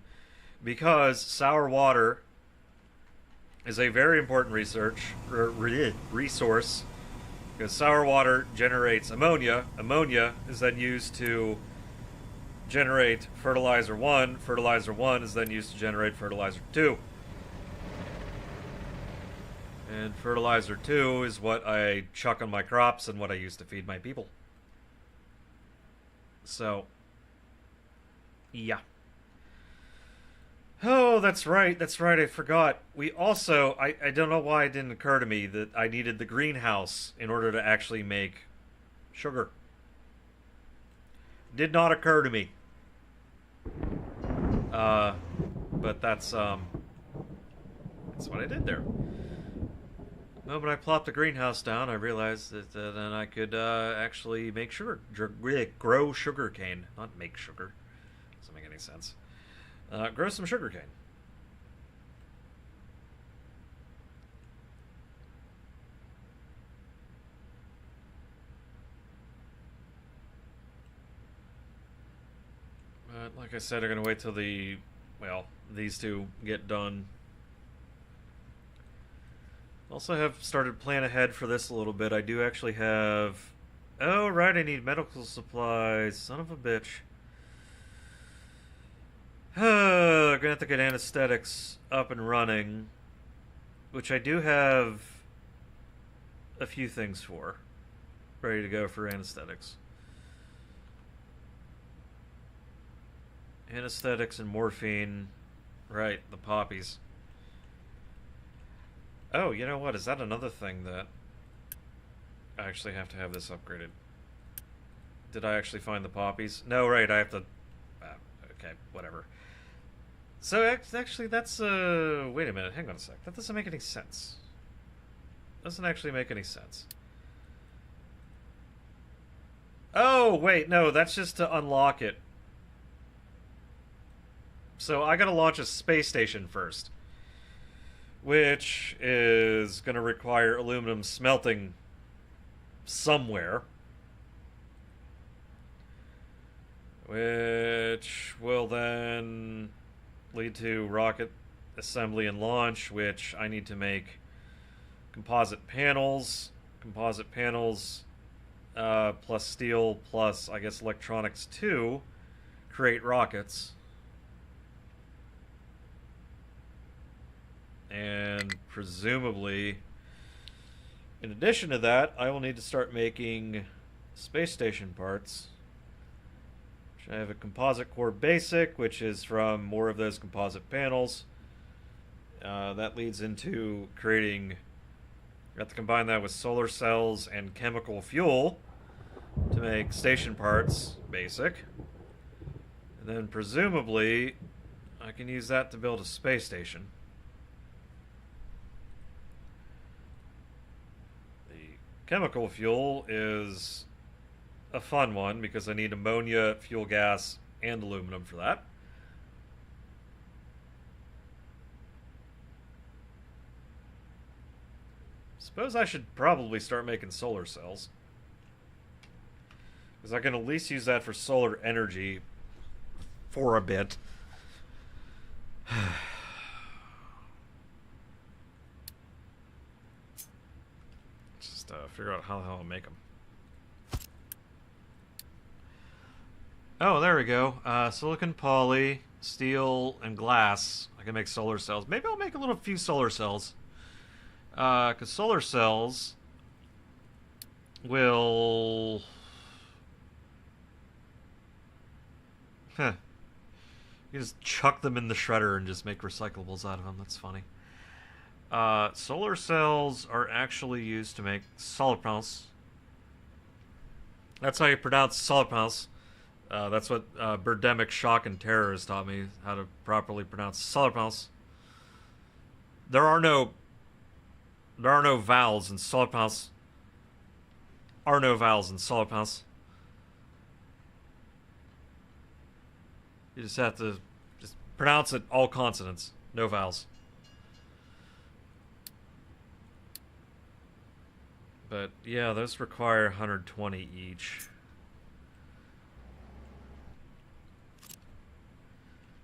S1: Because sour water is a very important resource. Because sour water generates ammonia. Ammonia is then used to generate fertilizer 1. Fertilizer 1 is then used to generate fertilizer 2. And fertilizer 2 is what I chuck on my crops and what I use to feed my people. So, yeah. Oh, that's right, I forgot. We also, I don't know why it didn't occur to me that I needed the greenhouse in order to actually make sugar. Did not occur to me. But that's what I did there. The moment I plopped the greenhouse down, I realized that then I could actually make sugar, grow sugar cane, not make sugar. Doesn't make any sense. Grow some sugar cane. But like I said, I'm gonna wait till these two get done. Also have started plan ahead for this a little bit. I do actually have... Oh, right, I need medical supplies. Son of a bitch. I'm gonna have to get anesthetics up and running. Which I do have a few things for. Ready to go for anesthetics. Anesthetics and morphine. Right, the poppies. Oh, you know what? Is that another thing that I actually have to have this upgraded? Did I actually find the poppies? No, right, I have to... okay, whatever. So, actually, that's... wait a minute, hang on a sec. That doesn't make any sense. Doesn't actually make any sense. Oh, wait, no, that's just to unlock it. So, I gotta launch a space station first. Which is going to require aluminum smelting somewhere. Which will then lead to rocket assembly and launch, which I need to make composite panels. Composite panels plus steel plus, I guess, electronics to create rockets. And presumably, in addition to that, I will need to start making space station parts. Which I have a composite core basic, which is from more of those composite panels. That leads into creating... I have to combine that with solar cells and chemical fuel to make station parts basic. And then presumably, I can use that to build a space station. Chemical fuel is a fun one because I need ammonia, fuel gas, and aluminum for that. Suppose I should probably start making solar cells. Because I can at least use that for solar energy for a bit. Figure out how the hell to make them. Oh, there we go. Silicon, poly, steel, and glass. I can make solar cells. Maybe I'll make a few solar cells. Because solar cells will... You just chuck them in the shredder and just make recyclables out of them. That's funny. Solar cells are actually used to make solid panels. That's how you pronounce solid panels. That's what Birdemic Shock and Terror has taught me, how to properly pronounce solid panels. There are no vowels in solid panels. Are no vowels in solid panels. You just have to just pronounce it all consonants, no vowels. But yeah, those require 120 each.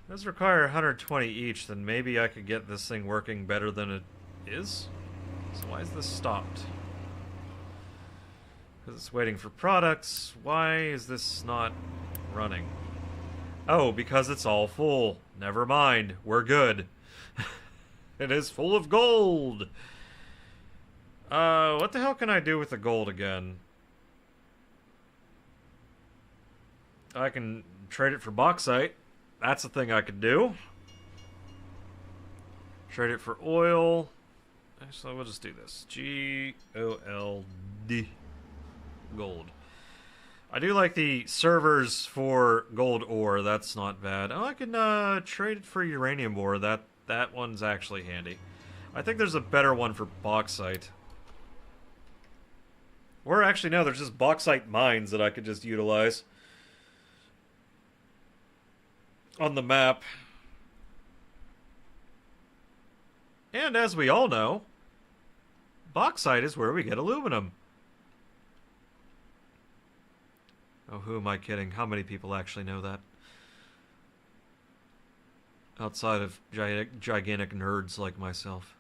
S1: Those require 120 each, then maybe I could get this thing working better than it is? So why is this stopped? Because it's waiting for products. Why is this not running? Oh, because it's all full. Never mind. We're good. It is full of gold! What the hell can I do with the gold again? I can trade it for bauxite. That's a thing I could do. Trade it for oil. Actually, we'll just do this. G-O-L-D. Gold. I do like the servers for gold ore. That's not bad. Oh, I can trade it for uranium ore. That one's actually handy. I think there's a better one for bauxite. Or actually, no, there's just bauxite mines that I could just utilize on the map. And as we all know, bauxite is where we get aluminum. Oh, who am I kidding? How many people actually know that? Outside of gigantic nerds like myself.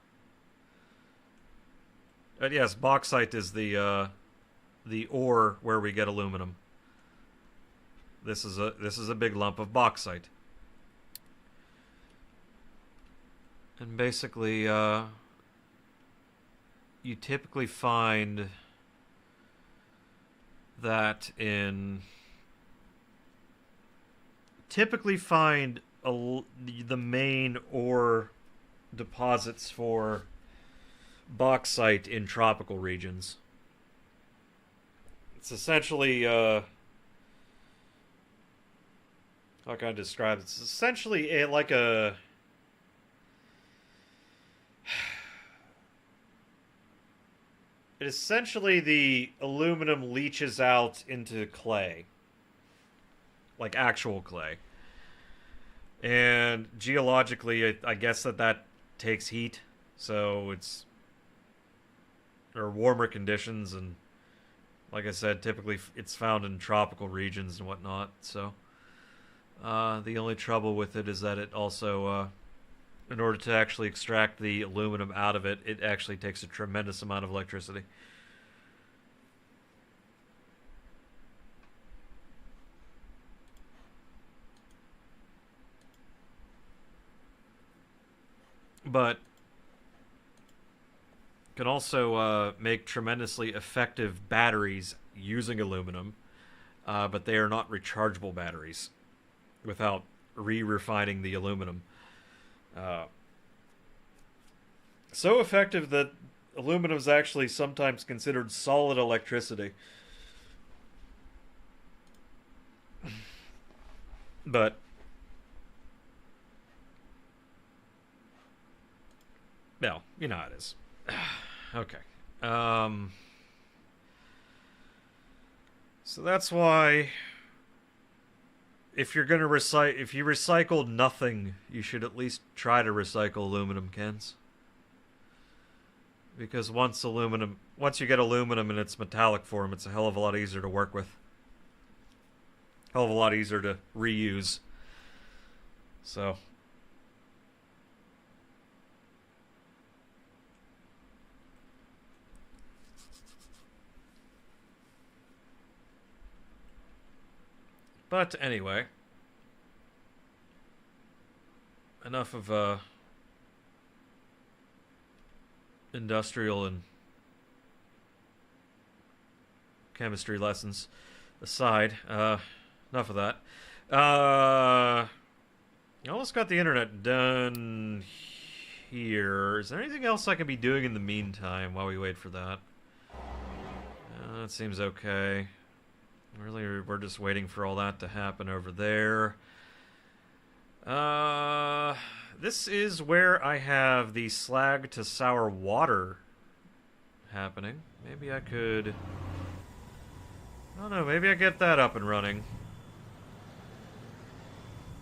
S1: But yes, bauxite is the ore where we get aluminum. This is a big lump of bauxite. And basically, you typically find that the main ore deposits for bauxite in tropical regions. It's essentially, how can I describe it? It's essentially essentially the aluminum leaches out into clay. Like actual clay. And geologically, I guess that takes heat. So there are warmer conditions, and like I said, typically it's found in tropical regions and whatnot. So the only trouble with it is that it also, in order to actually extract the aluminum out of it, it actually takes a tremendous amount of electricity. But can also make tremendously effective batteries using aluminum, but they are not rechargeable batteries without re-refining the aluminum. So effective that aluminum is actually sometimes considered solid electricity. But well, you know how it is. Okay. So that's why if you're gonna if you recycle nothing, you should at least try to recycle aluminum cans. Because once you get aluminum in its metallic form, it's a hell of a lot easier to work with. Hell of a lot easier to reuse. So but anyway, enough of industrial and chemistry lessons aside. Enough of that. I almost got the internet done here. Is there anything else I can be doing in the meantime while we wait for that? That seems okay. Really, we're just waiting for all that to happen over there. This is where I have the slag to sour water happening. Maybe I could... I don't know, maybe I get that up and running.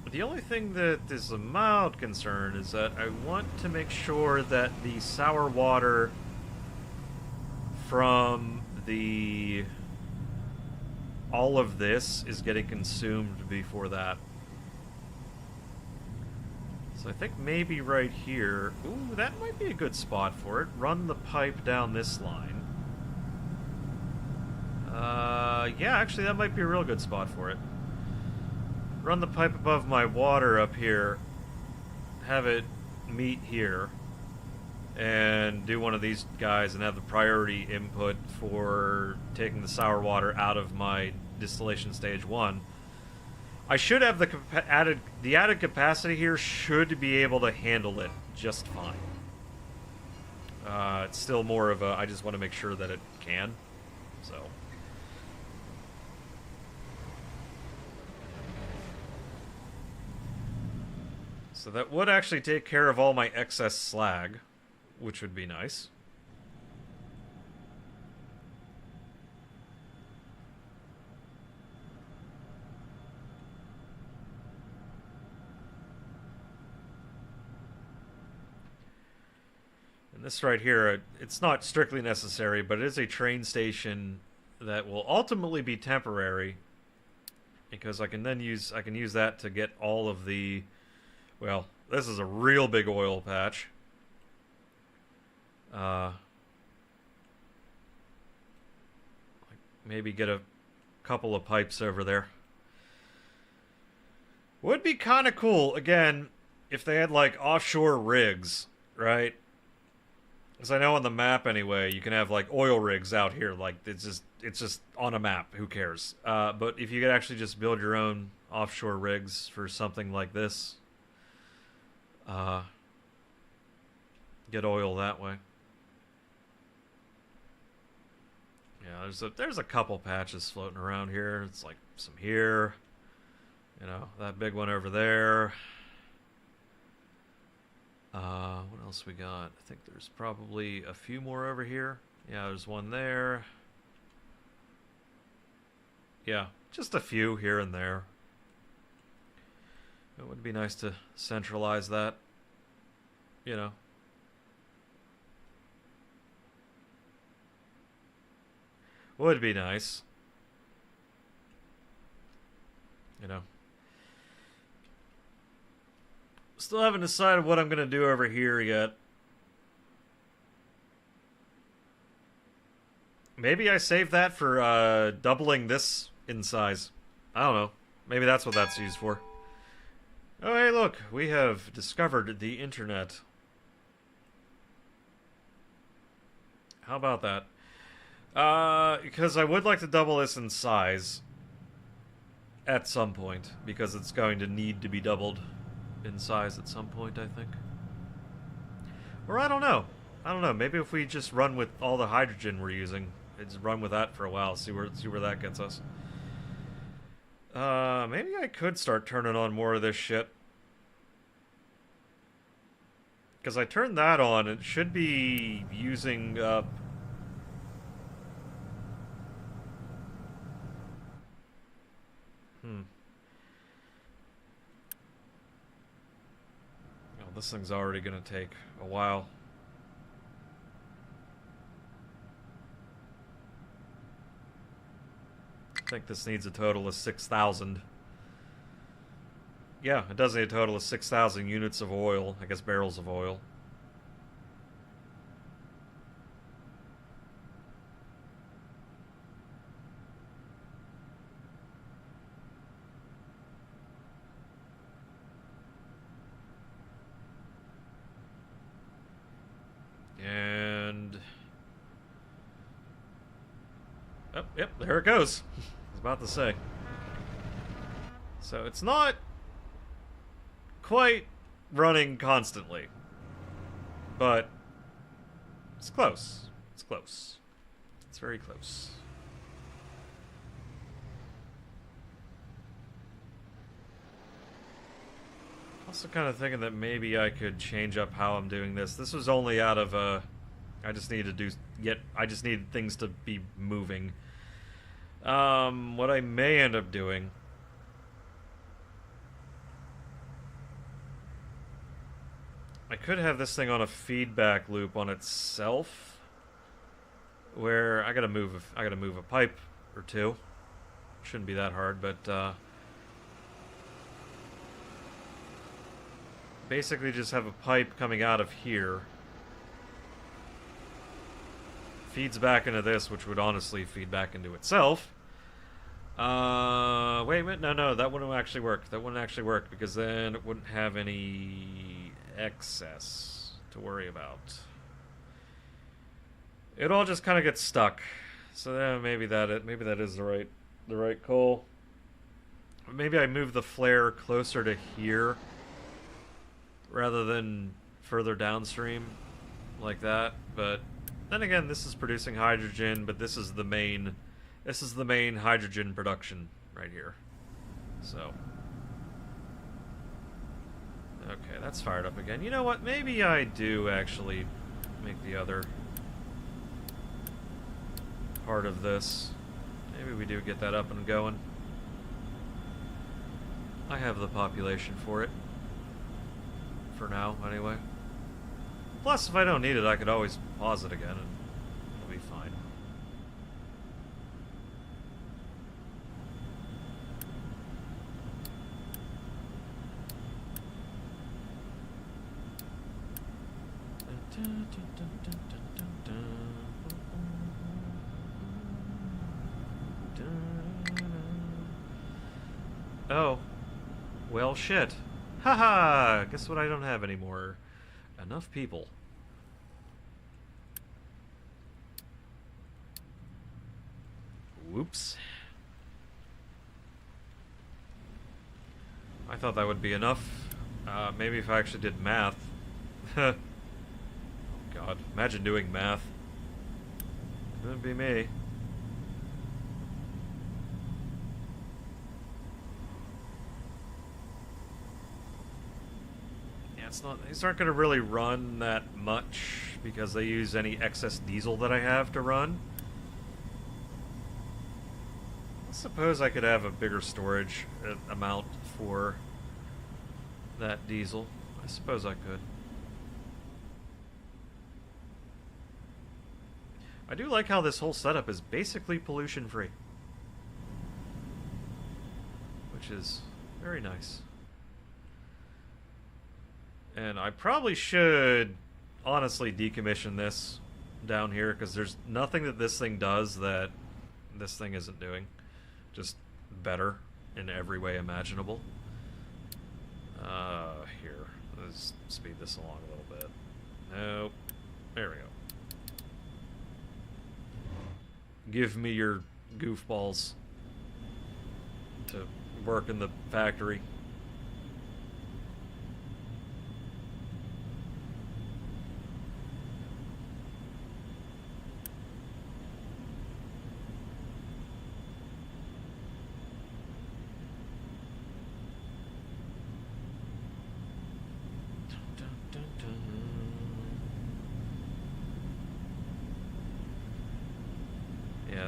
S1: But the only thing that is a mild concern is that I want to make sure that the sour water from the... all of this is getting consumed before that. So I think maybe right here... Ooh, that might be a good spot for it. Run the pipe down this line. Yeah, actually that might be a real good spot for it. Run the pipe above my water up here. Have it meet here. And do one of these guys and have the priority input for taking the sour water out of my distillation stage 1. I should have the added capacity here should be able to handle it just fine. It's still more of a I just want to make sure that it can. So that would actually take care of all my excess slag, which would be nice. And this right here, it's not strictly necessary, but it is a train station that will ultimately be temporary, because I can use that to get all of the, well, this is a real big oil patch. Maybe get a couple of pipes over there. Would be kind of cool, again, if they had, like, offshore rigs, right? Because I know on the map, anyway, you can have, like, oil rigs out here. Like, it's just on a map. Who cares? But if you could actually just build your own offshore rigs for something like this, get oil that way. Yeah, there's a couple patches floating around here. It's like some here. You know, that big one over there. What else we got? I think there's probably a few more over here. Yeah, there's one there. Yeah, just a few here and there. It would be nice to centralize that. You know. Would be nice. You know. Still haven't decided what I'm going to do over here yet. Maybe I save that for doubling this in size. I don't know. Maybe that's what that's used for. Oh, hey, look. We have discovered the internet. How about that? Because I would like to double this in size at some point, because it's going to need to be doubled in size at some point, I think. Or I don't know. I don't know. Maybe if we just run with all the hydrogen we're using, just run with that for a while, see where that gets us. Maybe I could start turning on more of this shit. Because I turned that on, it should be using up... Oh, this thing's already going to take a while. I think this needs a total of 6,000. Yeah, it does need a total of 6,000 units of oil. I guess barrels of oil. And... oh, yep, there it goes. I was about to say. So it's not quite running constantly, but it's close. It's close. It's very close. Also kind of thinking that maybe I could change up how I'm doing this. This was only out of I just need things to be moving. What I may end up doing, I could have this thing on a feedback loop on itself, where I gotta move a pipe or two. Shouldn't be that hard, but basically just have a pipe coming out of here, feeds back into this, which would honestly feed back into itself. Wait a minute, no, that wouldn't actually work. That wouldn't actually work, because then it wouldn't have any excess to worry about. It all just kind of gets stuck. So then maybe that is the right call. Maybe I move the flare closer to here rather than further downstream like that. But then again, this is producing hydrogen, but this is the main hydrogen production right here. So okay, that's fired up again. You know what? Maybe I do actually make the other part of this. Maybe we do get that up and going. I have the population for it. For now, anyway. Plus, if I don't need it, I could always pause it again and it'll be fine. Oh. Well, shit. Haha! Guess what I don't have anymore? Enough people. Whoops. I thought that would be enough. Maybe if I actually did math. Oh god. Imagine doing math. Couldn't be me. It's not, these aren't going to really run that much because they use any excess diesel that I have to run. I suppose I could have a bigger storage amount for that diesel. I suppose I could. I do like how this whole setup is basically pollution-free, which is very nice. And I probably should honestly decommission this down here because there's nothing that this thing does that this thing isn't doing. Just better in every way imaginable. Here. Let's speed this along a little bit. Nope. There we go. Give me your goofballs to work in the factory.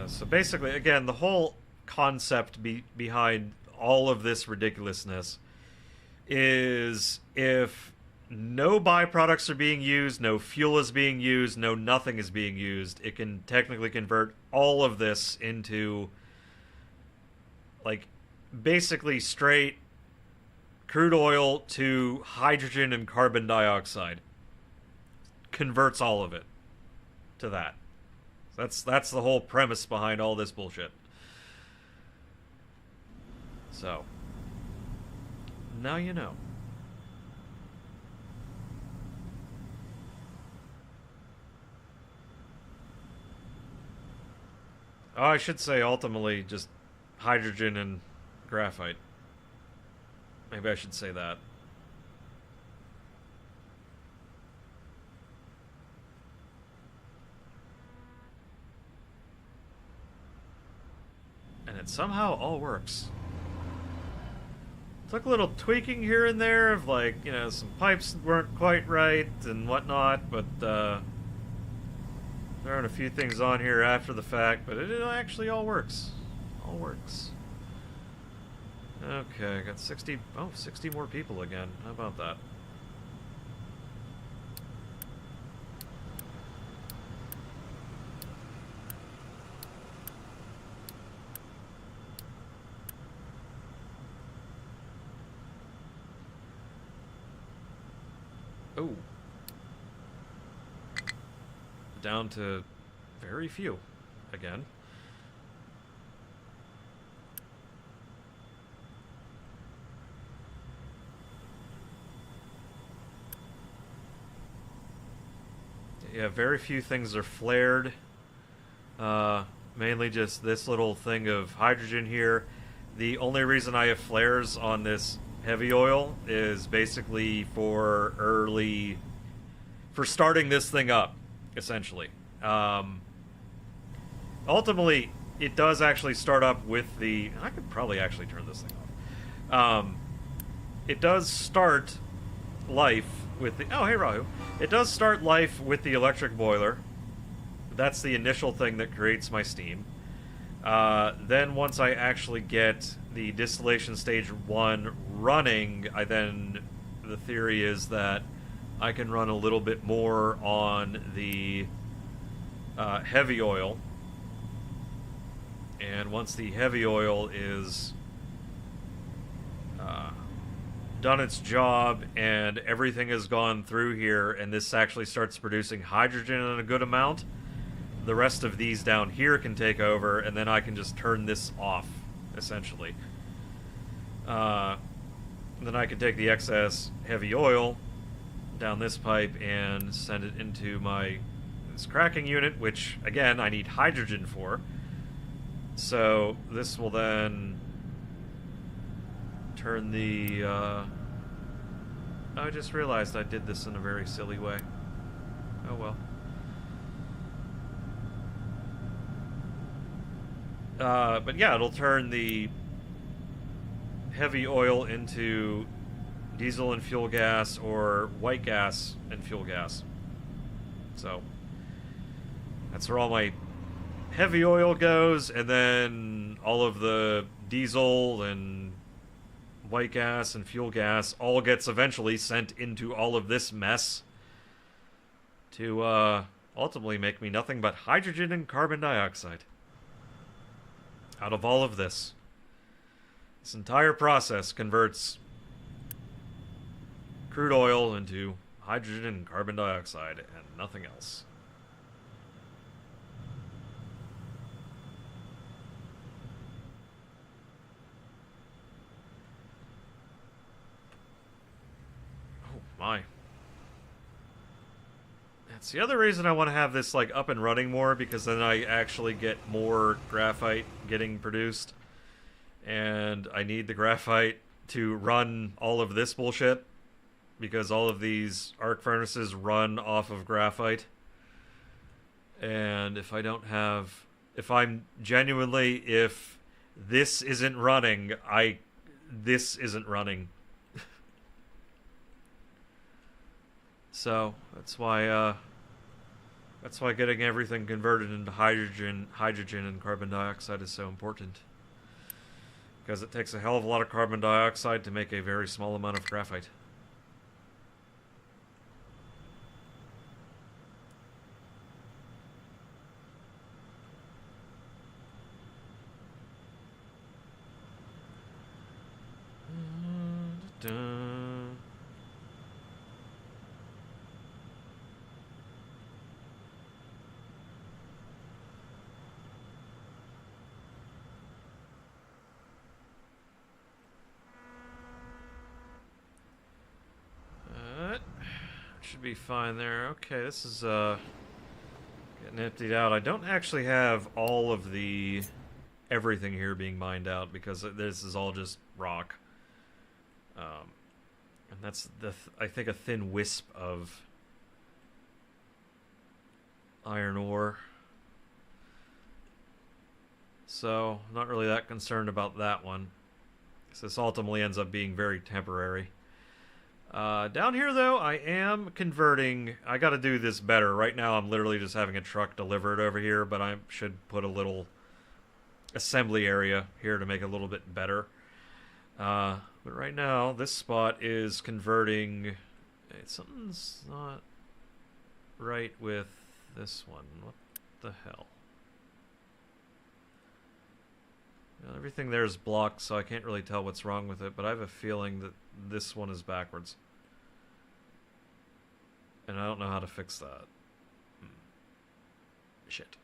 S1: So basically, again, the whole concept behind all of this ridiculousness is if no byproducts are being used, no fuel is being used, no nothing is being used, it can technically convert all of this into, like, basically straight crude oil to hydrogen and carbon dioxide. Converts all of it to that. That's the whole premise behind all this bullshit. So, now you know. Oh, I should say ultimately just hydrogen and graphite. Maybe I should say that. And it somehow all works. Took a little tweaking here and there of, like, you know, some pipes weren't quite right and whatnot, but there aren't a few things on here after the fact, but it actually all works. All works. Okay, I got 60 more people again. How about that? Oh. Down to very few again. Yeah, very few things are flared. Mainly just this little thing of hydrogen here. The only reason I have flares on this heavy oil is basically for starting this thing up, essentially. Ultimately, it does actually start up with the... I could probably actually turn this thing off. It does start life with the... Oh, hey, Rahu. It does start life with the electric boiler. That's the initial thing that creates my steam. Then once I actually get the distillation stage 1 running, the theory is that I can run a little bit more on the heavy oil. And once the heavy oil is done its job and everything has gone through here and this actually starts producing hydrogen in a good amount, the rest of these down here can take over, and then I can just turn this off, essentially. Then I can take the excess heavy oil down this pipe and send it into this cracking unit, which, again, I need hydrogen for. So this will then turn the... I just realized I did this in a very silly way. Oh well. But yeah, it'll turn the heavy oil into diesel and fuel gas, or white gas and fuel gas. So that's where all my heavy oil goes, and then all of the diesel and white gas and fuel gas all gets eventually sent into all of this mess to ultimately make me nothing but hydrogen and carbon dioxide out of all of this. This entire process converts crude oil into hydrogen and carbon dioxide and nothing else. Oh my. That's the other reason I want to have this like up and running more, because then I actually get more graphite getting produced. And I need the graphite to run all of this bullshit, because all of these arc furnaces run off of graphite. And if I don't have... If this isn't running, this isn't running. So, that's why getting everything converted into hydrogen and carbon dioxide is so important. Because it takes a hell of a lot of carbon dioxide to make a very small amount of graphite. Should be fine there. Okay, this is getting emptied out. I don't actually have all of the everything here being mined out, because this is all just rock. And that's I think a thin wisp of iron ore. So, not really that concerned about that one, because this ultimately ends up being very temporary. Down here, though, I am converting... I gotta do this better. Right now, I'm literally just having a truck delivered over here, but I should put a little assembly area here to make it a little bit better. But right now, this spot is converting... something's not right with this one. What the hell? Well, everything there is blocked, so I can't really tell what's wrong with it, but I have a feeling that this one is backwards. And I don't know how to fix that. Shit.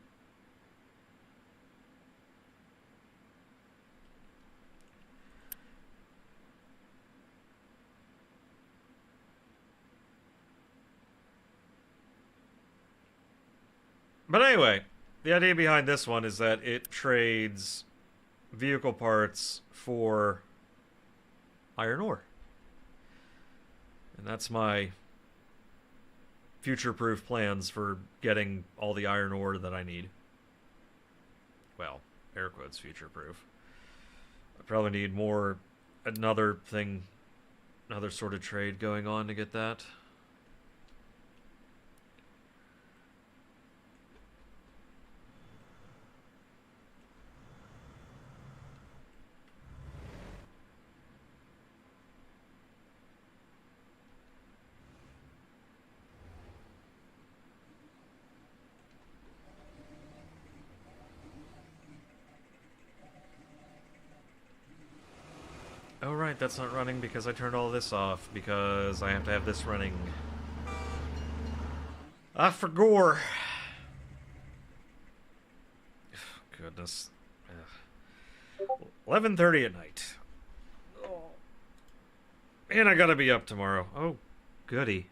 S1: But anyway, the idea behind this one is that it trades vehicle parts for iron ore. And that's my future-proof plans for getting all the iron ore that I need. Well, air quotes future-proof. I probably need another sort of trade going on to get that. right, that's not running because I turned all this off because I have to have this running. Ah, for gore. Goodness. 11:30 at night. Oh. And I gotta be up tomorrow. Oh, goody.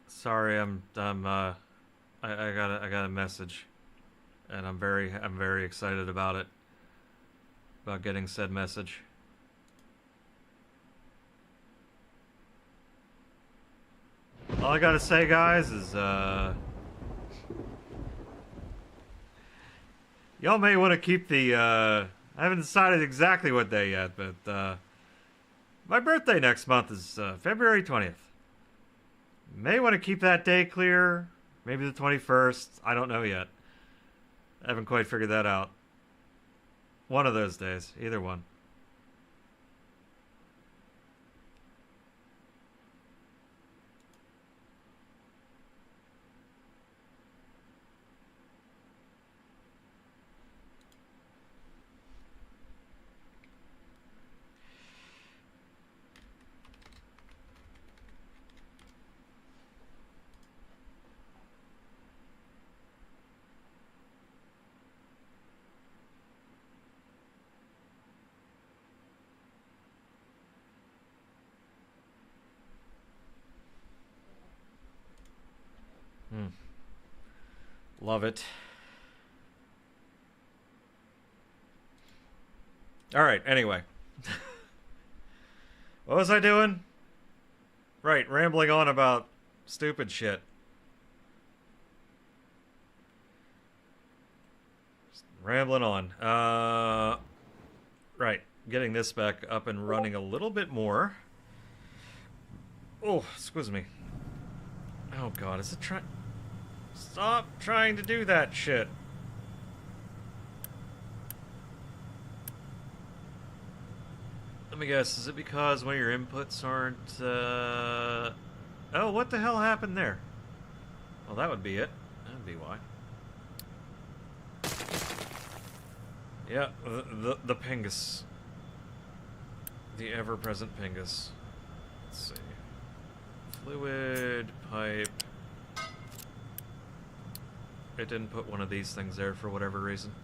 S1: Sorry, I got a message, and I'm very excited about it, about getting said message. All I gotta say, guys, is y'all may want to keep the I haven't decided exactly what day yet, but my birthday next month is February 20th. May want to keep that day clear. Maybe the 21st. I don't know yet. I haven't quite figured that out. One of those days. Either one. Love it. Alright, anyway. What was I doing? Right, rambling on about stupid shit. Just rambling on. Right, getting this back up and running a little bit more. Oh, excuse me. Oh god, is it trying... Stop trying to do that shit. Let me guess, is it because one of your inputs aren't, Oh, what the hell happened there? Well, that would be it. That would be why. Yeah, the pingus. The ever-present pingus. Let's see. Fluid, pipe... It didn't put one of these things there for whatever reason.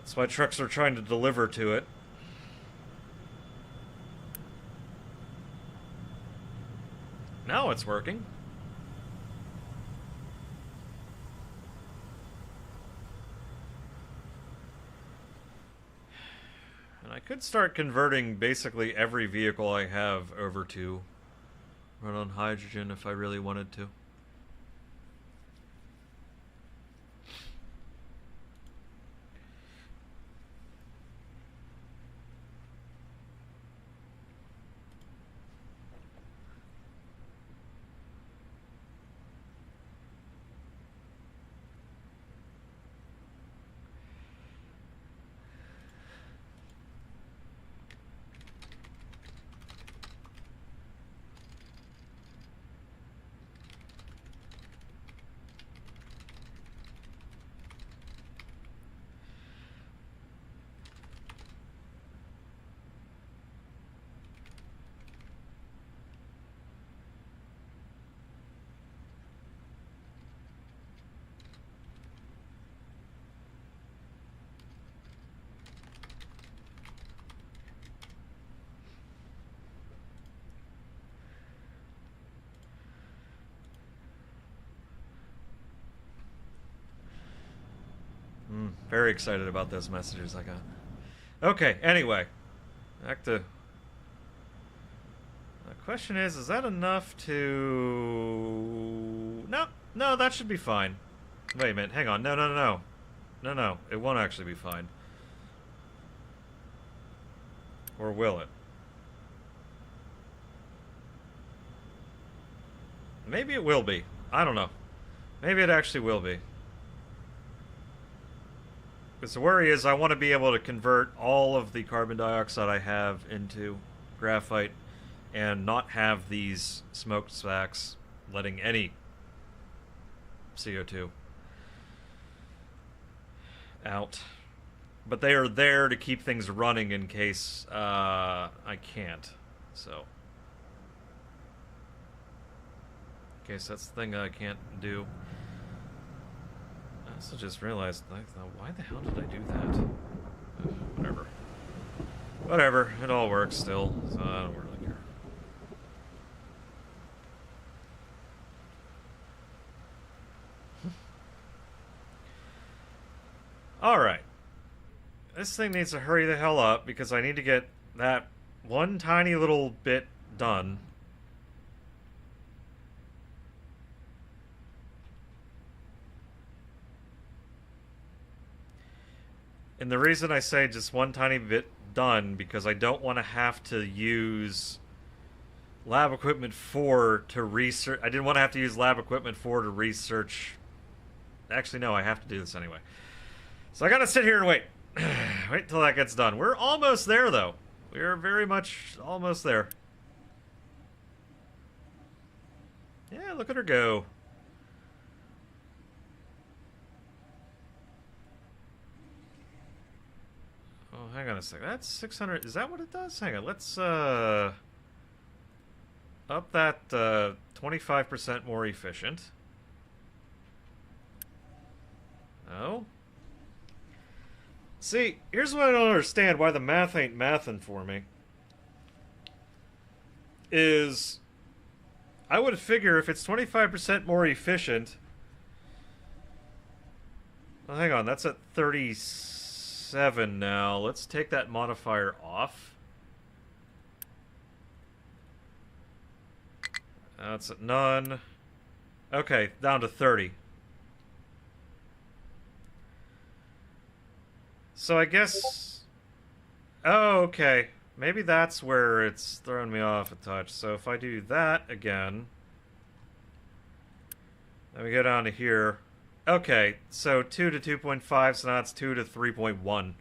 S1: That's why trucks are trying to deliver to it. Now it's working. And I could start converting basically every vehicle I have over to run on hydrogen if I really wanted to. Very excited about those messages I got. Okay, anyway. Back to... The question is that enough to... No, no, that should be fine. Wait a minute, hang on. No, no, no, no. No, no, it won't actually be fine. Or will it? Maybe it will be. I don't know. Maybe it actually will be. Because the worry is I want to be able to convert all of the carbon dioxide I have into graphite and not have these smokestacks letting any CO2 out. But they are there to keep things running in case I can't. So, in case that's the thing I can't do. I also just realized, why the hell did I do that? Whatever. Whatever. It all works still, so I don't really care. Alright. This thing needs to hurry the hell up because I need to get that one tiny little bit done. And the reason I say just one tiny bit done, because I don't want to have to use lab equipment 4 to research. I didn't want to have to use lab equipment 4 to research. Actually, no, I have to do this anyway. So I gotta sit here and wait. Wait till that gets done. We're almost there, though. We're very much almost there. Yeah, look at her go. Oh, hang on a sec. That's 600. Is that what it does? Hang on. Let's, up that, 25% more efficient. Oh. See, here's what I don't understand why the math ain't mathin' for me. Is... I would figure if it's 25% more efficient... Well, hang on, that's at 37 now. Let's take that modifier off. That's at none. Okay, down to 30. So I guess... Oh, okay. Maybe that's where it's throwing me off a touch. So if I do that again... Then we go down to here. Okay, so 2 to 2.5, so now it's 2 to 3.1.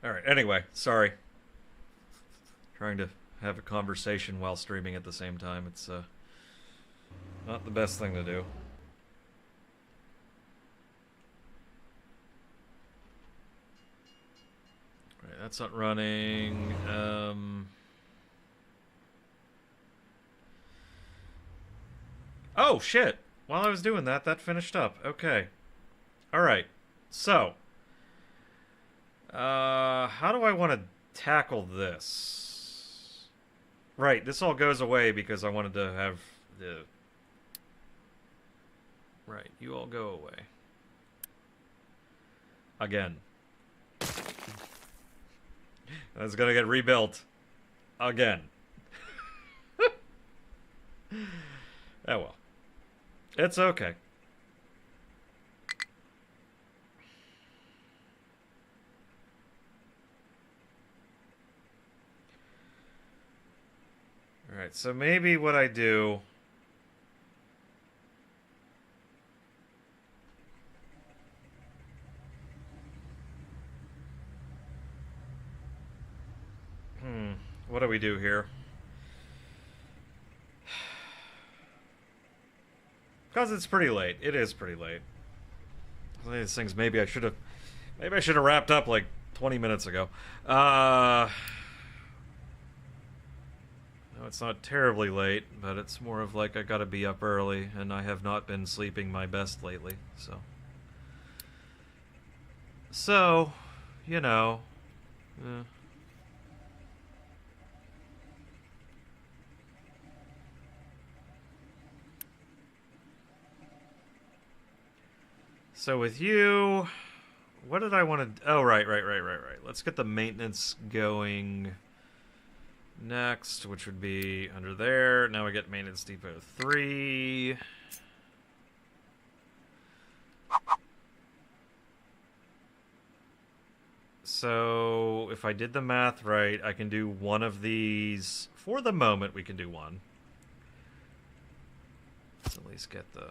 S1: Alright, anyway, sorry. Trying to have a conversation while streaming at the same time. It's, not the best thing to do. Right, that's not running. Oh, shit! While I was doing that, that finished up. Okay. Alright. So... how do I want to tackle this? Right, this all goes away because I wanted to have the... Right, you all go away. Again. It's gonna get rebuilt. Again. Oh well. It's okay. Alright, so maybe what I do... What do we do here? Because it's pretty late. It is pretty late. Some of these things maybe I should have wrapped up like 20 minutes ago. No, it's not terribly late, but it's more of like I gotta be up early, and I have not been sleeping my best lately, so you know, So with you, what did I want to... Oh, right. Let's get the maintenance going next, which would be under there. Now we get maintenance depot 3. So if I did the math right, I can do one of these. For the moment, we can do one. Let's at least get the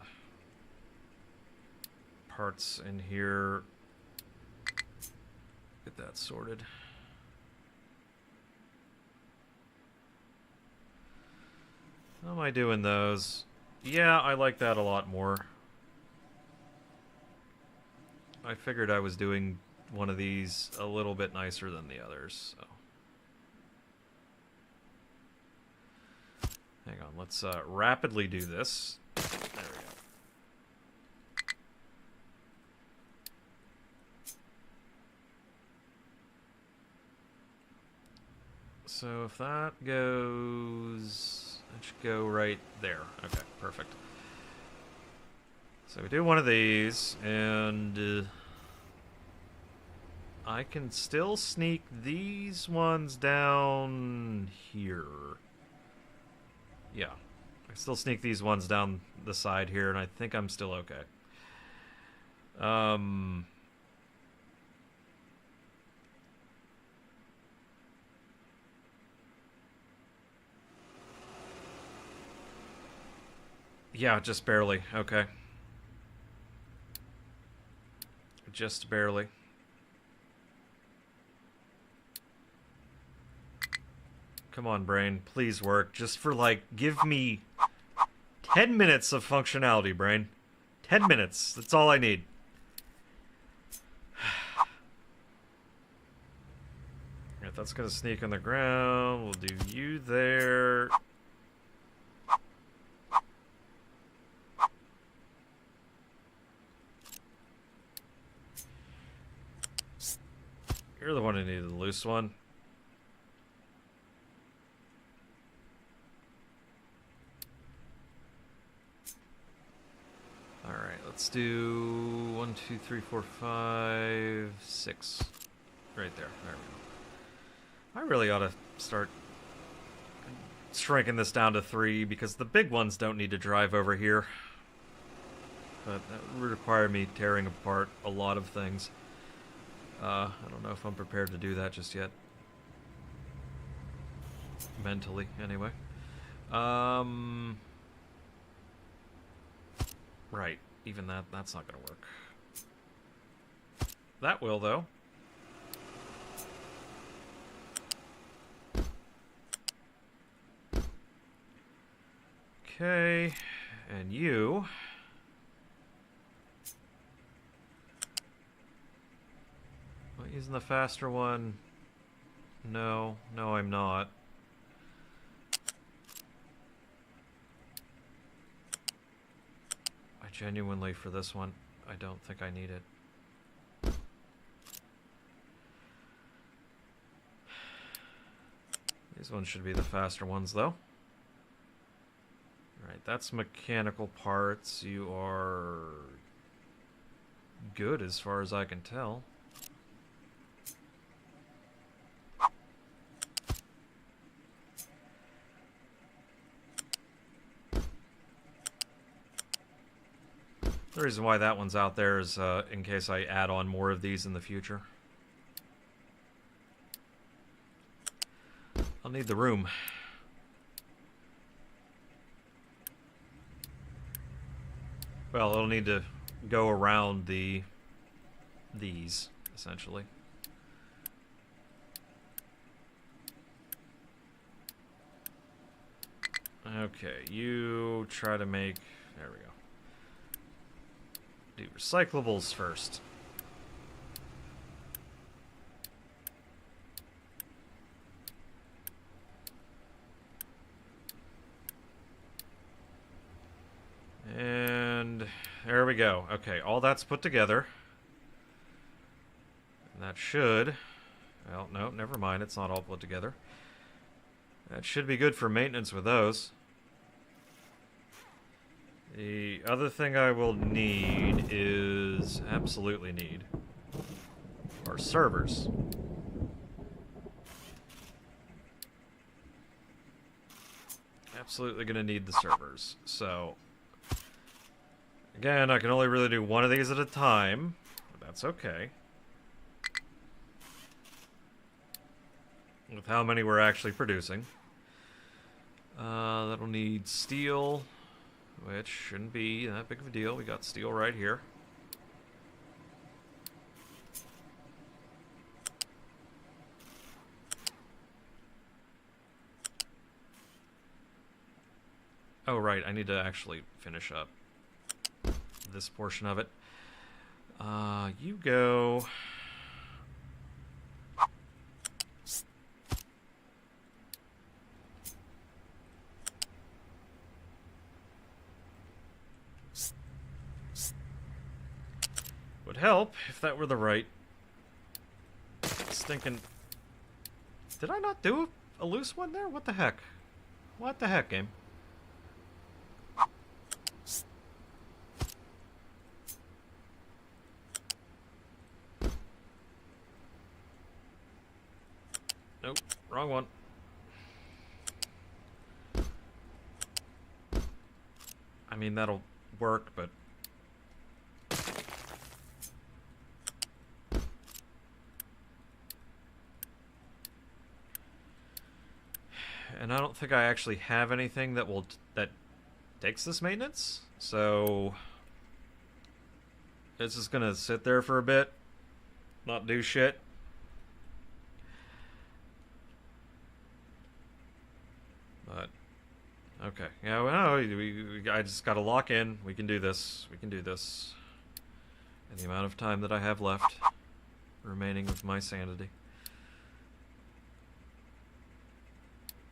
S1: parts in here. Get that sorted. How am I doing those? Yeah, I like that a lot more. I figured I was doing one of these a little bit nicer than the others, so. Hang on, let's rapidly do this. There we go. So if that goes... That should go right there. Okay, perfect. So we do one of these, and... I can still sneak these ones down here. Yeah. I still sneak these ones down the side here, and I think I'm still okay. Yeah, just barely. Okay. Just barely. Come on, brain. Please work. Just for, like, give me 10 minutes of functionality, brain. 10 minutes. That's all I need. Alright, that's gonna sneak on the ground. We'll do you there. You're the one who needed the loose one. Alright, let's do 1, 2, 3, 4, 5, 6. Right there. There we go. I really ought to start shrinking this down to 3 because the big ones don't need to drive over here. But that would require me tearing apart a lot of things. I don't know if I'm prepared to do that just yet. Mentally, anyway. Right. Even that's not gonna work. That will, though. Okay. And you... Using the faster one? No. No, I'm not. I genuinely, for this one, I don't think I need it. These ones should be the faster ones, though. Alright, that's mechanical parts. You are... good as far as I can tell. The reason why that one's out there is in case I add on more of these in the future. I'll need the room. Well, it'll need to go around these, essentially. Okay, you try to make... There we go. Do recyclables first. And there we go. Okay, all that's put together. And that should... Well, no, never mind. It's not all put together. That should be good for maintenance with those. The other thing I will need is... Absolutely need... are servers. Absolutely gonna need the servers. So... Again, I can only really do one of these at a time, but that's okay. With how many we're actually producing. That'll need steel, which shouldn't be that big of a deal. We got steel right here. Oh, right, I need to actually finish up this portion of it. You go... Would help if that were the right... Stinking... Did I not do a loose one there? What the heck? What the heck, game? Nope, wrong one. I mean, that'll work, but... And I don't think I actually have anything that will... that takes this maintenance, so... It's just gonna sit there for a bit, not do shit. But, okay. Yeah, well, I just gotta lock in. We can do this. We can do this. In the amount of time that I have left remaining with my sanity.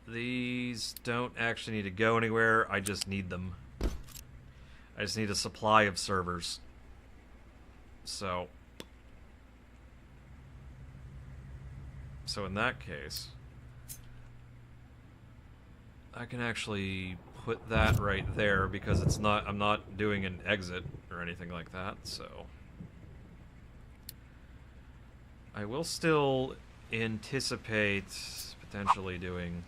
S1: These don't actually need to go anywhere. I just need them. I just need a supply of servers. So in that case... I can actually put that right there because it's not, I'm not doing an exit or anything like that, so. I will still anticipate potentially doing...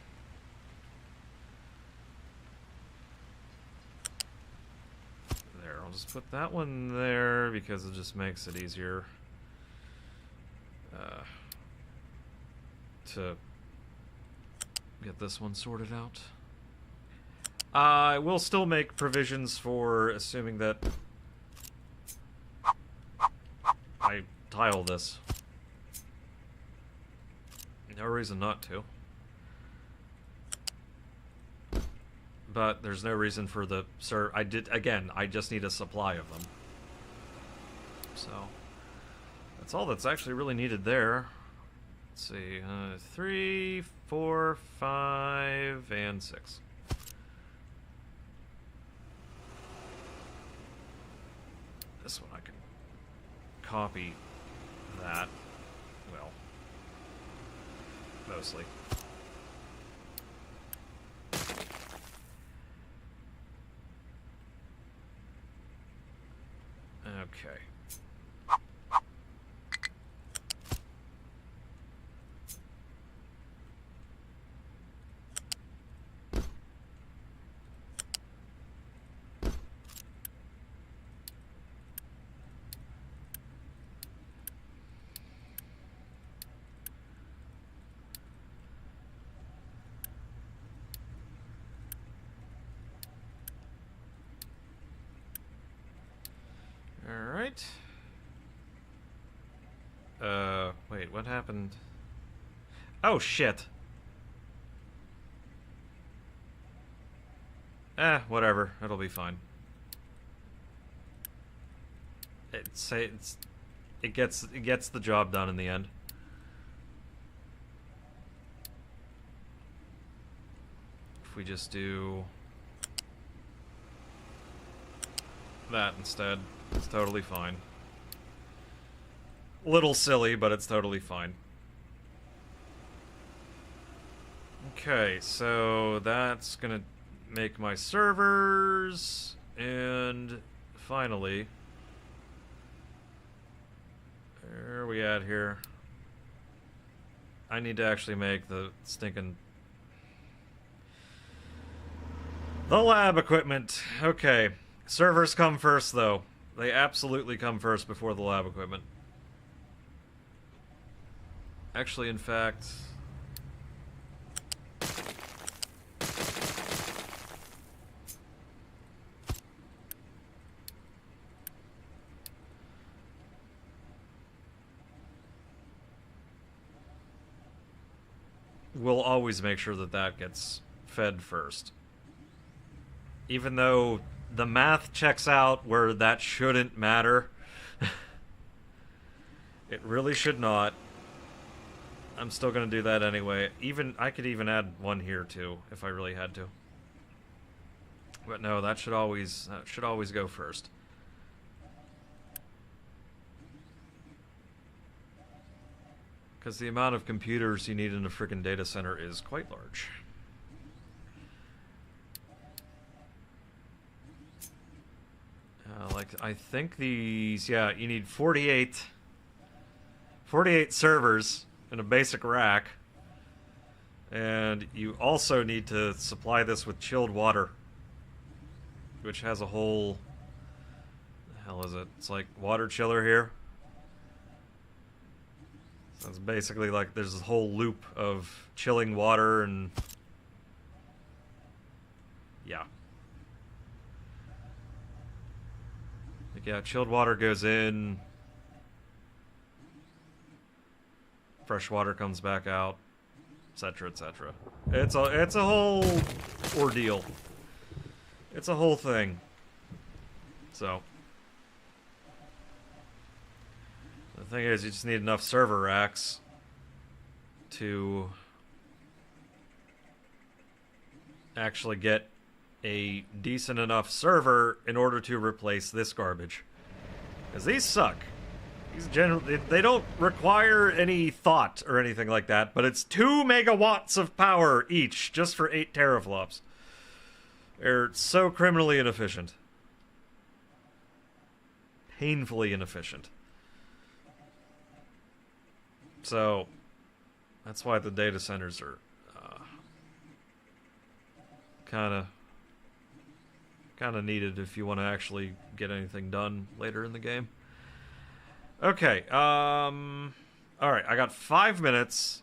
S1: There, I'll just put that one there because it just makes it easier to get this one sorted out. I will still make provisions for assuming that I tile this. No reason not to. But there's no reason for the I just need a supply of them. So that's all that's actually really needed there. Let's see, 3, 4, 5, and 6. This one I can copy that. Well, mostly. Okay. right? Wait, what happened? Oh, shit. Whatever. It'll be fine. It gets the job done in the end. If we just do that instead, it's totally fine. Little silly, but it's totally fine. Okay, so that's gonna make my servers, and finally, where are we at here? I need to actually make the stinking... the lab equipment. Okay, servers come first, though. They absolutely come first before the lab equipment. Actually, in fact... we'll always make sure that that gets fed first. Even though the math checks out where that shouldn't matter. It really should not. I'm still going to do that anyway. I could even add one here too, if I really had to. But no, that should always go first. Because the amount of computers you need in a friggin' data center is quite large. Like, I think these... yeah, you need 48 servers in a basic rack. And you also need to supply this with chilled water. Which has a whole... the hell is it? It's like water chiller here. So it's basically like there's this whole loop of chilling water and... yeah. Like, yeah, chilled water goes in. Fresh water comes back out. Etc., etc. It's a whole ordeal. It's a whole thing. So... the thing is, you just need enough server racks to actually get a decent enough server in order to replace this garbage. Because these suck. These generally, they don't require any thought or anything like that, but it's 2 megawatts of power each just for 8 teraflops. They're so criminally inefficient. Painfully inefficient. So, that's why the data centers are kind of needed if you want to actually get anything done later in the game. Okay, alright, I got 5 minutes.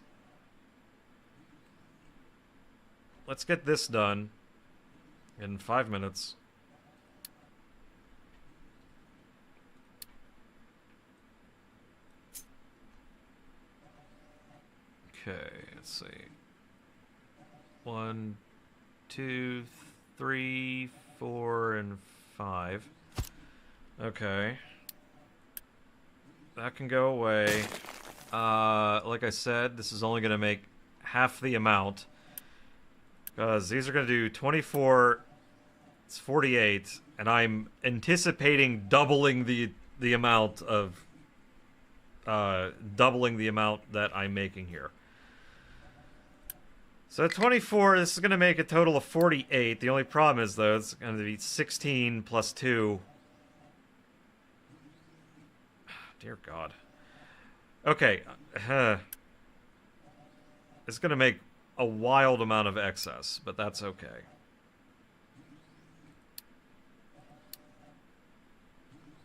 S1: Let's get this done in 5 minutes. Okay, let's see. 1, 2, 3, 4, and 5. Okay. That can go away. Like I said, this is only going to make half the amount. Because these are going to do 24, it's 48, and I'm anticipating doubling the amount of... doubling the amount that I'm making here. So 24, this is going to make a total of 48. The only problem is, though, it's going to be 16 plus 2. Dear God. Okay. It's going to make a wild amount of excess, but that's okay.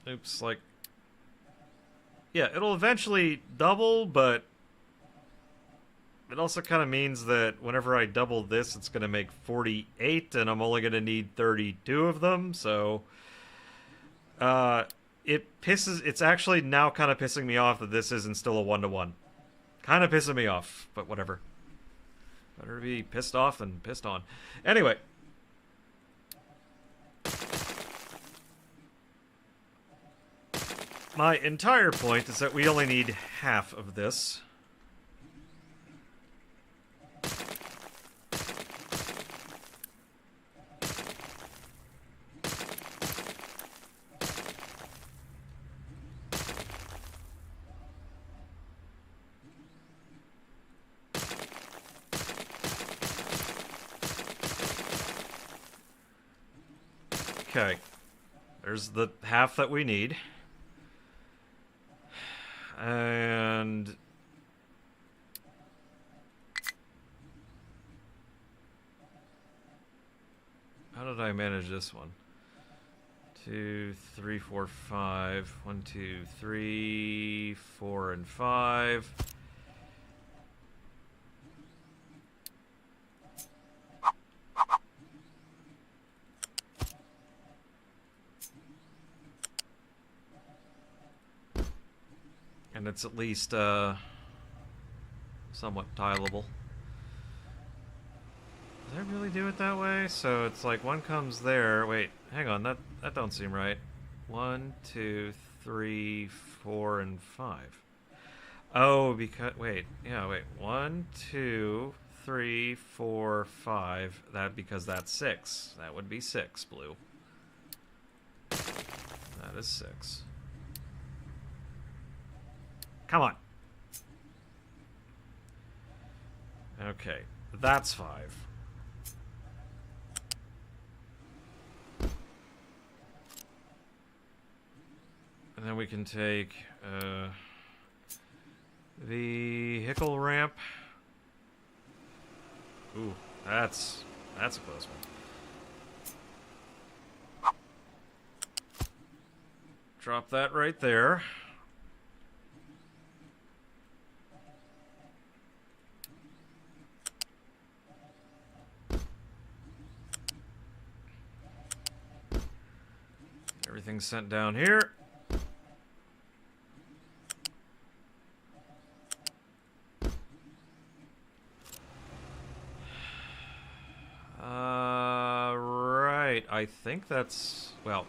S1: Oops, like... yeah, it'll eventually double, but it also kind of means that whenever I double this, it's going to make 48, and I'm only going to need 32 of them, so... It's actually now kind of pissing me off that this isn't still a 1-to-1. Kind of pissing me off, but whatever. Better be pissed off than pissed on. Anyway. My entire point is that we only need half of this. Okay. There's the half that we need. And how did I manage this one? 2, 3, 4, 5. 1, 2, 3, 4, and 5. And it's at least somewhat tileable. Does that really do it that way? So it's like one comes there. Wait, hang on, that don't seem right. 1, 2, 3, 4, and 5. Oh, because wait, 1, 2, 3, 4, 5. That because that's 6. That would be 6, blue. That is 6. Come on. Okay, that's 5. And then we can take vehicle ramp. Ooh, that's a close one. Drop that right there. Everything's sent down here. Right. I think that's... well,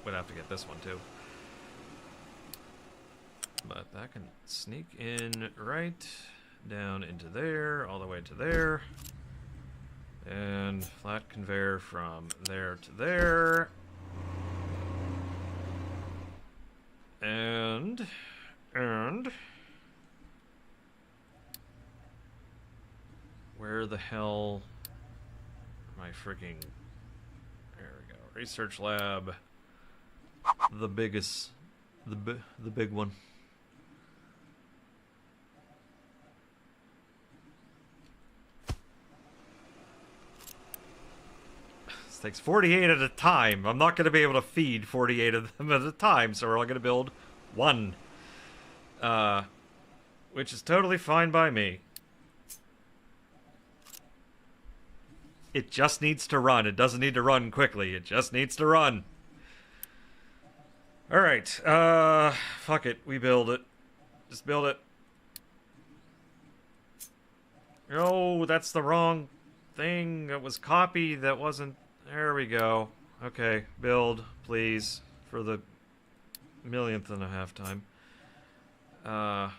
S1: we'd have to get this one too. But that can sneak in right down into there, all the way to there. And flat conveyor from there to there. And where the hell am I freaking... there we go. Research lab. The biggest... the big one. This takes 48 at a time. I'm not going to be able to feed 48 of them at a time, so we're all going to build one. Which is totally fine by me. It just needs to run. It doesn't need to run quickly. It just needs to run. Alright, fuck it. We build it. Just build it. No, that's the wrong thing. That was copied. That wasn't... there we go. Okay, build, please, for the millionth and a half time. Oh,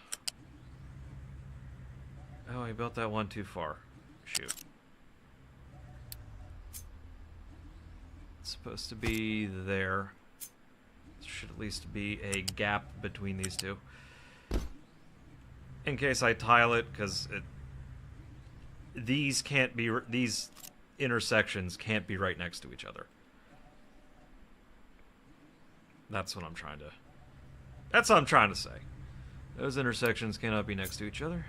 S1: I built that one too far. Shoot. It's supposed to be there. There should at least be a gap between these two. In case I tile it, because these can't be... these intersections can't be right next to each other. That's what I'm trying to... that's what I'm trying to say. Those intersections cannot be next to each other.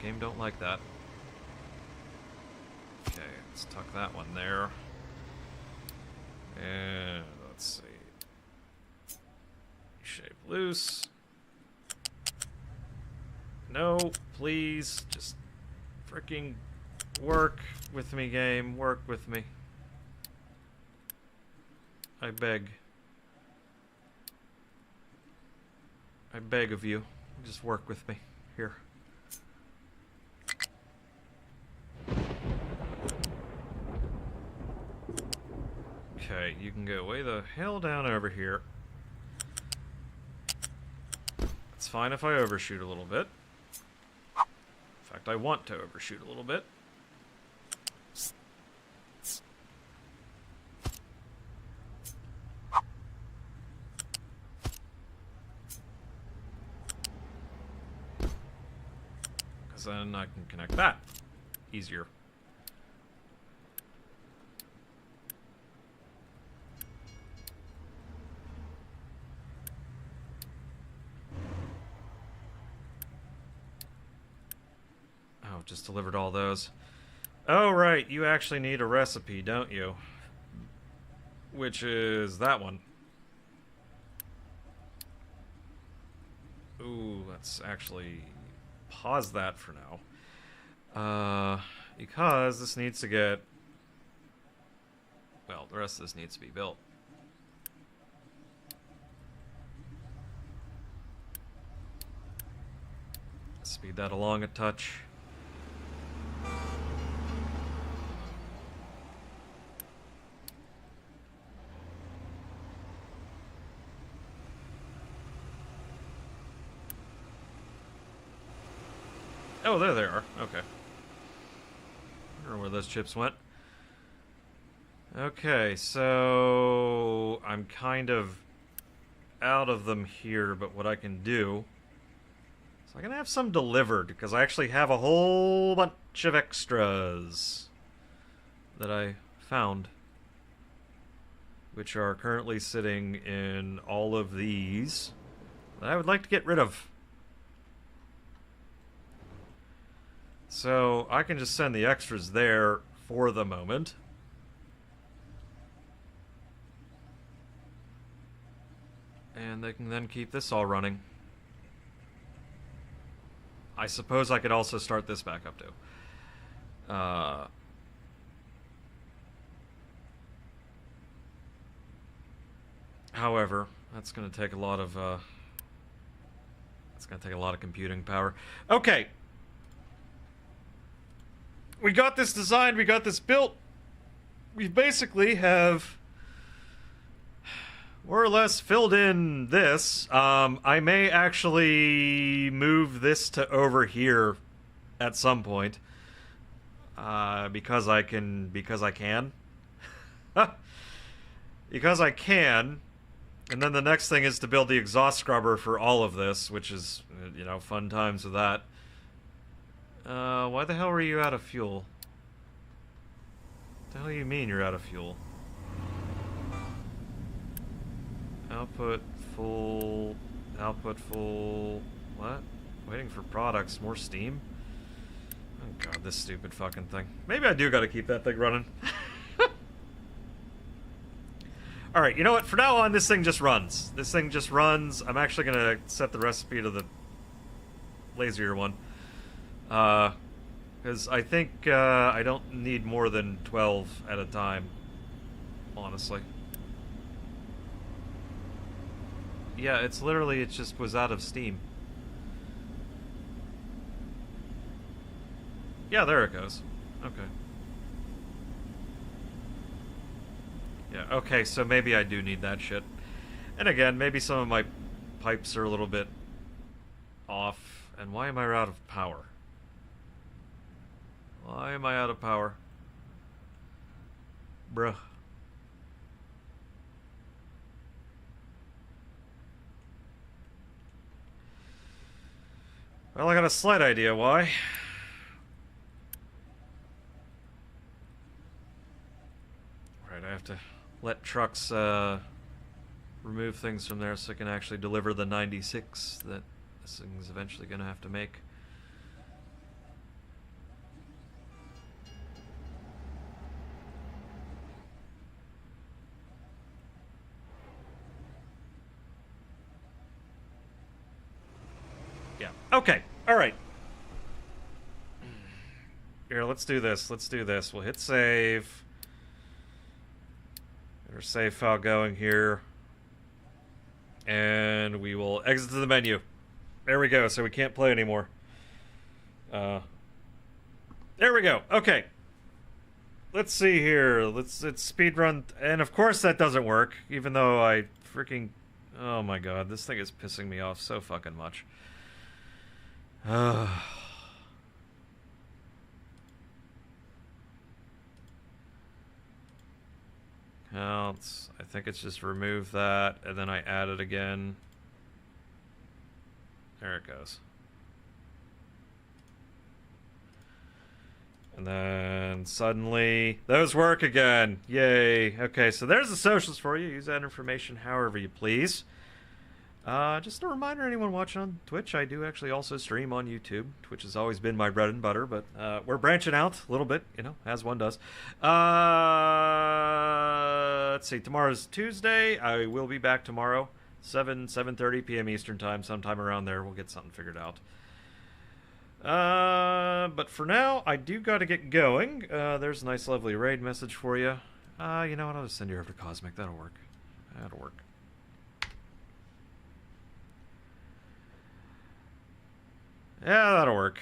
S1: Game don't like that. Okay, let's tuck that one there. And let's see. Shape loose. No, please, just freaking work with me, game. Work with me. I beg. I beg of you. Just work with me. Here. Okay, you can go way the hell down over here. It's fine if I overshoot a little bit. In fact, I want to overshoot a little bit. Because then I can connect that easier. Oh, just delivered all those. Oh, right, you actually need a recipe, don't you? Which is that one. Ooh, let's actually pause that for now. Because this needs to get... Well, the rest of this needs to be built. Speed that along a touch. Oh, there they are. Okay. I don't know where those chips went. Okay, so I'm kind of out of them here, but what I can do is I can have some delivered, because I actually have a whole bunch of extras that I found, which are currently sitting in all of these that I would like to get rid of. So I can just send the extras there for the moment. And they can then keep this all running. I suppose I could also start this back up too. However, that's going to take a lot of computing power. Okay. We got this designed, we got this built. We basically have more or less filled in this. I may actually move this to over here at some point. Because I can. Because I can. Because I can. And then the next thing is to build the exhaust scrubber for all of this, which is, you know, fun times with that. Why the hell were you out of fuel? What the hell do you mean you're out of fuel? Output full... Output full... What? Waiting for products. More steam? Oh god, this stupid fucking thing. Maybe I do gotta keep that thing running. Alright, you know what? For now on, this thing just runs. This thing just runs. I'm actually gonna set the recipe to the lazier one. Because I think I don't need more than 12 at a time, honestly. Yeah, it's literally, it just was out of steam. Yeah, there it goes. Okay. Yeah, okay, so maybe I do need that shit. And again, maybe some of my pipes are a little bit off. And why am I out of power? Why am I out of power? Bruh. Well, I got a slight idea why. Right, I have to let trucks remove things from there so I can actually deliver the 96 that this thing's eventually going to have to make. Yeah. Okay. All right. Here, let's do this. Let's do this. We'll hit save. Get our save file going here. And we will exit to the menu. There we go, so we can't play anymore. There we go. Okay. Let's see here. Let's speedrun. And of course that doesn't work, even though I freaking... Oh my god, this thing is pissing me off so fucking much. Counts. I think it's just remove that, and then I add it again. There it goes. And then suddenly, those work again. Yay. Okay, so there's the socials for you. Use that information however you please. Just a reminder, anyone watching on Twitch, I do actually also stream on YouTube. Twitch has always been my bread and butter, but we're branching out a little bit, you know, as one does. Let's see, tomorrow's Tuesday. I will be back tomorrow, 7:30 p.m. Eastern Time, sometime around there. We'll get something figured out. But for now, I do got to get going. There's a nice, lovely raid message for you. You know what? I'll just send you over to Cosmic. That'll work. That'll work. Yeah, that'll work.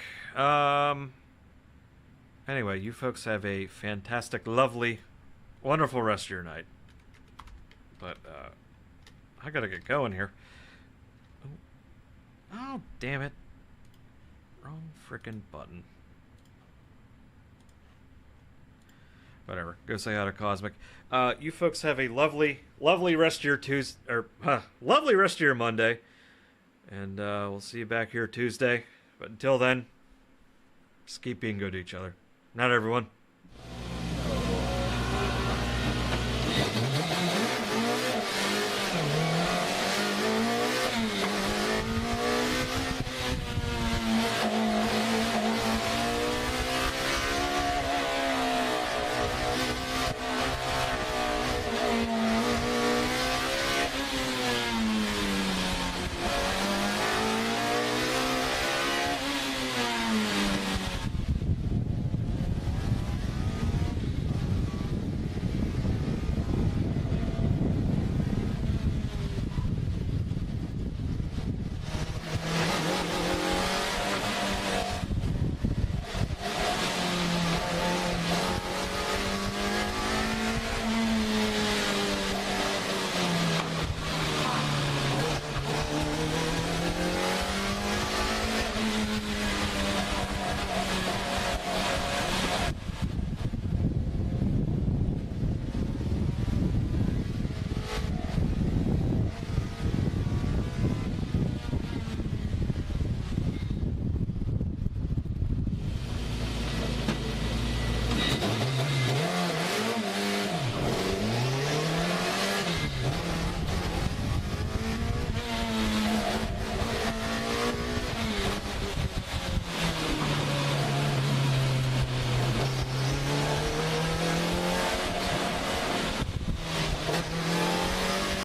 S1: Anyway, you folks have a fantastic, lovely, wonderful rest of your night. But, I gotta get going here. Oh, damn it. Wrong frickin' button. Whatever. Go say hi to Cosmic. You folks have a lovely, lovely rest of your lovely rest of your Monday. And, we'll see you back here Tuesday. But until then, just keep being good to each other. Night, everyone.